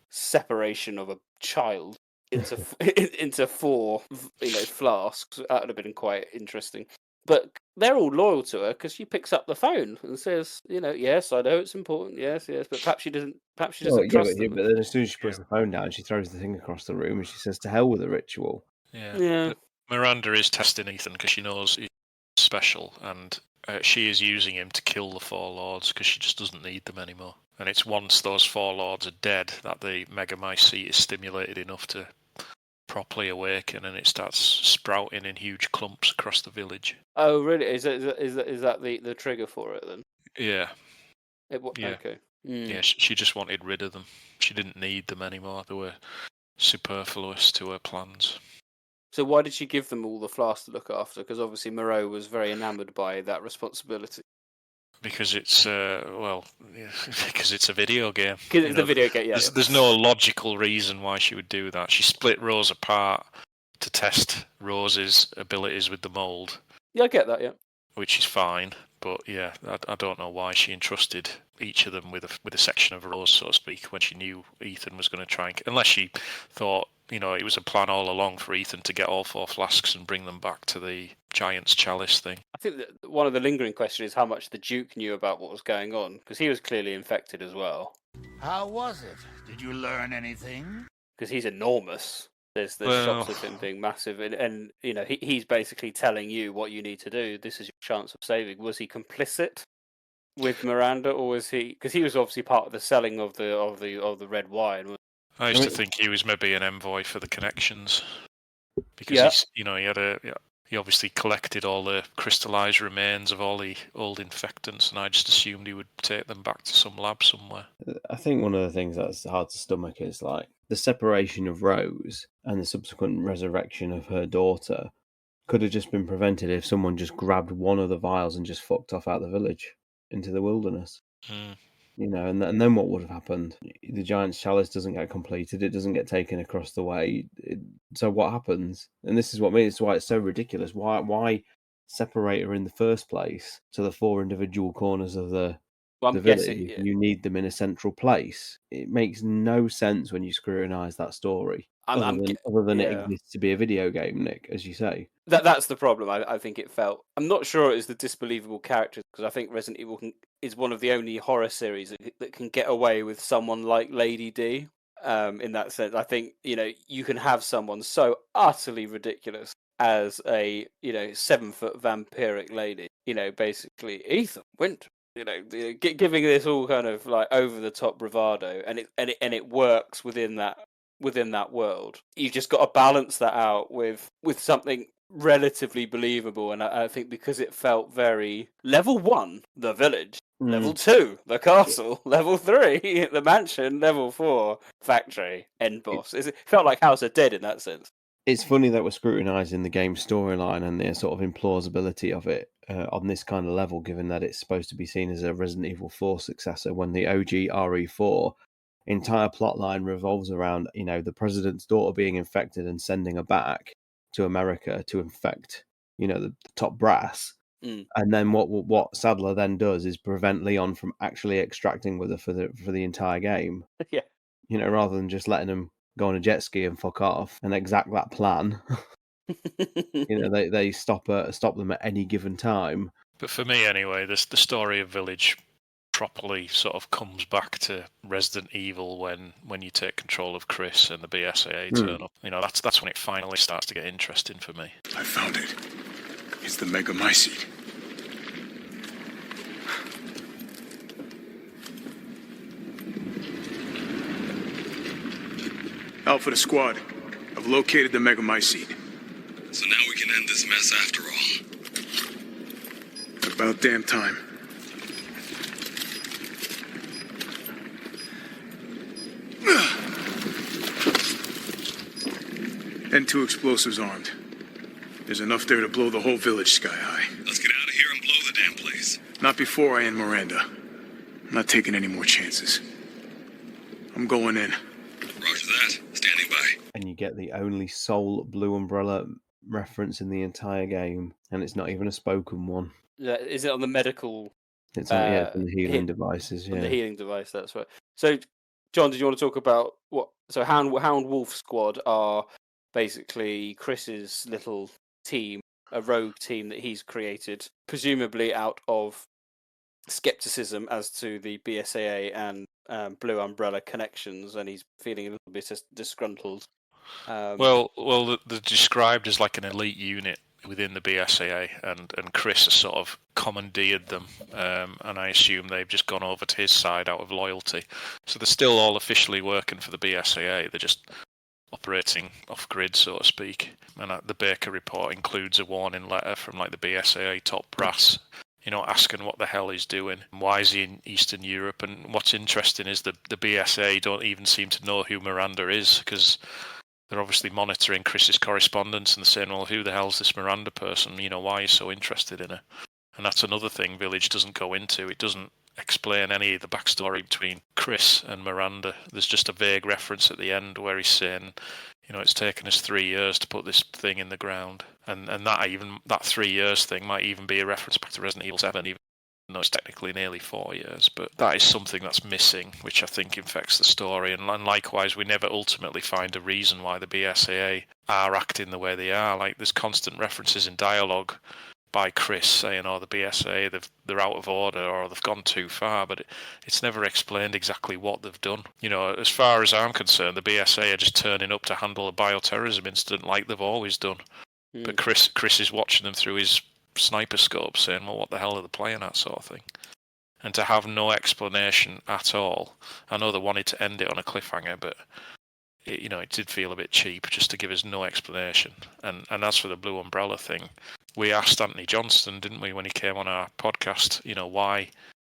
separation of a child into four, flasks. That would have been quite interesting. But they're all loyal to her because she picks up the phone and says, yes, I know it's important, yes, but perhaps she doesn't. Perhaps she doesn't trust them. But then as soon as she puts the phone down, she throws the thing across the room and she says, "To hell with the ritual." Yeah. Miranda is testing Ethan because she knows he's special, and she is using him to kill the four lords because she just doesn't need them anymore. And it's once those four lords are dead that the Mutamycete is stimulated enough to properly awaken, and it starts sprouting in huge clumps across the village. Oh, really? Is that the trigger for it then? Yeah. Yeah. Okay. Yeah, she just wanted rid of them. She didn't need them anymore. They were superfluous to her plans. So why did she give them all the flasks to look after? Because obviously Moreau was very enamoured by that responsibility. Because it's because it's a video game. Because it's a video game. Yeah. There's no logical reason why she would do that. She split Rose apart to test Rose's abilities with the mold. Yeah, I get that. Yeah. Which is fine, but yeah, I don't know why she entrusted each of them with a section of Rose, so to speak, when she knew Ethan was going to try unless she thought it was a plan all along for Ethan to get all four flasks and bring them back to the Giant's Chalice thing. I think that one of the lingering questions is how much the Duke knew about what was going on, because he was clearly infected as well. How was it? Did you learn anything? Because he's enormous. There's shots of him being massive, and he's basically telling you what you need to do. This is your chance of saving. Was he complicit with Miranda, or was he? Because he was obviously part of the selling of the red wine. I used to think he was maybe an envoy for the connections, because he obviously collected all the crystallized remains of all the old infectants, and I just assumed he would take them back to some lab somewhere. I think one of the things that's hard to stomach is like the separation of Rose and the subsequent resurrection of her daughter could have just been prevented if someone just grabbed one of the vials and just fucked off out of the village into the wilderness. And then what would have happened? The Giant's Chalice doesn't get completed. It doesn't get taken across the way. So what happens? And this is what I mean. It's why it's so ridiculous. Why separator in the first place to the 4 individual corners of the I'm village. guessing, yeah. You need them in a central place. It makes no sense when you scrutinise that story, other than it exists to be a video game, Nick, as you say. That's the problem. I think it felt. I'm not sure it was the disbelievable characters, because I think Resident Evil is one of the only horror series that can get away with someone like Lady D. In that sense, I think you can have someone so utterly ridiculous as a 7-foot vampiric lady. Basically Ethan Winter. Giving this all kind of like over the top bravado, and it works within that world. You've just got to balance that out with something relatively believable, and I think because it felt very level 1, the village, level 2, the castle, level 3, the mansion, level 4, factory, end boss. It felt like House of Dead in that sense. It's funny that we're scrutinising the game's storyline and the sort of implausibility of it on this kind of level, given that it's supposed to be seen as a Resident Evil 4 successor, when the OG RE4 entire plotline revolves around, the president's daughter being infected and sending her back to America to infect, the top brass. And then what Sadler then does is prevent Leon from actually extracting with her for the entire game. Yeah. Rather than just letting him go on a jet ski and fuck off and exact that plan. They stop them at any given time. But for me, anyway, the story of Village properly sort of comes back to Resident Evil when you take control of Chris and the BSAA turn up. That's when it finally starts to get interesting for me. I found it. It's the Megamycete. Alpha to squad. I've located the Megamycete. So now we can end this mess after all. About damn time. And 2 explosives armed. There's enough there to blow the whole village sky high. Let's get out of here and blow the damn place. Not before I end Miranda. I'm not taking any more chances. I'm going in. Roger that. Standing by. And you get the only sole Blue Umbrella reference in the entire game, and it's not even a spoken one. Yeah, is it on the medical? It's on, on the healing devices. Yeah, on the healing device. That's right. So, John, did you want to talk about what? So, Hound Wolf Squad are basically Chris's little team, a rogue team that he's created, presumably out of skepticism as to the BSAA and Blue Umbrella connections, and he's feeling a little bit disgruntled. Well, they're described as like an elite unit within the BSAA, and Chris has sort of commandeered them, and I assume they've just gone over to his side out of loyalty. So they're still all officially working for the BSAA. They're just operating off grid, so to speak. And the Baker report includes a warning letter from like the BSAA top brass, asking what the hell he's doing, why is he in Eastern Europe. And what's interesting is the BSAA don't even seem to know who Miranda is, because they're obviously monitoring Chris's correspondence, and they're saying, well, who the hell's this Miranda person? Why are you so interested in her? And that's another thing Village doesn't go into. It doesn't explain any of the backstory between Chris and Miranda. There's just a vague reference at the end where he's saying, it's taken us 3 years to put this thing in the ground. And that 3 years thing might even be a reference back to Resident Evil 7, even though it's technically nearly 4 years. But that is something that's missing, which I think infects the story. And likewise, we never ultimately find a reason why the BSAA are acting the way they are. Like, there's constant references in dialogue by Chris saying, the BSAA, they're out of order, or they've gone too far, but it's never explained exactly what they've done. As far as I'm concerned, the BSAA are just turning up to handle a bioterrorism incident like they've always done. But Chris is watching them through his sniper scope, saying, well, what the hell are they playing at, sort of thing. And to have no explanation at all. I know they wanted to end it on a cliffhanger, but it did feel a bit cheap just to give us no explanation. And as for the Blue Umbrella thing, we asked Anthony Johnston, didn't we, when he came on our podcast, why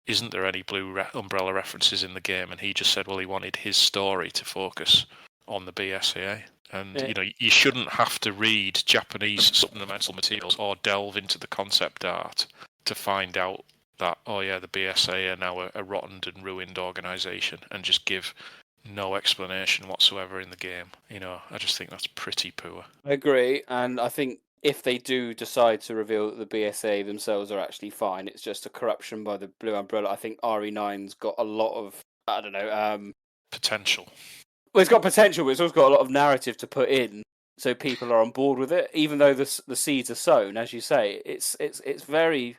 isn't there any Blue Umbrella references in the game? And he just said, well, he wanted his story to focus on the BSAA. And, you shouldn't have to read Japanese supplemental materials or delve into the concept art to find out that, the BSAA are now a rotted and ruined organisation, and just give no explanation whatsoever in the game. I just think that's pretty poor. I agree, and I think if they do decide to reveal that the BSAA themselves are actually fine, it's just a corruption by the Blue Umbrella. I think RE9's got a lot of, I don't know, potential. Well, it's got potential, but it's also got a lot of narrative to put in, so people are on board with it. Even though the seeds are sown, as you say, it's very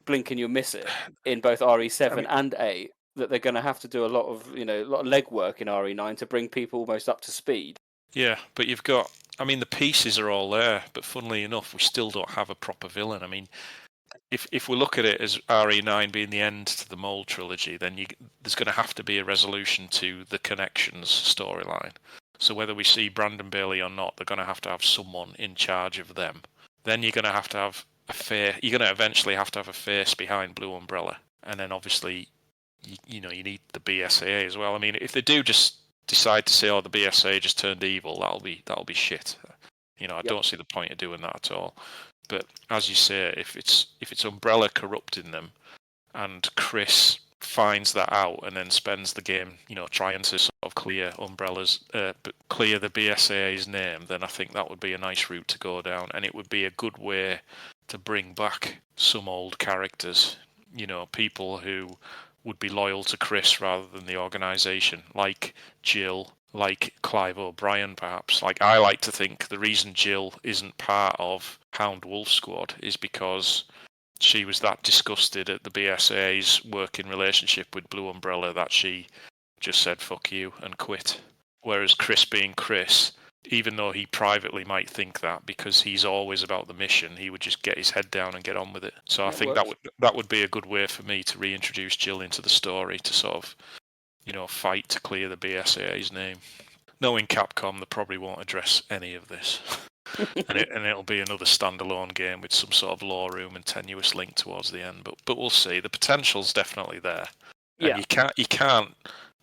blink and you'll miss it in both RE7 and 8. That they're going to have to do a lot of legwork in RE9 to bring people almost up to speed. Yeah, but you've got, the pieces are all there, but funnily enough, we still don't have a proper villain. I mean, if we look at it as RE9 being the end to the Mold trilogy, then there's going to have to be a resolution to the Connections storyline. So whether we see Brandon Bailey or not, they're going to have someone in charge of them. Then you're going to have you're going to eventually have to have a face behind Blue Umbrella, and then obviously, you need the BSAA as well. I mean, if they do just decide to say, "Oh, the BSAA just turned evil," that'll be shit. I don't see the point of doing that at all. But as you say, if it's Umbrella corrupting them, and Chris finds that out and then spends the game, trying to sort of clear clear the BSAA's name, then I think that would be a nice route to go down, and it would be a good way to bring back some old characters, people who would be loyal to Chris rather than the organisation, like Jill, like Clive O'Brien, perhaps. Like, I like to think the reason Jill isn't part of Hound Wolf Squad is because she was that disgusted at the BSAA's working relationship with Blue Umbrella that she just said fuck you and quit. Whereas Chris, being Chris, even though he privately might think that, because he's always about the mission, he would just get his head down and get on with it. So I think that would be a good way for me to reintroduce Jill into the story, to sort of, fight to clear the BSAA's name. Knowing Capcom, they probably won't address any of this. and it'll be another standalone game with some sort of lore room and tenuous link towards the end. But we'll see. The potential's definitely there. And you can't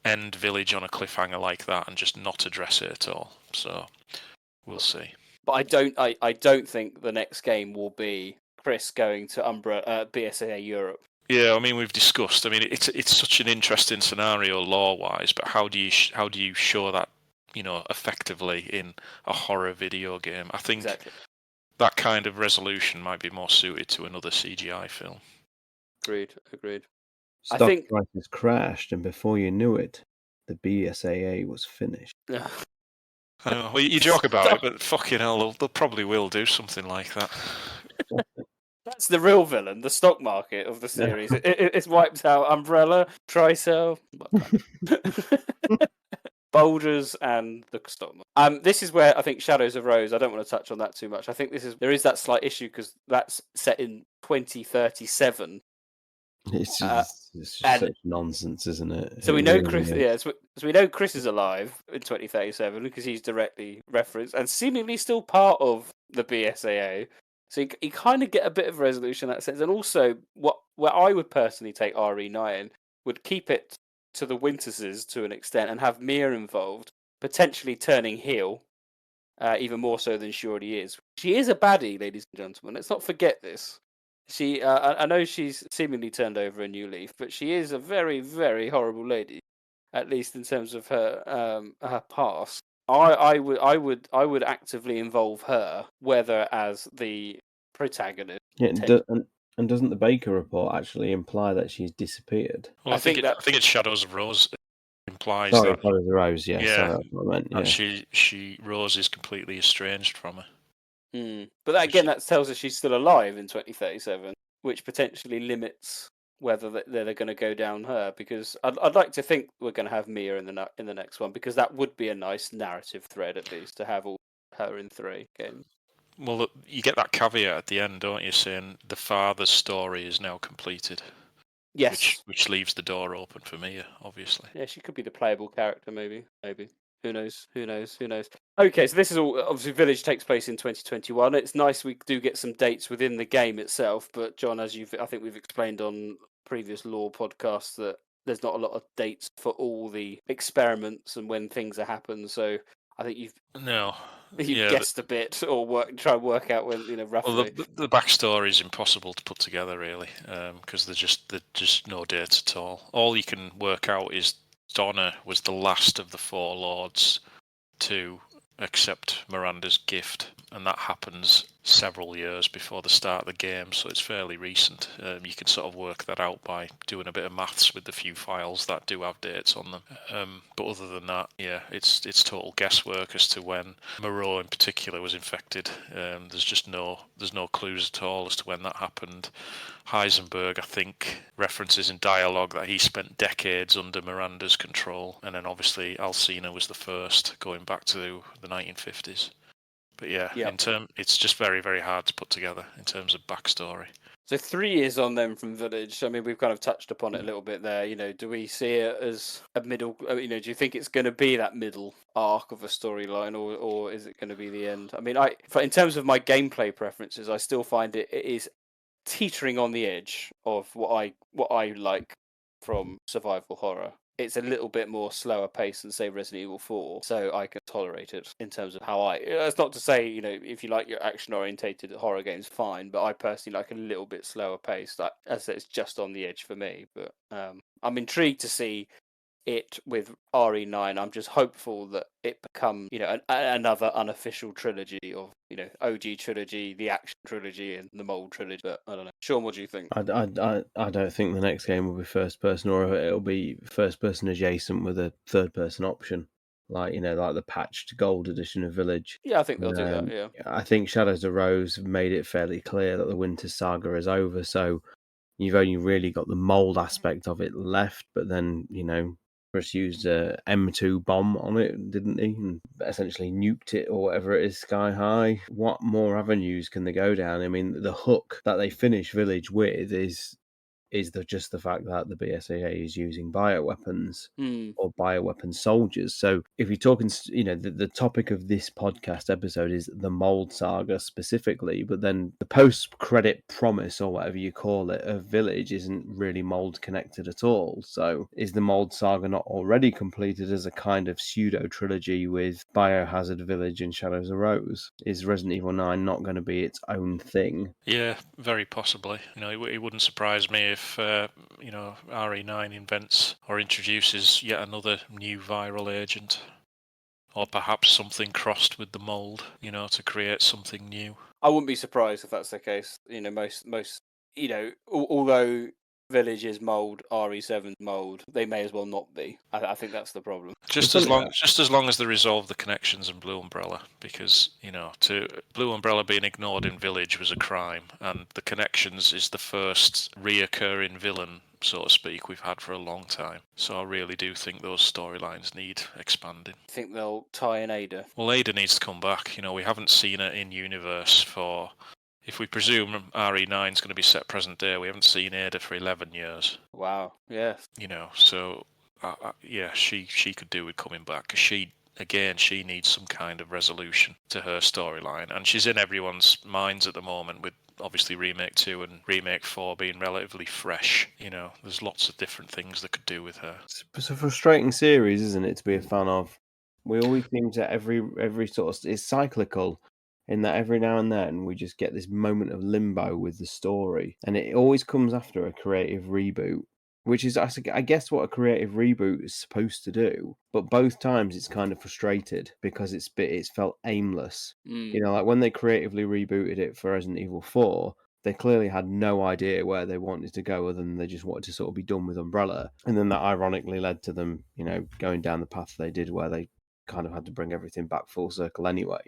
end Village on a cliffhanger like that and just not address it at all. So we'll see. But I don't think the next game will be Chris going to BSAA Europe. Yeah, we've discussed. It's such an interesting scenario lore-wise, but how do you show that, effectively in a horror video game? I think that kind of resolution might be more suited to another CGI film. Agreed. Stock prices crashed, and before you knew it, the BSAA was finished. I know. Well, you joke about it, but fucking hell, they probably will do something like that. That's the real villain, the stock market of the series. It's wiped out Umbrella, Tricell, Bulgers, and the stock market. This is where I think Shadows of Rose, I don't want to touch on that too much. I think there is that slight issue because that's set in 2037. It's just such nonsense, isn't it? So we know Chris. Yeah, so we know Chris is alive in 2037 because he's directly referenced and seemingly still part of the BSAA. So you kind of get a bit of resolution in that sense. And also, where I would personally take RE9 would keep it to the Winterses to an extent and have Mia involved, potentially turning heel, even more so than she already is. She is a baddie, ladies and gentlemen. Let's not forget this. She, I know she's seemingly turned over a new leaf, but she is a very, very horrible lady, at least in terms of her past. I would actively involve her, whether as the protagonist. Yeah, and doesn't the Baker report actually imply that she's disappeared? Well, I think it's Shadows of Rose implies that. Shadows of Rose, yeah. Sorry, that's what I meant, yeah. And Rose is completely estranged from her. But that tells us she's still alive in 2037, which potentially limits whether they're going to go down her. Because I'd like to think we're going to have Mia in the next one, because that would be a nice narrative thread at least to have all her in 3 games. Well, you get that caveat at the end, don't you, saying the father's story is now completed. Yes, which leaves the door open for Mia, obviously. Yeah, she could be the playable character, maybe. Who knows? Okay, so this is all, obviously Village takes place in 2021. It's nice we do get some dates within the game itself, but John, I think we've explained on previous lore podcasts that there's not a lot of dates for all the experiments and when things are happening, so I think you've guessed a bit or try and work out when, roughly. Well, the backstory is impossible to put together, really, because there's just no dates at all. All you can work out is Donna was the last of the 4 lords to accept Miranda's gift, and that happens several years before the start of the game, so it's fairly recent. You can sort of work that out by doing a bit of maths with the few files that do have dates on them. But other than that, yeah, it's total guesswork as to when Moreau in particular was infected. There's no clues at all as to when that happened. Heisenberg, I think, references in dialogue that he spent decades under Miranda's control, and then obviously Alcina was the first, going back to the 1950s. But yeah, it's just very, very hard to put together in terms of backstory. So 3 years on then from Village. I mean, we've kind of touched upon it a little bit there. Do we see it as a middle? Do you think it's going to be that middle arc of a storyline, or is it going to be the end? I mean, in terms of my gameplay preferences, I still find it is teetering on the edge of what I like from survival horror. It's a little bit more slower pace than, say, Resident Evil 4, so I can tolerate it in terms of how That's not to say, if you like your action-orientated horror games, fine, but I personally like a little bit slower pace. Like, as I said, it's just on the edge for me, but I'm intrigued to see it with RE9. I'm just hopeful that it becomes, another unofficial trilogy of, OG trilogy, the action trilogy, and the Mold trilogy. But I don't know. Sean, what do you think? I don't think the next game will be first person, or it'll be first person adjacent with a third person option, like like the patched gold edition of Village. Yeah, I think they'll do that. Yeah, I think Shadows of Rose have made it fairly clear that the Winter Saga is over, so you've only really got the Mold aspect of it left. But then Chris used a M2 bomb on it, didn't he? And essentially nuked it, or whatever it is, sky high. What more avenues can they go down? I mean, the hook that they finish Village with is just the fact that the BSAA is using bioweapons or bioweapon soldiers. So if you're talking, the topic of this podcast episode is the Mold Saga specifically, but then the post-credit promise, or whatever you call it, of Village isn't really Mold connected at all. So is the Mold Saga not already completed as a kind of pseudo-trilogy with Biohazard, Village, and Shadows of Rose? Is Resident Evil 9 not going to be its own thing? Yeah, very possibly. It wouldn't surprise me if RE9 invents or introduces yet another new viral agent, or perhaps something crossed with the mold, to create something new. I wouldn't be surprised if that's the case. Most although Village is Mold, RE7's Mold, they may as well not be. I think that's the problem. Just as long as they resolve the connections in Blue Umbrella, because to Blue Umbrella being ignored in Village was a crime, and the connections is the first reoccurring villain, so to speak, we've had for a long time. So I really do think those storylines need expanding. I think they'll tie in Ada. Well, Ada needs to come back. We haven't seen her in universe for. If we presume RE9 is going to be set present day, we haven't seen Ada for 11 years. Wow, yeah. So, she could do with coming back, because she needs some kind of resolution to her storyline. And she's in everyone's minds at the moment, with obviously Remake 2 and Remake 4 being relatively fresh. There's lots of different things that could do with her. It's a frustrating series, isn't it, to be a fan of? We always seem to, every sort of, it's cyclical, in that every now and then we just get this moment of limbo with the story, and it always comes after a creative reboot, which is, I guess, what a creative reboot is supposed to do. But both times it's kind of frustrated because it's felt aimless. Like when they creatively rebooted it for Resident Evil 4, they clearly had no idea where they wanted to go, other than they just wanted to sort of be done with Umbrella. And then that ironically led to them, going down the path they did, where they kind of had to bring everything back full circle anyway.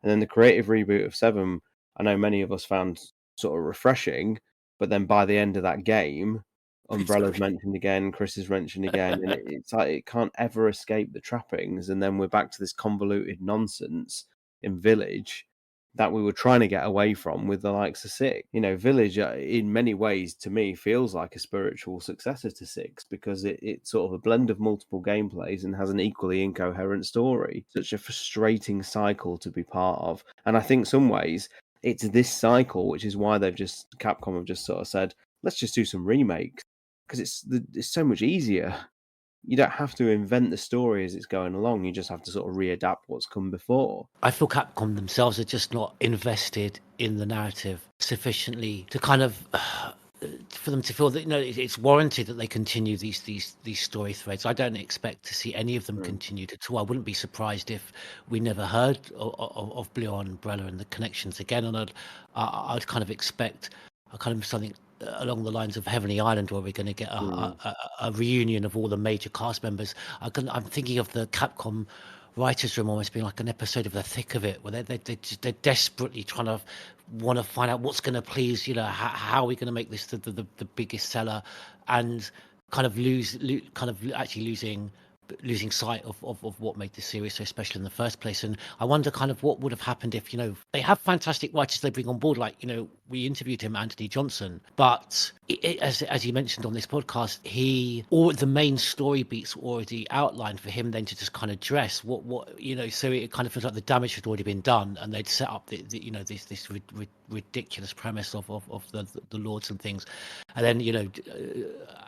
And then the creative reboot of 7, I know many of us found sort of refreshing, but then by the end of that game, Umbrella's mentioned again, Chris is mentioned again, and it's like it can't ever escape the trappings. And then we're back to this convoluted nonsense in Village that we were trying to get away from with the likes of 6. Village, in many ways, to me, feels like a spiritual successor to 6, because it's sort of a blend of multiple gameplays and has an equally incoherent story. Such a frustrating cycle to be part of. And I think some ways it's this cycle, which is why Capcom have just sort of said, let's just do some remakes, because it's so much easier. You don't have to invent the story as it's going along. You just have to sort of readapt what's come before. I feel Capcom themselves are just not invested in the narrative sufficiently to kind of for them to feel that it's warranted that they continue these story threads. I don't expect to see any of them continued at all. I wouldn't be surprised if we never heard of Blue Umbrella and the connections again. And I'd kind of expect a kind of something along the lines of Heavenly Island, where we're going to get a reunion of all the major cast members. I'm thinking of the Capcom writers' room almost being like an episode of The Thick of It, where they're desperately trying to want to find out what's going to please, how are we going to make this the biggest seller, and kind of actually losing sight of what made the series so special in the first place. And I wonder kind of what would have happened if, they have fantastic writers they bring on board, like, we interviewed him, Anthony Johnson, but as you mentioned on this podcast, all the main story beats were already outlined for him then to just kind of dress so it kind of feels like the damage had already been done, and they'd set up this ridiculous premise of the lords and things, and then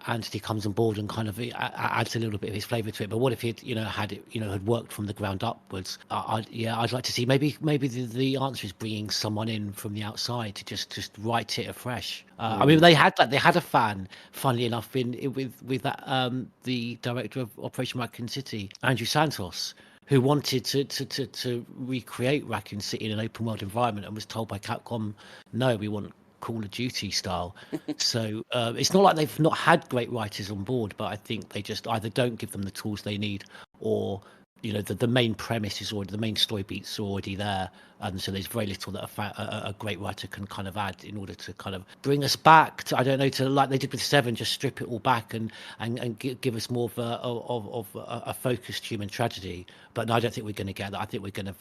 Anthony comes on board and kind of adds a little bit of his flavor to it. But what if he'd had worked from the ground upwards? I'd like to see maybe the answer is bringing someone in from the outside to just write it afresh. I mean, they had a fan, funnily enough, with that the director of Operation Raccoon City, Andrew Santos, who wanted to recreate Raccoon City in an open world environment, and was told by Capcom, no, we want Call of Duty style. So it's not like they've not had great writers on board, but I think they just either don't give them the tools they need, or the main premise is already, the main story beats are already there, and so there's very little that a great writer can kind of add in order to kind of bring us back to, I don't know, to like they did with 7, just strip it all back and give us more of a focused human tragedy. But no, I don't think we're going to get that. I think we're going to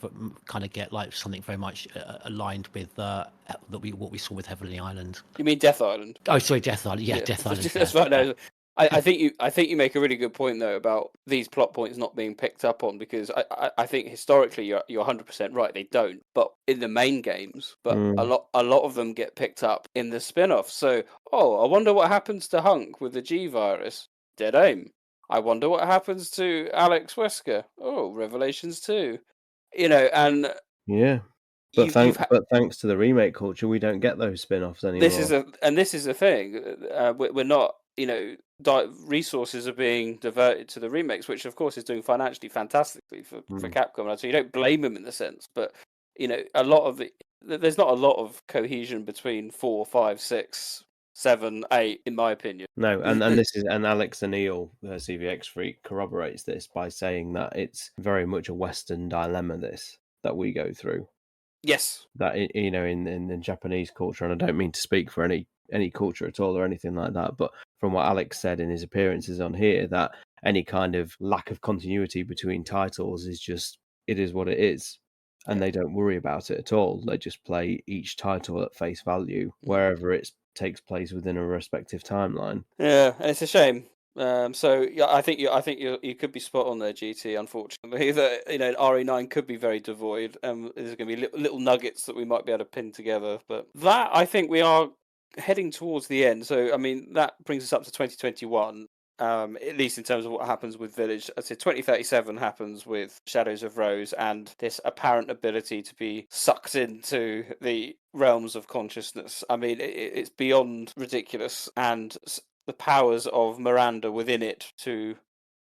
kind of get like something very much aligned with what we saw with Heavenly Island. You mean Death Island? Oh, sorry, Death Island. Yeah, Death Island. That's right. No, I think you make a really good point though about these plot points not being picked up on, because I think historically you're 100% right, they don't, but in the main games, but a lot of them get picked up in the spin-off. So I wonder what happens to Hunk with the G virus. Dead aim. I wonder what happens to Alex Wesker. Revelations 2. And yeah. But thanks to the remake culture, we don't get those spin-offs anymore. This is a thing. We're not, resources are being diverted to the remakes, which of course is doing financially fantastically for Capcom. So you don't blame them in the sense, but a lot of there's not a lot of cohesion between 4, 5, 6, 7, 8, in my opinion. No, and Alex O'Neill, CVX Freak, corroborates this by saying that it's very much a Western dilemma that we go through. Yes. That in the Japanese culture, and I don't mean to speak for any culture at all or anything like that, but from what Alex said in his appearances on here, that any kind of lack of continuity between titles it is what it is, and they don't worry about it at all. They just play each title at face value wherever it takes place within a respective timeline. Yeah, and it's a shame. So yeah, I think you could be spot on there, GT. Unfortunately, that RE9 could be very devoid. There's going to be little nuggets that we might be able to pin together. But that, I think, we are heading towards the end. So I mean, that brings us up to 2021. At least in terms of what happens with Village. I'd say 2037 happens with Shadows of Rose and this apparent ability to be sucked into the realms of consciousness. I mean, it's beyond ridiculous, and the powers of Miranda within it to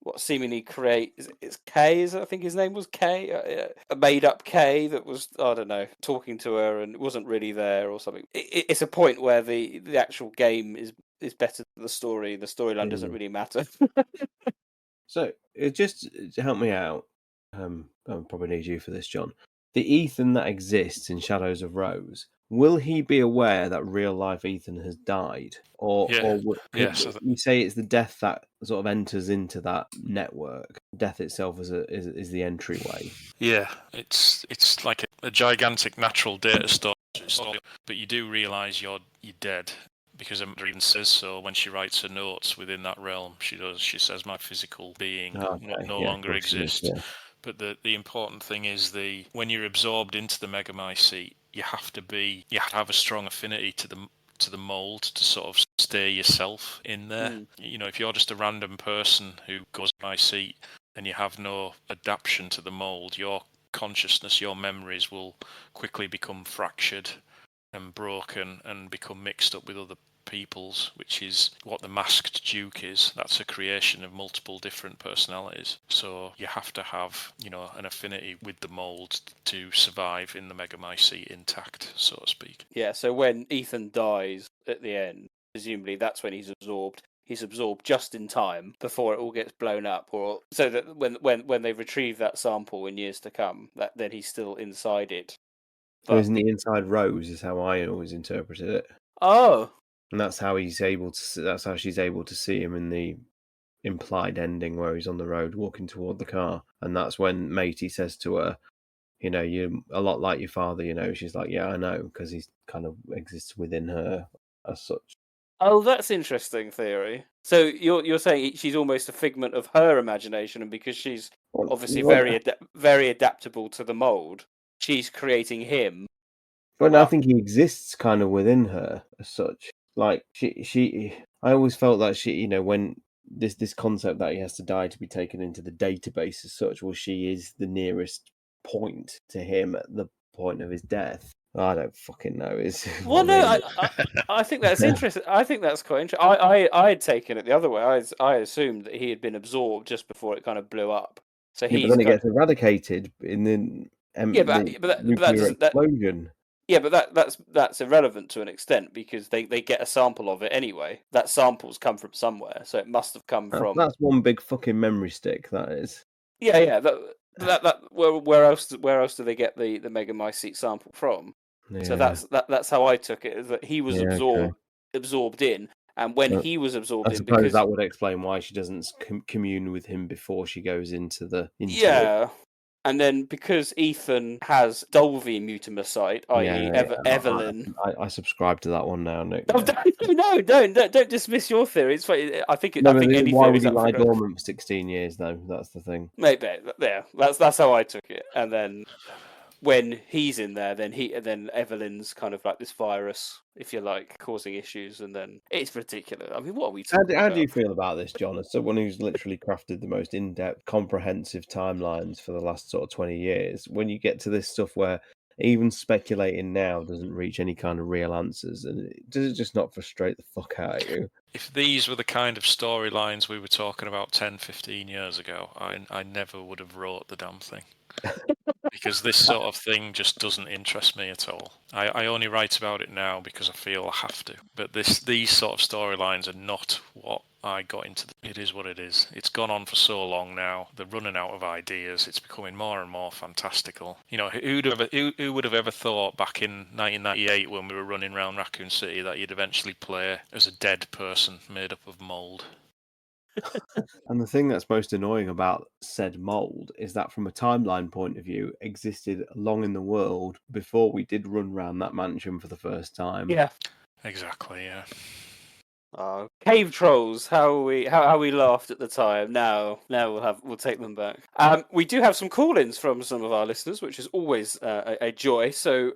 what seemingly create it's K, I think his name was K, a made up K that was, I don't know, talking to her and wasn't really there or something. It's a point where the actual game is better than the story. The storyline doesn't really matter. So just to help me out, I'll probably need you for this, John. The Ethan that exists in Shadows of Rose, will he be aware that real life Ethan has died, or you say it's the death that sort of enters into that network? Death itself is the entryway. Yeah, it's like a gigantic natural data store, but you do realise you're dead. Because Amanda even says so when she writes her notes within that realm. She says my physical being no longer exists. Yeah. But the important thing is when you're absorbed into the Megamycete, you have to have a strong affinity to the mold to sort of stay yourself in there. If you're just a random person who goes to Mycete and you have no adaptation to the mold, your consciousness, your memories will quickly become fractured and broken and become mixed up with other peoples, which is what the Masked Duke is. That's a creation of multiple different personalities. So you have to have, an affinity with the mold to survive in the Megamycete intact, so to speak. Yeah, so when Ethan dies at the end, presumably that's when he's absorbed. He's absorbed just in time before it all gets blown up, or so that when they retrieve that sample in years to come, then he's still inside it. But isn't he inside Rose? Is how I always interpreted it. Oh, and that's how he's able to. That's how she's able to see him in the implied ending where he's on the road walking toward the car, and that's when Matey says to her, "You're a lot like your father." She's like, "Yeah, I know," because he kind of exists within her as such. Oh, that's interesting theory. So you're saying she's almost a figment of her imagination, and because she's obviously very adaptable to the mold, she's creating him. But I think he exists kind of within her as such. Like she I always felt that she, when this concept that he has to die to be taken into the database as such, well, she is the nearest point to him at the point of his death. I don't fucking know. Well, no, I think that's interesting. I think that's quite interesting. I had taken it the other way. I assumed that he had been absorbed just before it kind of blew up. So but then it gets eradicated in the nuclear explosion. Yeah, but that's irrelevant to an extent because they get a sample of it anyway. That sample's come from somewhere, so it must have come from. That's one big fucking memory stick. That is. Yeah. Where else do they get the Megamycete sample from? Yeah. So that's how I took it. Is that he was absorbed in, and when he was absorbed I suppose that would explain why she doesn't commune with him before she goes into it. And then because Ethan has Dulvey Mutamycete, i.e. Evelyn. I subscribe to that one now, Nick. Oh, no, don't dismiss your theory. It's funny. I think any why theory would he lie dormant for 16 years, though? That's the thing. Maybe, yeah. That's how I took it. And then when he's in there, then Evelyn's kind of like this virus, if you like, causing issues, and then it's ridiculous. I mean, what are we talking about? How do you feel about this, John? As someone who's literally crafted the most in-depth, comprehensive timelines for the last sort of 20 years, when you get to this stuff where even speculating now doesn't reach any kind of real answers, and does it just not frustrate the fuck out of you? If these were the kind of storylines we were talking about 10, 15 years ago, I never would have wrote the damn thing. Because this sort of thing just doesn't interest me at all. I only write about it now because I feel I have to. But these sort of storylines are not what I got into. It is what it is. It's gone on for so long now. They're running out of ideas. It's becoming more and more fantastical. Who would have ever thought back in 1998 when we were running around Raccoon City that you'd eventually play as a dead person made up of mold? And the thing that's most annoying about said mold is that from a timeline point of view existed long in the world before we did run round that mansion for the first time. Yeah. Exactly, yeah. Cave trolls, how we laughed at the time. Now we'll take them back. We do have some call-ins from some of our listeners, which is always a joy. So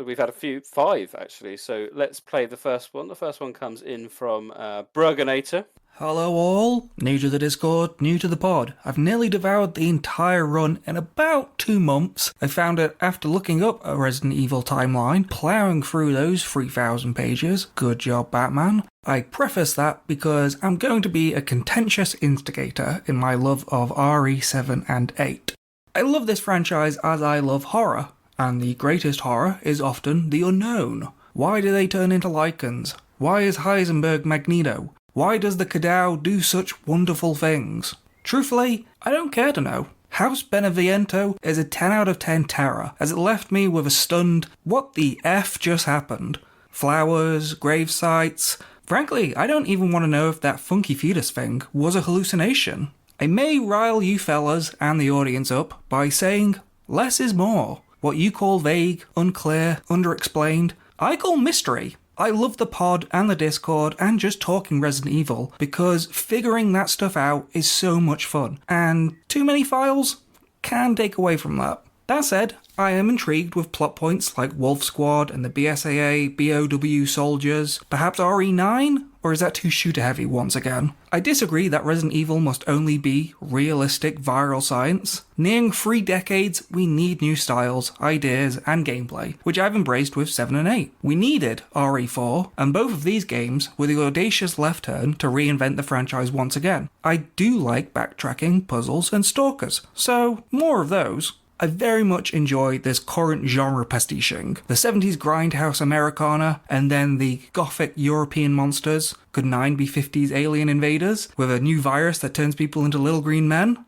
we've had 5 actually. So let's play the first one. The first one comes in from Burgonator. Hello all, new to the Discord, new to the pod. I've nearly devoured the entire run in about 2 months. I found it after looking up a Resident Evil timeline, ploughing through those 3,000 pages. Good job, Batman. I preface that because I'm going to be a contentious instigator in my love of RE7 and 8. I love this franchise as I love horror, and the greatest horror is often the unknown. Why do they turn into lichens? Why is Heisenberg Magneto? Why does the Cadou do such wonderful things? Truthfully, I don't care to know. House Beneviento is a 10 out of 10 terror, as it left me with a stunned, what the F just happened? Flowers, grave sites. Frankly, I don't even want to know if that funky fetus thing was a hallucination. I may rile you fellas and the audience up by saying, less is more. What you call vague, unclear, underexplained, I call mystery. I love the pod and the Discord and just talking Resident Evil because figuring that stuff out is so much fun, and too many files can take away from that. That said, I am intrigued with plot points like Wolf Squad and the BSAA, BOW soldiers, perhaps RE9? Or is that too shooter-heavy once again? I disagree that Resident Evil must only be realistic viral science. Nearing 3 decades, we need new styles, ideas, and gameplay, which I've embraced with 7 and 8. We needed RE4, and both of these games were the audacious left turn to reinvent the franchise once again. I do like backtracking, puzzles, and stalkers, so more of those. I very much enjoy this current genre pastiching. The 70s grindhouse Americana, and then the gothic European monsters. Could 9 be 50s alien invaders, with a new virus that turns people into little green men?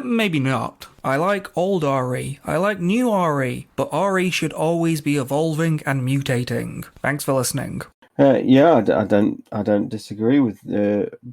Maybe not. I like old RE, I like new RE, but RE should always be evolving and mutating. Thanks for listening. Yeah, I don't disagree with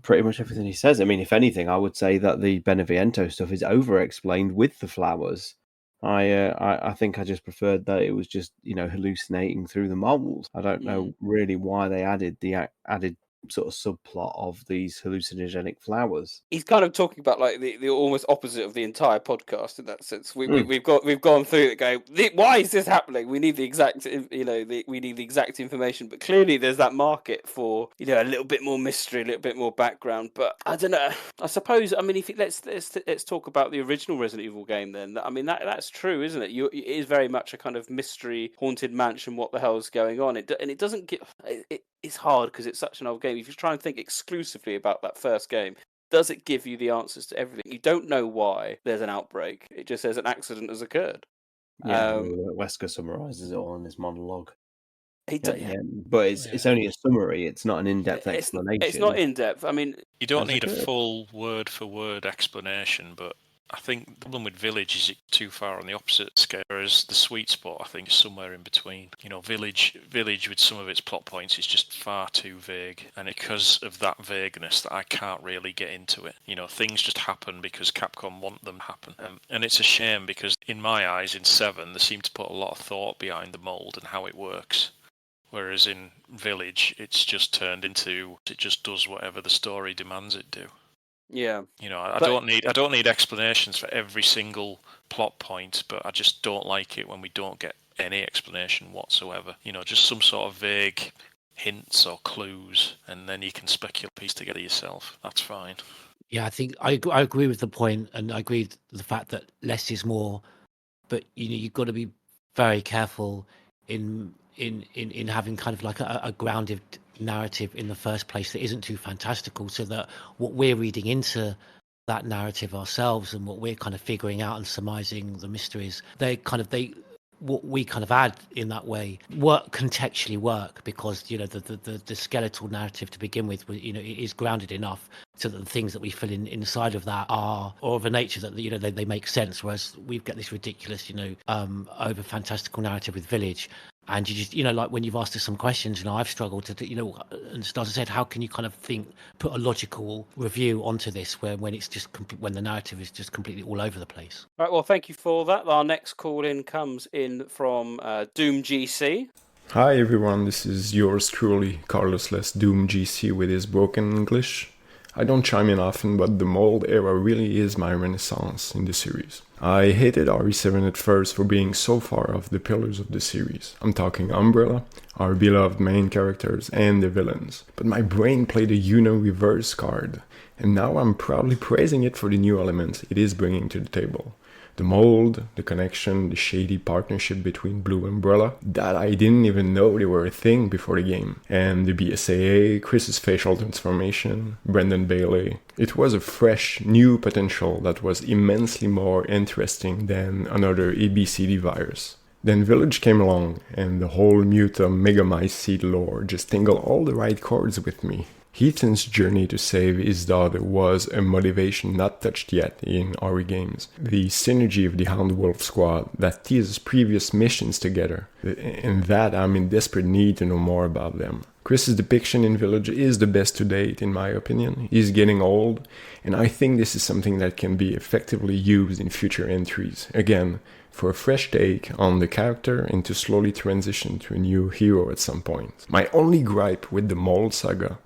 pretty much everything he says. I mean, if anything, I would say that the Beneviento stuff is over-explained with the flowers. I think I just preferred that it was just, hallucinating through the mold. I don't know really why they added the added sort of subplot of these hallucinogenic flowers. He's kind of talking about like the almost opposite of the entire podcast in that sense. We've gone through it going, why is this happening? We need the exact we need the exact information. But clearly there's that market for a little bit more mystery, a little bit more background. But I don't know. I suppose if let's talk about the original Resident Evil game then. I mean that's true, isn't it? It is very much a kind of mystery haunted mansion. What the hell's going on? And it doesn't get it's hard because it's such an old game. If you try and think exclusively about that first game, does it give you the answers to everything? You don't know why there's an outbreak. It just says an accident has occurred. Yeah, Wesker summarises it all in his monologue. Yeah. But it's only a summary. It's not an in-depth explanation. It's not in-depth. I mean, you don't need a full word-for-word explanation, but I think the problem with Village is it's too far on the opposite scale, whereas the sweet spot, I think, is somewhere in between. Village with some of its plot points is just far too vague, and because of that vagueness that I can't really get into it. Things just happen because Capcom want them to happen. And it's a shame because, in my eyes, in 7, they seem to put a lot of thought behind the mold and how it works. Whereas in Village, it's just turned into, it just does whatever the story demands it do. Yeah. I don't need explanations for every single plot point, but I just don't like it when we don't get any explanation whatsoever. Just some sort of vague hints or clues, and then you can speculate piece together yourself. That's fine. Yeah, I think I agree with the point, and I agree with the fact that less is more. But you've got to be very careful in having kind of like a grounded narrative in the first place that isn't too fantastical, so that what we're reading into that narrative ourselves and what we're kind of figuring out and surmising the mysteries, what we kind of add in that way contextually work, because the skeletal narrative to begin with, it is grounded enough so that the things that we fill in inside of that are of a nature that they make sense, whereas we've got this ridiculous over fantastical narrative with Village. And you just, like when you've asked us some questions, I've struggled to, and as I said, how can you kind of put a logical review onto this when it's just when the narrative is just completely all over the place. Right. Well, thank you for that. Our next call in comes in from Doom GC. Hi everyone, this is yours truly, Carlos Less Doom GC with his broken English. I don't chime in often, but the Mold Era really is my renaissance in the series. I hated RE7 at first for being so far off the pillars of the series. I'm talking Umbrella, our beloved main characters, and the villains. But my brain played a reverse card, and now I'm proudly praising it for the new elements it is bringing to the table. The mold, the connection, the shady partnership between Blue and Umbrella, that I didn't even know they were a thing before the game. And the BSAA, Chris's facial transformation, Brendan Bailey. It was a fresh, new potential that was immensely more interesting than another ABCD virus. Then Village came along, and the whole Mutamycete lore just tingled all the right chords with me. Ethan's journey to save his daughter was a motivation not touched yet in RE games. The synergy of the Hound Wolf squad that teases previous missions together, and that I'm in desperate need to know more about them. Chris's depiction in Village is the best to date, in my opinion. He's getting old, and I think this is something that can be effectively used in future entries. Again, for a fresh take on the character and to slowly transition to a new hero at some point. My only gripe with the Mold Saga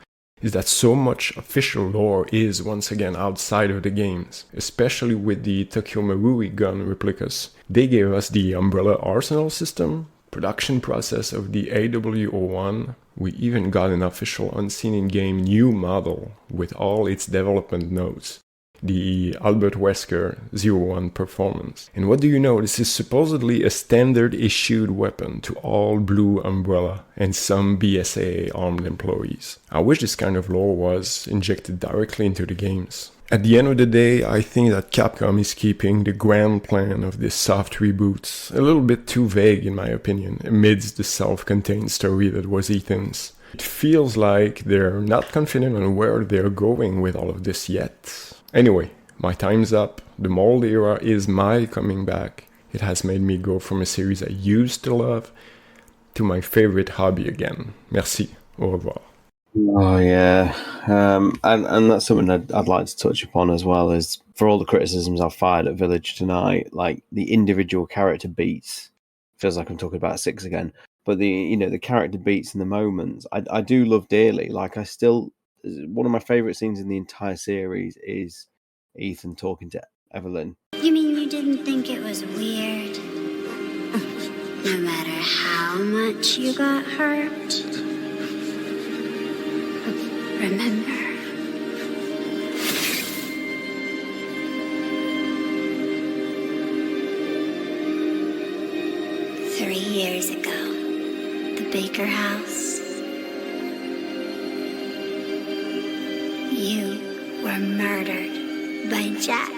is that so much official lore is once again outside of the games, especially with the Tokyo Marui gun replicas. They gave us the Umbrella Arsenal system, production process of the AW01. We even got an official unseen in-game new model with all its development notes, the Albert Wesker 01 Performance. And what do you know, this is supposedly a standard issued weapon to all Blue Umbrella and some BSAA armed employees. I wish this kind of lore was injected directly into the games. At the end of the day, I think that Capcom is keeping the grand plan of this soft reboot a little bit too vague in my opinion, amidst the self-contained story that was Ethan's. It feels like they're not confident on where they're going with all of this yet. Anyway, my time's up. The Mold Era is my coming back. It has made me go from a series I used to love to my favorite hobby again. Merci. Au revoir. Oh yeah, and that's something I'd like to touch upon as well. Is for all the criticisms I've fired at Village tonight, like the individual character beats. Feels like I'm talking about 6 again, but the character beats and the moments I do love dearly. Like one of my favorite scenes in the entire series is Ethan talking to Evelyn. You mean you didn't think it was weird? No matter how much you got hurt? Remember. Three years ago, the Baker House. You were murdered by Jack.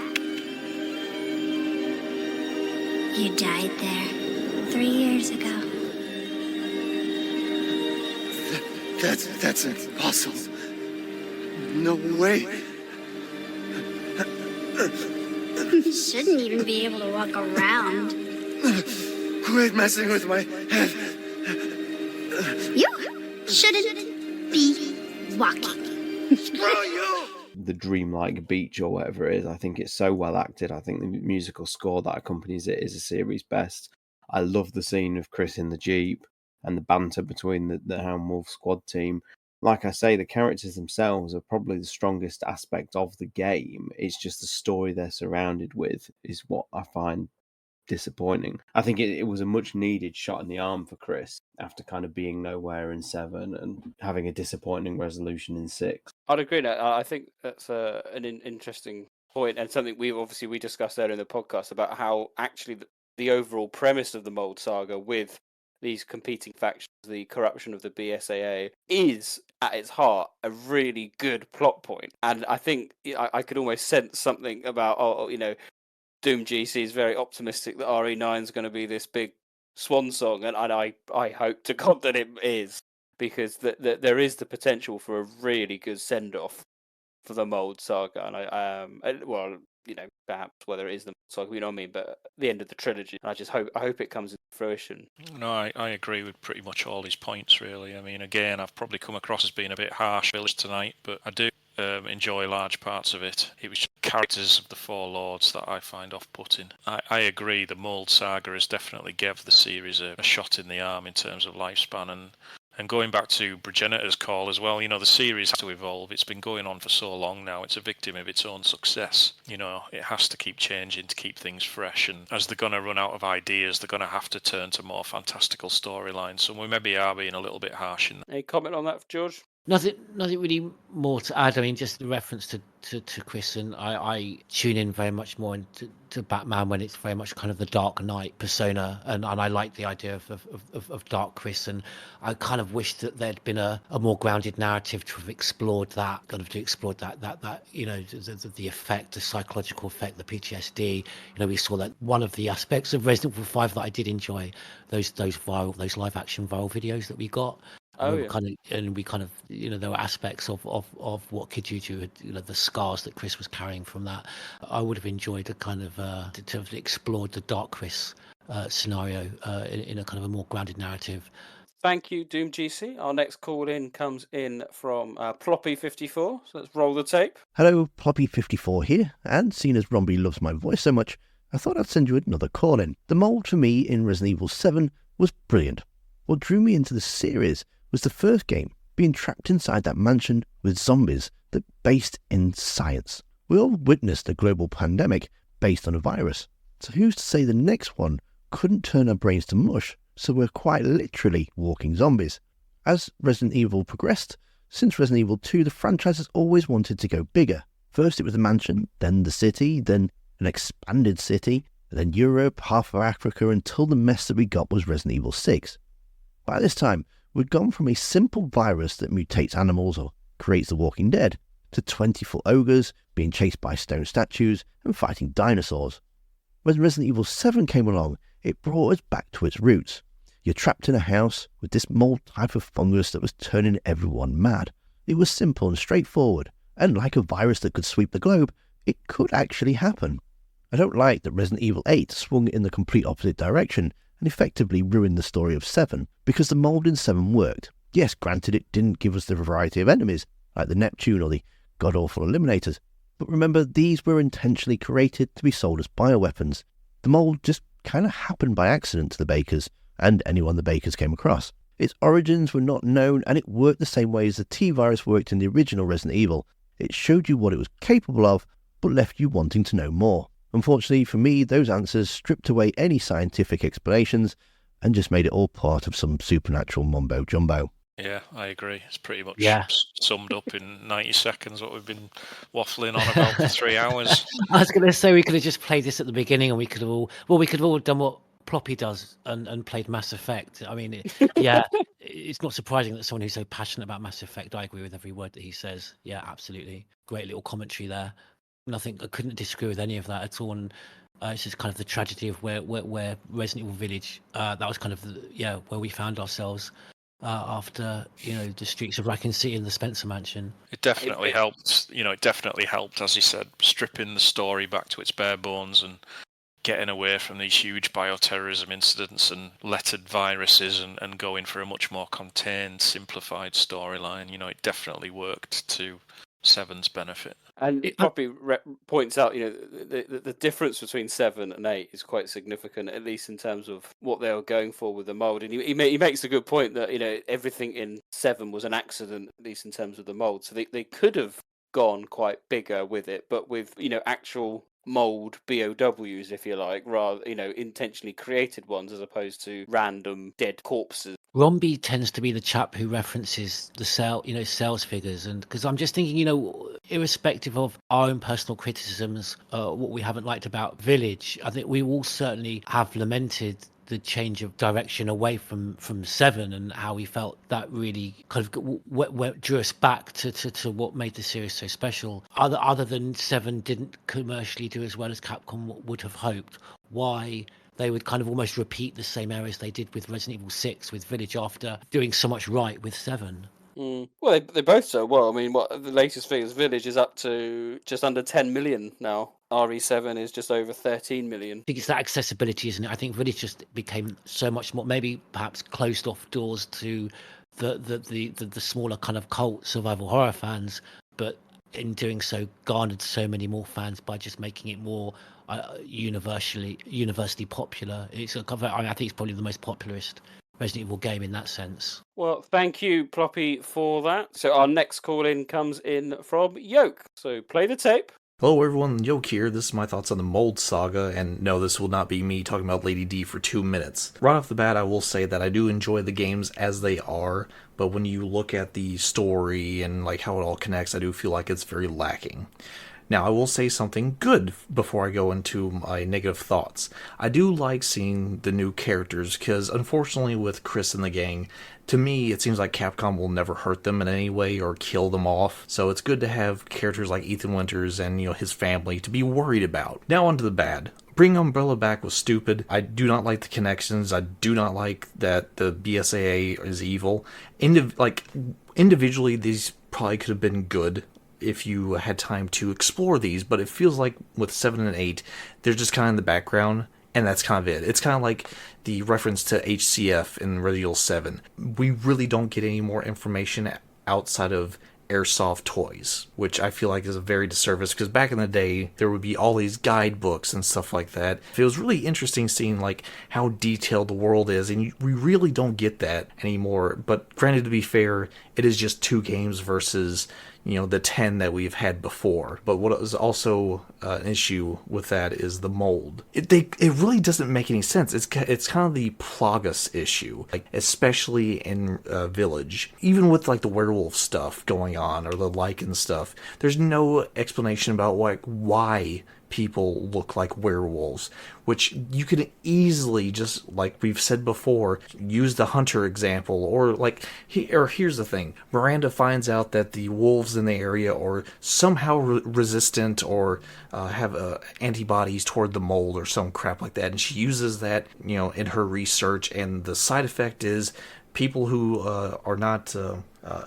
You died there 3 years ago. That's impossible. No way. You shouldn't even be able to walk around. Quit messing with my head. You shouldn't be walking. Screw you! The dreamlike beach or whatever it is, I think it's so well acted. I think the musical score that accompanies it is a series best. I love the scene of Chris in the Jeep and the banter between the Hound Wolf squad team. Like I say, the characters themselves are probably the strongest aspect of the game. It's just the story they're surrounded with is what I find disappointing. I think it was a much needed shot in the arm for Chris after kind of being nowhere in 7 and having a disappointing resolution in 6. I'd agree. I think that's an interesting point and something we discussed earlier in the podcast about how actually the overall premise of the Mold Saga with these competing factions, the corruption of the BSAA, is at its heart a really good plot point. And I think I could almost sense something about, Doom GC is very optimistic that RE9 is going to be this big swan song, and I hope to God that it is, because there is the potential for a really good send off for the Mold Saga, and perhaps whether it is the Mold Saga, you know what I mean, but the end of the trilogy. And I hope it comes into fruition. No, I agree with pretty much all his points, really. I mean, again, I've probably come across as being a bit harsh tonight, but I do enjoy large parts of it. It was just characters of the Four Lords that I find off-putting. I agree, the Mold Saga has definitely gave the series a shot in the arm in terms of lifespan, and going back to Progenitors Call as well, the series has to evolve. It's been going on for so long now. It's a victim of its own success. It has to keep changing to keep things fresh. And as they're going to run out of ideas, they're going to have to turn to more fantastical storylines. So we maybe are being a little bit harsh. Any comment on that, George? Nothing really more to add. I mean, just the reference to Chris, and I tune in very much more into Batman when it's very much kind of the Dark Knight persona, and I like the idea of Dark Chris, and I kind of wish that there'd been a more grounded narrative to have explored that, the effect, the psychological effect, the PTSD. We saw that one of the aspects of Resident Evil 5 that I did enjoy, those live action viral videos that we got. There were aspects of what Kijuju had, the scars that Chris was carrying from that. I would have enjoyed to have explored the Dark Chris scenario in a kind of a more grounded narrative. Thank you, Doom GC. Our next call in comes in from Ploppy54, so let's roll the tape. Hello, Ploppy54 here, and seeing as Romby loves my voice so much, I thought I'd send you another call in. The mold for me in Resident Evil 7 was brilliant. What drew me into the series was the first game, being trapped inside that mansion with zombies that based in science. We all witnessed a global pandemic based on a virus. So who's to say the next one couldn't turn our brains to mush, so we're quite literally walking zombies? As Resident Evil progressed, since Resident Evil 2, the franchise has always wanted to go bigger. First it was the mansion, then the city, then an expanded city, and then Europe, half of Africa, until the mess that we got was Resident Evil 6. By this time, we'd gone from a simple virus that mutates animals or creates the Walking Dead, to 20-foot ogres being chased by stone statues and fighting dinosaurs. When Resident Evil 7 came along, it brought us back to its roots. You're trapped in a house with this mold type of fungus that was turning everyone mad. It was simple and straightforward, and like a virus that could sweep the globe, it could actually happen. I don't like that Resident Evil 8 swung in the complete opposite direction and effectively ruined the story of 7, because the mold in 7 worked. Yes, granted it didn't give us the variety of enemies, like the Neptune or the god-awful Eliminators, but remember these were intentionally created to be sold as bioweapons. The mold just kind of happened by accident to the Bakers, and anyone the Bakers came across. Its origins were not known, and it worked the same way as the T-virus worked in the original Resident Evil. It showed you what it was capable of, but left you wanting to know more. Unfortunately for me, those answers stripped away any scientific explanations and just made it all part of some supernatural mumbo-jumbo. Yeah, I agree. It's pretty much Yeah. summed up in 90 seconds what we've been waffling on about for 3 hours. I was going to say we could have just played this at the beginning, and we could have all done what Ploppy does and played Mass Effect. I mean, it's not surprising that someone who's so passionate about Mass Effect, I agree with every word that he says. Yeah, absolutely, great little commentary there. Nothing, I couldn't disagree with any of that at all. And it's just kind of the tragedy of where Resident Evil Village. That was kind of where we found ourselves. After the streets of Raccoon City and the Spencer Mansion. It definitely helped. It definitely helped, as you said, stripping the story back to its bare bones and getting away from these huge bioterrorism incidents and lettered viruses and going for a much more contained, simplified storyline. It definitely worked to 7's benefit. And it probably points out, the difference between 7 and 8 is quite significant, at least in terms of what they were going for with the mold. And he makes a good point that, everything in 7 was an accident, at least in terms of the mold. So they could have gone quite bigger with it, but with, actual mold BOWs, if you like, rather, intentionally created ones as opposed to random dead corpses. Romby tends to be the chap who references the sales figures, and because I'm just thinking, irrespective of our own personal criticisms, what we haven't liked about Village, I think we all certainly have lamented the change of direction away from 7 and how we felt that really kind of drew us back to what made the series so special. Other than 7 didn't commercially do as well as Capcom would have hoped, why they would kind of almost repeat the same errors they did with Resident Evil 6 with Village after doing so much right with 7. Well, they both so well. I mean, the latest figures, Village is up to just under 10 million now. RE7 is just over 13 million. I think it's that accessibility, isn't it? I think Village just became so much more, maybe perhaps closed off doors to the smaller kind of cult survival horror fans, but in doing so garnered so many more fans by just making it more universally popular. I think it's probably the most popularist Resident Evil game in that sense. Well, thank you, Ploppy, for that. So our next call-in comes in from Yoke. So play the tape. Hello everyone, Yoke here. This is my thoughts on the Mold Saga, and no, this will not be me talking about Lady D for 2 minutes. Right off the bat, I will say that I do enjoy the games as they are, but when you look at the story and how it all connects, I do feel like it's very lacking. Now, I will say something good before I go into my negative thoughts. I do like seeing the new characters, because unfortunately with Chris and the gang, to me, it seems like Capcom will never hurt them in any way or kill them off, so it's good to have characters like Ethan Winters and, his family to be worried about. Now on to the bad. Bringing Umbrella back was stupid. I do not like the connections. I do not like that the BSAA is evil. Individually, these probably could have been good if you had time to explore these, but it feels like with 7 and 8, they're just kind of in the background, and that's kind of it. It's kind of like the reference to HCF in Resident Evil 7. We really don't get any more information outside of airsoft toys, which I feel like is a very disservice, because back in the day, there would be all these guidebooks and stuff like that. It was really interesting seeing how detailed the world is, and we really don't get that anymore. But granted, to be fair, it is just 2 games versus the 10 that we've had before. But what is also an issue with that is the mold. It really doesn't make any sense. It's kind of the Plagas issue, like especially in Village. Even with like the werewolf stuff going on or the lichen stuff, there's no explanation about why people look like werewolves, which you could easily, just like we've said before, use the hunter example, or here's the thing: Miranda finds out that the wolves in the area are somehow resistant or have antibodies toward the mold or some crap like that, and she uses that in her research, and the side effect is people who are not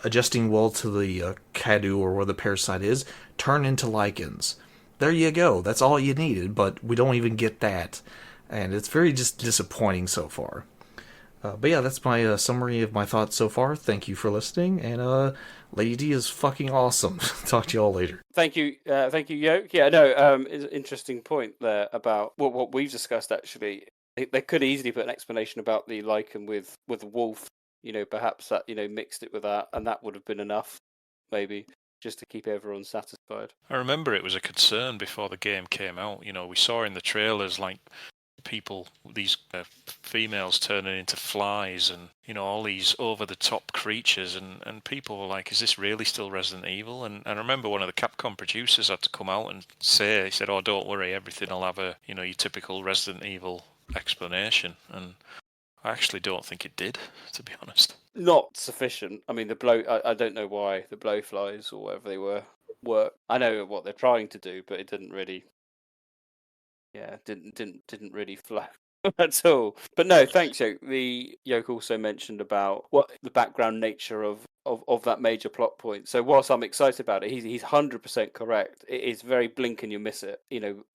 adjusting well to the Cadu or where the parasite is turn into lichens. There you go. That's all you needed, but we don't even get that. And it's very just disappointing so far. But yeah, that's my summary of my thoughts so far. Thank you for listening, and Lady D is fucking awesome. Talk to you all later. Thank you, Yoke. Yeah, no, it's an interesting point there about what we've discussed, actually. They could easily put an explanation about the lichen with wolf, perhaps that, mixed it with that, and that would have been enough, maybe, just to keep everyone satisfied. I remember it was a concern before the game came out. We saw in the trailers like people, these females turning into flies and all these over-the-top creatures, and people were like, is this really still Resident Evil? And I remember one of the Capcom producers had to come out and he said, oh, don't worry, everything will have a your typical Resident Evil explanation. And I actually don't think it did, to be honest. Not sufficient. I mean, I don't know why the blowflies or whatever they work. I know what they're trying to do, but it didn't really. Yeah, didn't really flow at all. But no, thanks, Yoke. Yoke also mentioned about what the background nature of that major plot point. So whilst I'm excited about it, he's 100% correct. It is very blink and you miss it.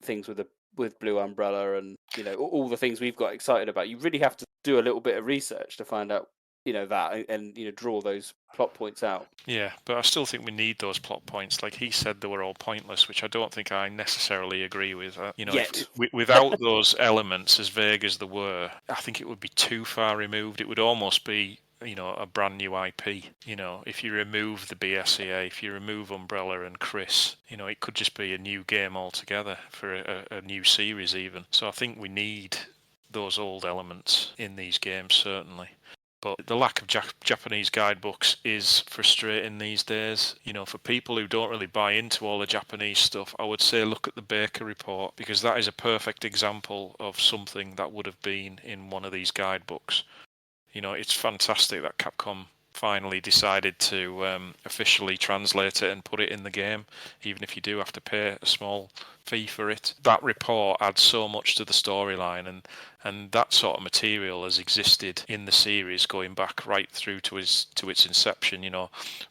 Things with Blue Umbrella and all the things we've got excited about. You really have to do a little bit of research to find out that and draw those plot points out. Yeah, but I still think we need those plot points. Like he said, they were all pointless, which I don't think I necessarily agree with. Without those elements, as vague as they were, I think it would be too far removed. It would almost be a brand new IP. If you remove the BSAA, if you remove Umbrella and Chris, it could just be a new game altogether for a new series even. So I think we need those old elements in these games, certainly. But the lack of Japanese guidebooks is frustrating these days. For people who don't really buy into all the Japanese stuff, I would say look at the Baker Report, because that is a perfect example of something that would have been in one of these guidebooks. It's fantastic that Capcom finally decided to officially translate it and put it in the game, even if you do have to pay a small fee for it. That report adds so much to the storyline, and that sort of material has existed in the series going back right through to its inception.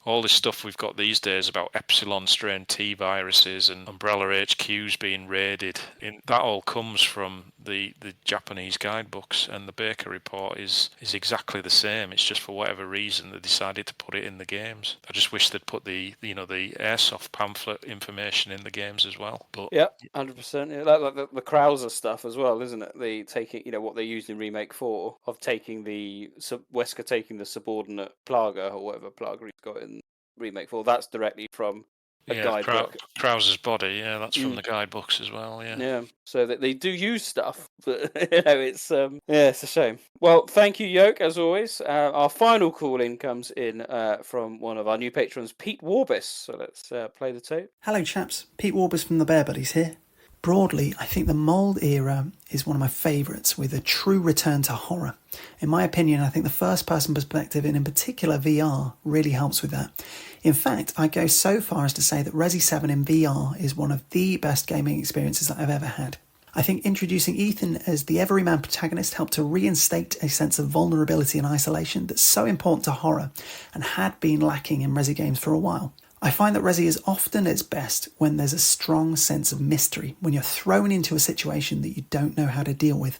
All this stuff we've got these days about Epsilon strain T viruses and Umbrella HQs being raided, that all comes from the Japanese guidebooks, and the Baker Report is exactly the same. It's just for whatever reason they decided to put it in the games. I just wish they'd put the airsoft pamphlet information in the games as well. But yeah, 100%. Yeah, like the Krauser stuff as well, isn't it? The taking, what they used in Remake 4 of taking Wesker taking the subordinate Plaga or whatever Plaga he's got in Remake 4. That's directly from a guidebook. Krauser's body, yeah, that's from the guidebooks as well, yeah. Yeah, so that they do use stuff, but it's it's a shame. Well, thank you, Yoke, as always. Our final call-in comes in from one of our new patrons, Pete Warbis. So let's play the tape. Hello, chaps. Pete Warbis from the Bear Buddies here. Broadly, I think the Mold era is one of my favourites, with a true return to horror. In my opinion, I think the first-person perspective, and in particular VR, really helps with that. In fact, I go so far as to say that Resi 7 in VR is one of the best gaming experiences that I've ever had. I think introducing Ethan as the everyman protagonist helped to reinstate a sense of vulnerability and isolation that's so important to horror and had been lacking in Resi games for a while. I find that Resi is often its best when there's a strong sense of mystery, when you're thrown into a situation that you don't know how to deal with.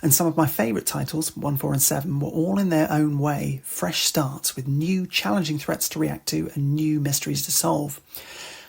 And some of my favourite titles, 1, 4 and 7, were all in their own way fresh starts with new challenging threats to react to and new mysteries to solve.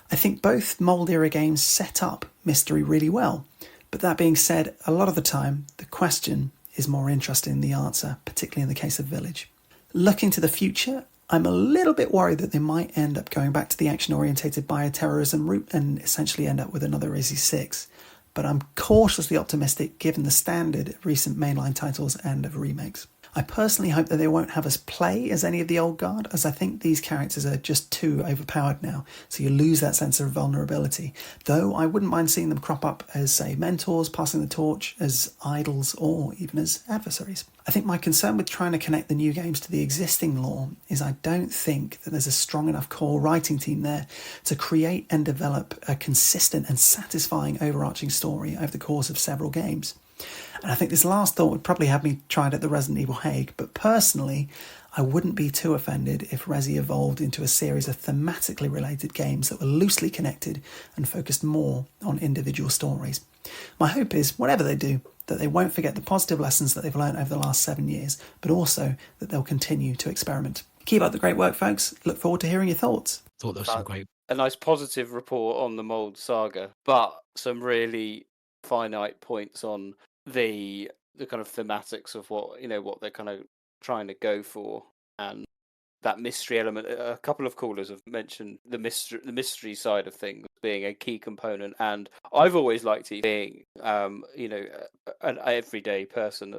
I think both Mold era games set up mystery really well, but that being said, a lot of the time the question is more interesting than the answer, particularly in the case of Village. Looking to the future, I'm a little bit worried that they might end up going back to the action-orientated bioterrorism route and essentially end up with another Resi 6. But I'm cautiously optimistic given the standard of recent mainline titles and of remakes. I personally hope that they won't have us play as any of the old guard, as I think these characters are just too overpowered now, so you lose that sense of vulnerability. Though I wouldn't mind seeing them crop up as, say, mentors, passing the torch, as idols, or even as adversaries. I think my concern with trying to connect the new games to the existing lore is I don't think that there's a strong enough core writing team there to create and develop a consistent and satisfying overarching story over the course of several games. And I think this last thought would probably have me tried at the Resident Evil Hague, but personally, I wouldn't be too offended if Resi evolved into a series of thematically related games that were loosely connected and focused more on individual stories. My hope is, whatever they do, that they won't forget the positive lessons that they've learned over the last 7 years, but also that they'll continue to experiment. Keep up the great work, folks. Look forward to hearing your thoughts. Thought that was some great. A nice positive report on the Mold Saga, but some really finite points on the kind of thematics of what they're kind of trying to go for, and that mystery element. A couple of callers have mentioned the mystery side of things being a key component, and I've always liked it being an everyday person,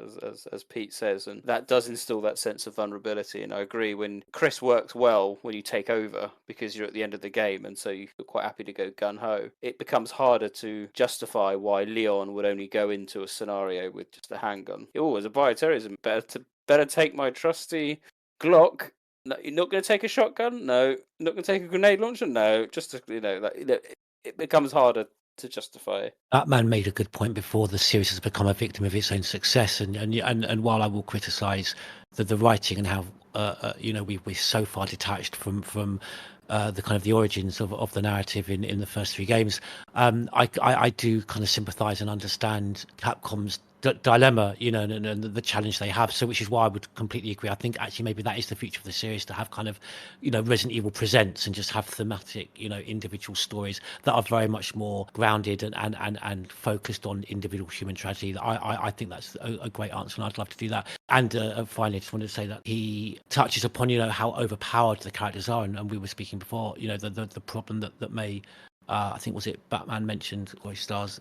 as Pete says, and that does instill that sense of vulnerability. And I agree, when Chris works well when you take over because you're at the end of the game, and so you're quite happy to go gun-ho, it becomes harder to justify why Leon would only go into a scenario with just a handgun. Oh, as a bioterrorism, better take my trusty Glock. No, you're not going to take a shotgun? No. Not going to take a grenade launcher? No. Just it becomes harder to justify. Batman made a good point before. The series has become a victim of its own success, and while I will criticise the writing and how we're so far detached from the kind of the origins of the narrative in the first 3 games, I do kind of sympathise and understand Capcom's dilemma, and the challenge they have. So, which is why I would completely agree. I think actually maybe that is the future of the series, to have kind of, Resident Evil Presents, and just have thematic, individual stories that are very much more grounded and focused on individual human tragedy. I think that's a great answer, and I'd love to do that. And finally, I just wanted to say that he touches upon, how overpowered the characters are, and we were speaking before, the problem that may, I think, was it Batman mentioned, or stars,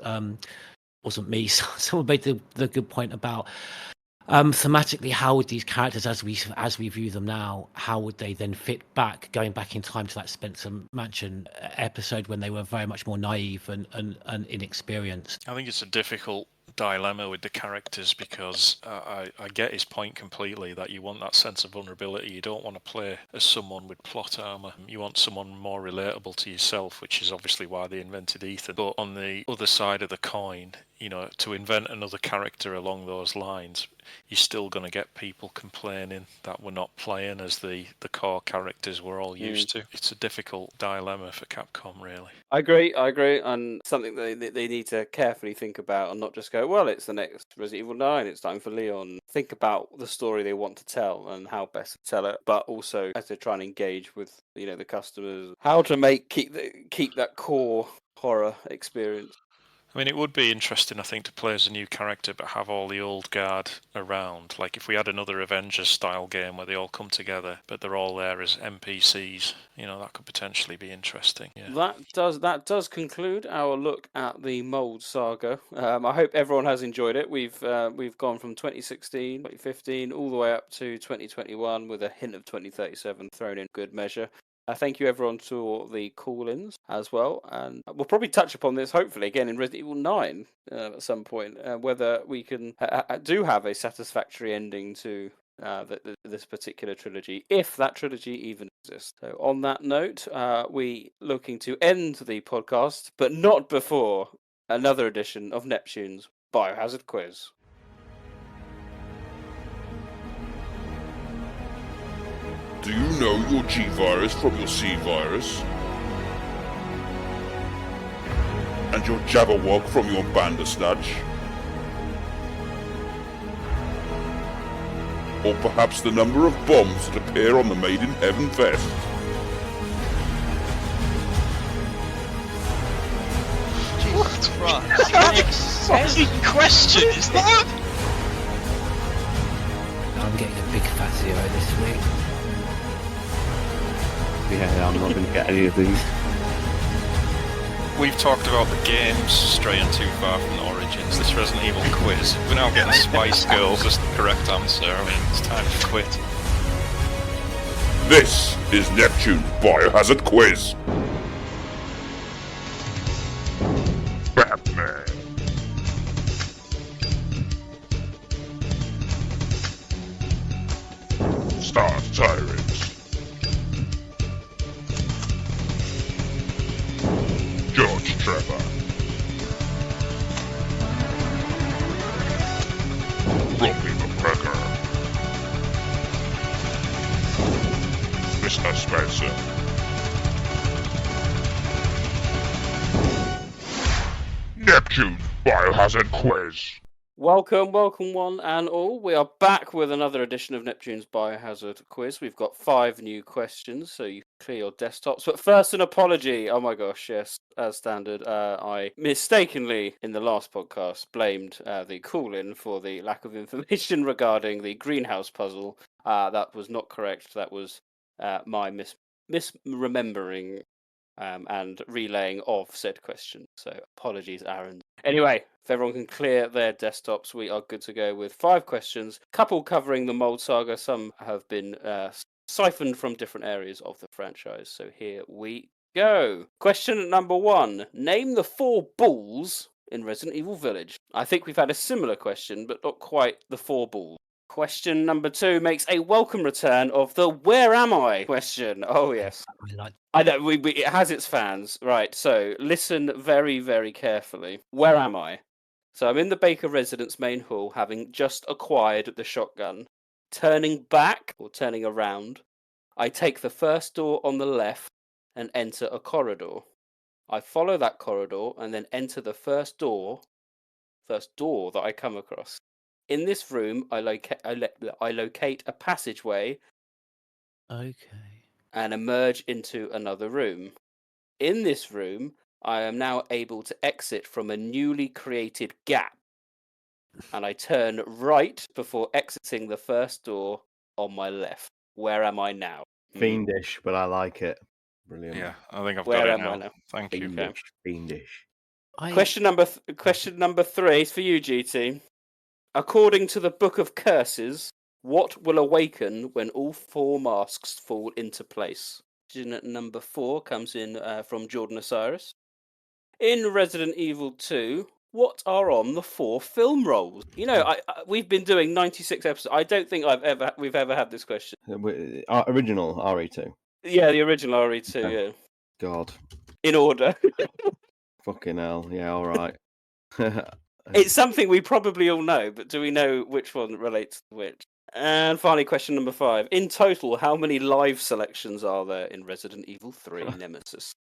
wasn't me. Someone made the good point about thematically, how would these characters, as we view them now, how would they then fit back, going back in time to that Spencer Mansion episode when they were very much more naive and inexperienced? I think it's a difficult dilemma with the characters, because I get his point completely, that you want that sense of vulnerability. You don't want to play as someone with plot armor. You want someone more relatable to yourself, which is obviously why they invented Ethan. But on the other side of the coin, to invent another character along those lines, you're still going to get people complaining that we're not playing as the core characters we're all used to. It's a difficult dilemma for Capcom, really. I agree, and something that they need to carefully think about, and not just go, well, it's the next Resident Evil 9, it's time for Leon. Think about the story they want to tell and how best to tell it, but also as they try and engage with the customers, how to keep that core horror experience. I mean, it would be interesting, I think, to play as a new character but have all the old guard around. Like if we had another Avengers-style game where they all come together but they're all there as NPCs, that could potentially be interesting. Yeah. That does conclude our look at the Mold Saga. I hope everyone has enjoyed it. We've gone from 2016, 2015, all the way up to 2021 with a hint of 2037 thrown in good measure. Thank you, everyone, for the call-ins as well. And we'll probably touch upon this, hopefully, again in Resident Evil 9 at some point, whether we can do have a satisfactory ending to this particular trilogy, if that trilogy even exists. So on that note, we looking to end the podcast, but not before another edition of Neptune's Biohazard Quiz. Do you know your G virus from your C virus? And your Jabberwock from your Bandersnatch? Or perhaps the number of bombs that appear on the Made in Heaven vest? Jesus Christ. What fucking question is that? I'm getting a big fat 0 this week. Yeah, I'm not going to get any of these. We've talked about the games straying too far from the origins. This Resident Evil quiz, we're now getting Spice Girls as the correct answer. I mean, it's time to quit. This is Neptune Biohazard Quiz. Batman. Star Tyrants. George Trevor. Robbie McGregor. Mr. Spencer. Neptune Biohazard Quiz. Welcome one and all. We are back with another edition of Neptune's Biohazard Quiz. We've got 5 new questions, so you can clear your desktops. But first, an apology. Oh my gosh, yes, as standard. I mistakenly, in the last podcast, blamed the call-in for the lack of information regarding the greenhouse puzzle. That was not correct. That was my misremembering and relaying of said question. So apologies, Aaron. Anyway, if everyone can clear their desktops, we are good to go with 5 questions. Couple covering the Mold Saga. Some have been siphoned from different areas of the franchise. So here we go. Question number 1. Name the 4 bulls in Resident Evil Village. I think we've had a similar question, but not quite the 4 bulls. Question number 2 makes a welcome return of the "Where am I?" question. Oh yes, I know it has its fans, right? So listen very, very carefully. Where am I? So I'm in the Baker residence main hall, having just acquired the shotgun. Turning back or turning around, I take the first door on the left and enter a corridor. I follow that corridor and then enter the first door that I come across. In this room, I locate a passageway. Okay. And emerge into another room. In this room, I am now able to exit from a newly created gap. And I turn right before exiting the first door on my left. Where am I now? Fiendish, but I like it. Brilliant. Yeah, I think I've Where got it am now. I now? Thank you. Fiendish. Fiendish. Question number 3 is for you, GT. According to the Book of Curses, what will awaken when all 4 masks fall into place? Question number 4 comes in from Jordan Osiris. In Resident Evil 2, what are on the 4 film rolls? You know, we've been doing 96 episodes. I don't think we've ever had this question. Original RE2. Yeah, the original RE2. Yeah. God. In order. Fucking hell. Yeah. All right. It's something we probably all know, but do we know which one relates to which? And finally, question number 5. In total, how many live selections are there in Resident Evil 3 Nemesis?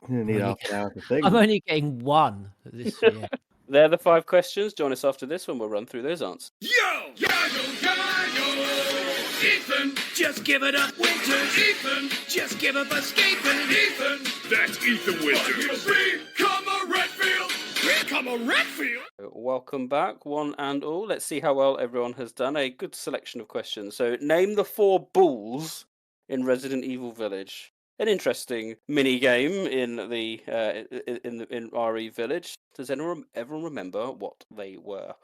Need half an hour to think. I'm only getting 1 this year. They're the 5 questions. Join us after this one. We'll run through those answers. Yo! Ethan, just give it up, Winters. Ethan, just give up escaping. Ethan, that's Ethan Winters. Become a Redfield. Become a Redfield. Welcome back, one and all. Let's see how well everyone has done. A good selection of questions. So, name the 4 bulls in Resident Evil Village. An interesting mini game in the in RE Village. Does everyone remember what they were?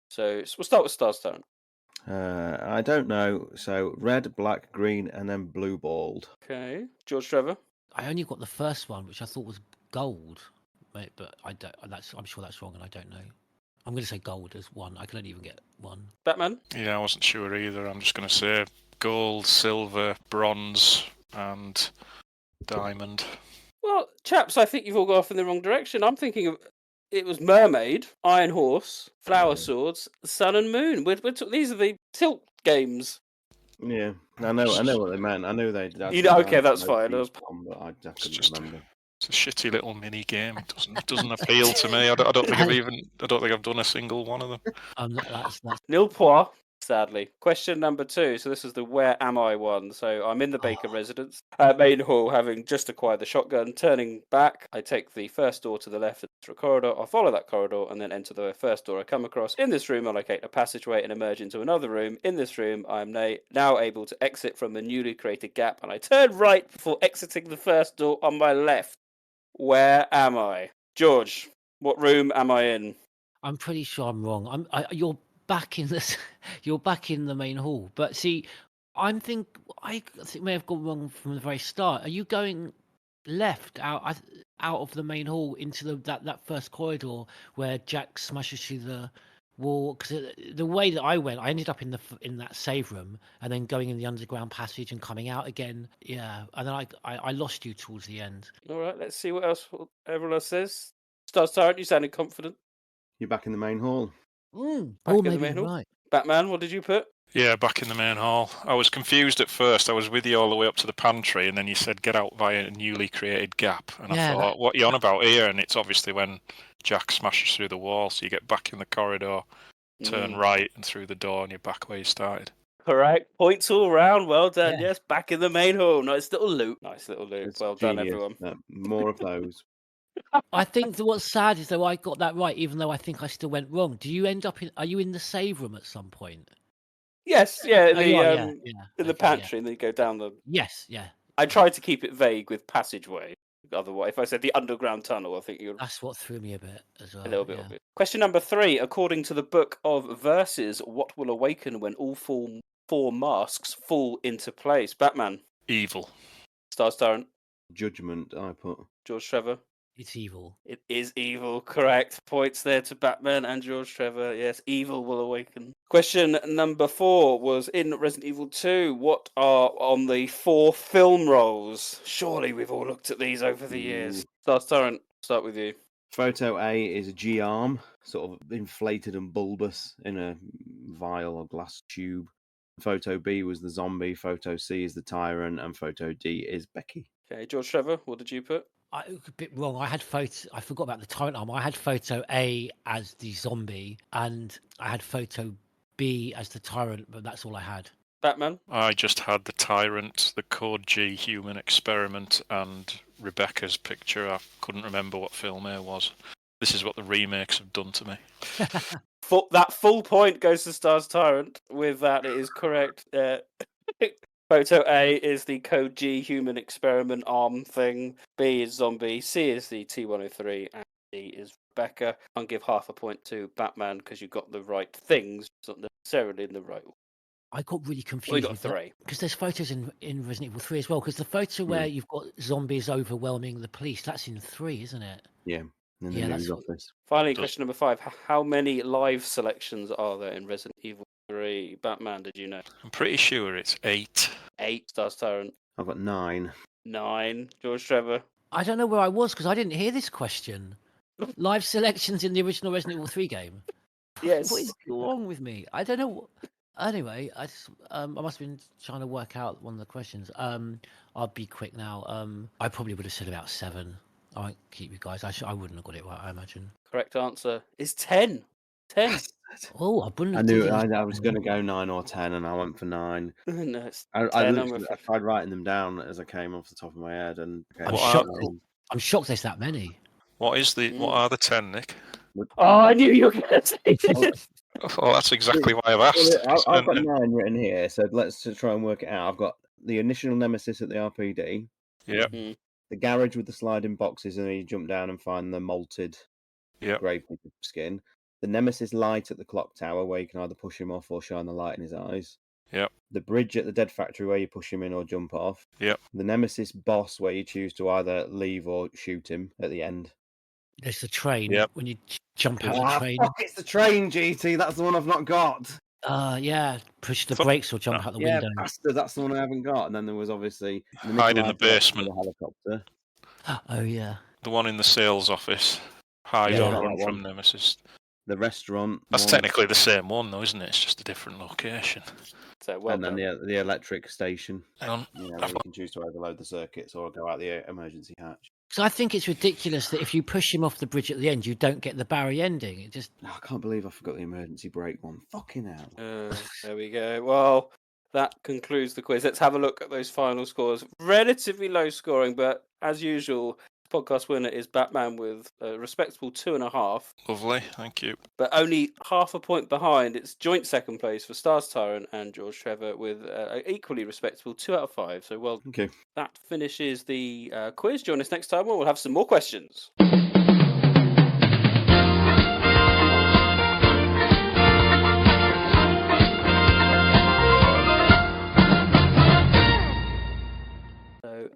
So we'll start with Starstone. I don't know. So red, black, green, and then blue balled. Okay, George Trevor. I only got the first one, which I thought was gold, but I don't. I'm sure that's wrong, and I don't know. I'm going to say gold as 1. I can only even get 1. Batman. Yeah, I wasn't sure either. I'm just going to say gold, silver, bronze, and diamond. Well, chaps, I think you've all gone off in the wrong direction. I'm thinking of it was mermaid, iron horse, flower swords, sun and moon. These are the tilt games. Yeah, I know what they meant. I knew they. Okay, that's fine. But I couldn't remember. It's a shitty little mini game. It doesn't appeal to me. I don't think I've done a single one of them. Nil point. Sadly. Question number 2. So this is the where am I one. So I'm in the Baker residence, main hall, having just acquired the shotgun. Turning back, I take the first door to the left into a corridor. I follow that corridor and then enter the first door I come across. In this room, I locate a passageway and emerge into another room. In this room, I am now able to exit from the newly created gap, and I turn right before exiting the first door on my left. Where am I? George, what room am I in? I'm pretty sure I'm wrong. You're back in this. You're back in the main hall. But see, I think may have gone wrong from the very start. Are you going left out of the main hall into that first corridor where Jack smashes through the wall? Because the way that I went, I ended up in that save room and then going in the underground passage and coming out again. Yeah, and then I lost you towards the end. All right, let's see what everyone else says. Stars Tyrant, you sounded confident. You're back in the main hall. Back in the main hall. Right. Batman, what did you put? Yeah, back in the main hall. I was confused at first. I was with you all the way up to the pantry, and then you said get out via a newly created gap. And I thought, what are you on about here? And it's obviously when Jack smashes through the wall, so you get back in the corridor, turn right and through the door, and you're back where you started. Correct. Points all round. Well done. Yes, back in the main hall. Nice little loot. Well done, everyone. More of those. I think that what's sad is though I got that right, even though I think I still went wrong. Do you end up are you in the save room at some point? Yes, yeah, in the pantry, and then you go down the. Yes, yeah. I tried to keep it vague with passageway. Otherwise, if I said the underground tunnel, I think you're. That's what threw me a bit as well. A little bit of it. Question number 3. According to the Book of Verses, what will awaken when all four masks fall into place? Batman. Evil. Stars Tyrant. Judgment, I put. George Trevor. It's evil. It is evil, correct. Points there to Batman and George Trevor. Yes, evil will awaken. Question number 4 was in Resident Evil 2. What are on the 4 film rolls? Surely we've all looked at these over the years. Stars Tyrant, start with you. Photo A is a G-arm, sort of inflated and bulbous in a vial or glass tube. Photo B was the zombie, photo C is the tyrant, and photo D is Becky. Okay, George Trevor, what did you put? I was a bit wrong. I forgot about the tyrant arm. I had photo A as the zombie, and I had photo B as the tyrant, but that's all I had. Batman? I just had the tyrant, the Code G human experiment, and Rebecca's picture. I couldn't remember what film A was. This is what the remakes have done to me. That full point goes to Stars Tyrant. With that, it is correct. Photo A is the Code G human experiment arm thing. B is zombie. C is the T-103. And D is Rebecca. I'll give half a point to Batman because you got the right things, not necessarily in the right order. I got really confused. We got 3. Because there's photos in Resident Evil 3 as well. Because the photo where you've got zombies overwhelming the police, that's in 3, isn't it? Yeah. In the news office. Finally, question number 5. How many live selections are there in Resident Evil 3? Batman, did you know? I'm pretty sure it's 8. 8, Stars Tyrant. I've got 9. 9, George Trevor. I don't know where I was because I didn't hear this question. Live selections in the original Resident Evil 3 game? Yes. What is wrong with me? I don't know. Anyway, I must have been trying to work out one of the questions. I'll be quick now. I probably would have said about 7. I won't keep you guys. I wouldn't have got it right, I imagine. Correct answer is 10. 10. Oh, I wouldn't have. I knew I was going to go 9 or 10, and I went for 9. No, it's 10. I tried writing them down as I came off the top of my head, and I'm shocked there's that many. What are the 10, Nick? Oh, I knew you were going to say this. Oh, that's exactly why I've asked. I've got 9 written here, so let's try and work it out. I've got the initial nemesis at the RPD. Yeah. The garage with the sliding boxes, and then you jump down and find the molted grey skin. The nemesis light at the clock tower, where you can either push him off or shine the light in his eyes. Yep. The bridge at the dead factory, where you push him in or jump off. Yep. The nemesis boss, where you choose to either leave or shoot him at the end. There's the train. Yep. When you jump out the train. Fuck, it's the train, GT. That's the one I've not got. Yeah. Push the brakes or jump out the window. Bastard, that's the one I haven't got. And then there was obviously hide in the basement. The helicopter. Oh yeah. The one in the sales office. Hide or run from nemesis. The restaurant. That's technically the same one, though, isn't it? It's just a different location. So and then the electric station. Hang on. You can choose to overload the circuits or go out the emergency hatch. So I think it's ridiculous that if you push him off the bridge at the end, you don't get the Barry ending. It just I can't believe I forgot the emergency brake one. Fucking hell. There we go. Well, that concludes the quiz. Let's have a look at those final scores. Relatively low scoring, but as usual, podcast winner is Batman with a respectable 2.5. Lovely, thank you. But only half a point behind. It's joint second place for Stars Tyrant and George Trevor with equally respectable 2 out of 5. So, well, Okay. that finishes the quiz. Join us next time when we'll have some more questions.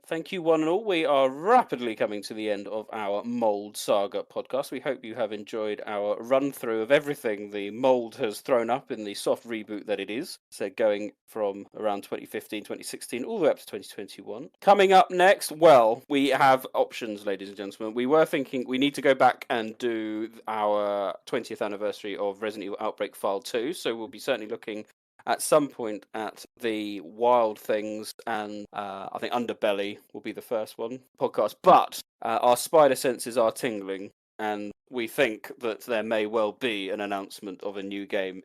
Thank you, one and all. We are rapidly coming to the end of our Mold Saga podcast. We hope you have enjoyed our run through of everything the Mold has thrown up in the soft reboot that it is. So going from around 2015, 2016, all the way up to 2021. Coming up next, well, we have options, ladies and gentlemen. We were thinking we need to go back and do our 20th anniversary of Resident Evil Outbreak File 2. So we'll be certainly looking at some point at the Wild Things, and I think Underbelly will be the first one podcast. But our spider senses are tingling, and we think that there may well be an announcement of a new game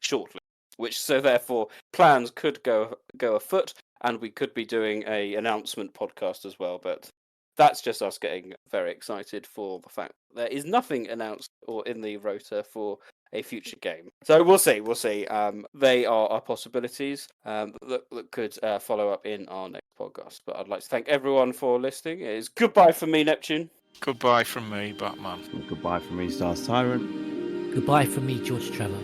shortly. Which, so therefore, plans could go afoot, and we could be doing a announcement podcast as well. But that's just us getting very excited for the fact that there is nothing announced or in the rota for a future game. So we'll see. They are our possibilities that could follow up in our next podcast. But I'd like to thank everyone for listening. It is goodbye from me, Neptune. Goodbye from me, Batman. Goodbye from me, Stars Tyrant. Goodbye from me, George Trevor.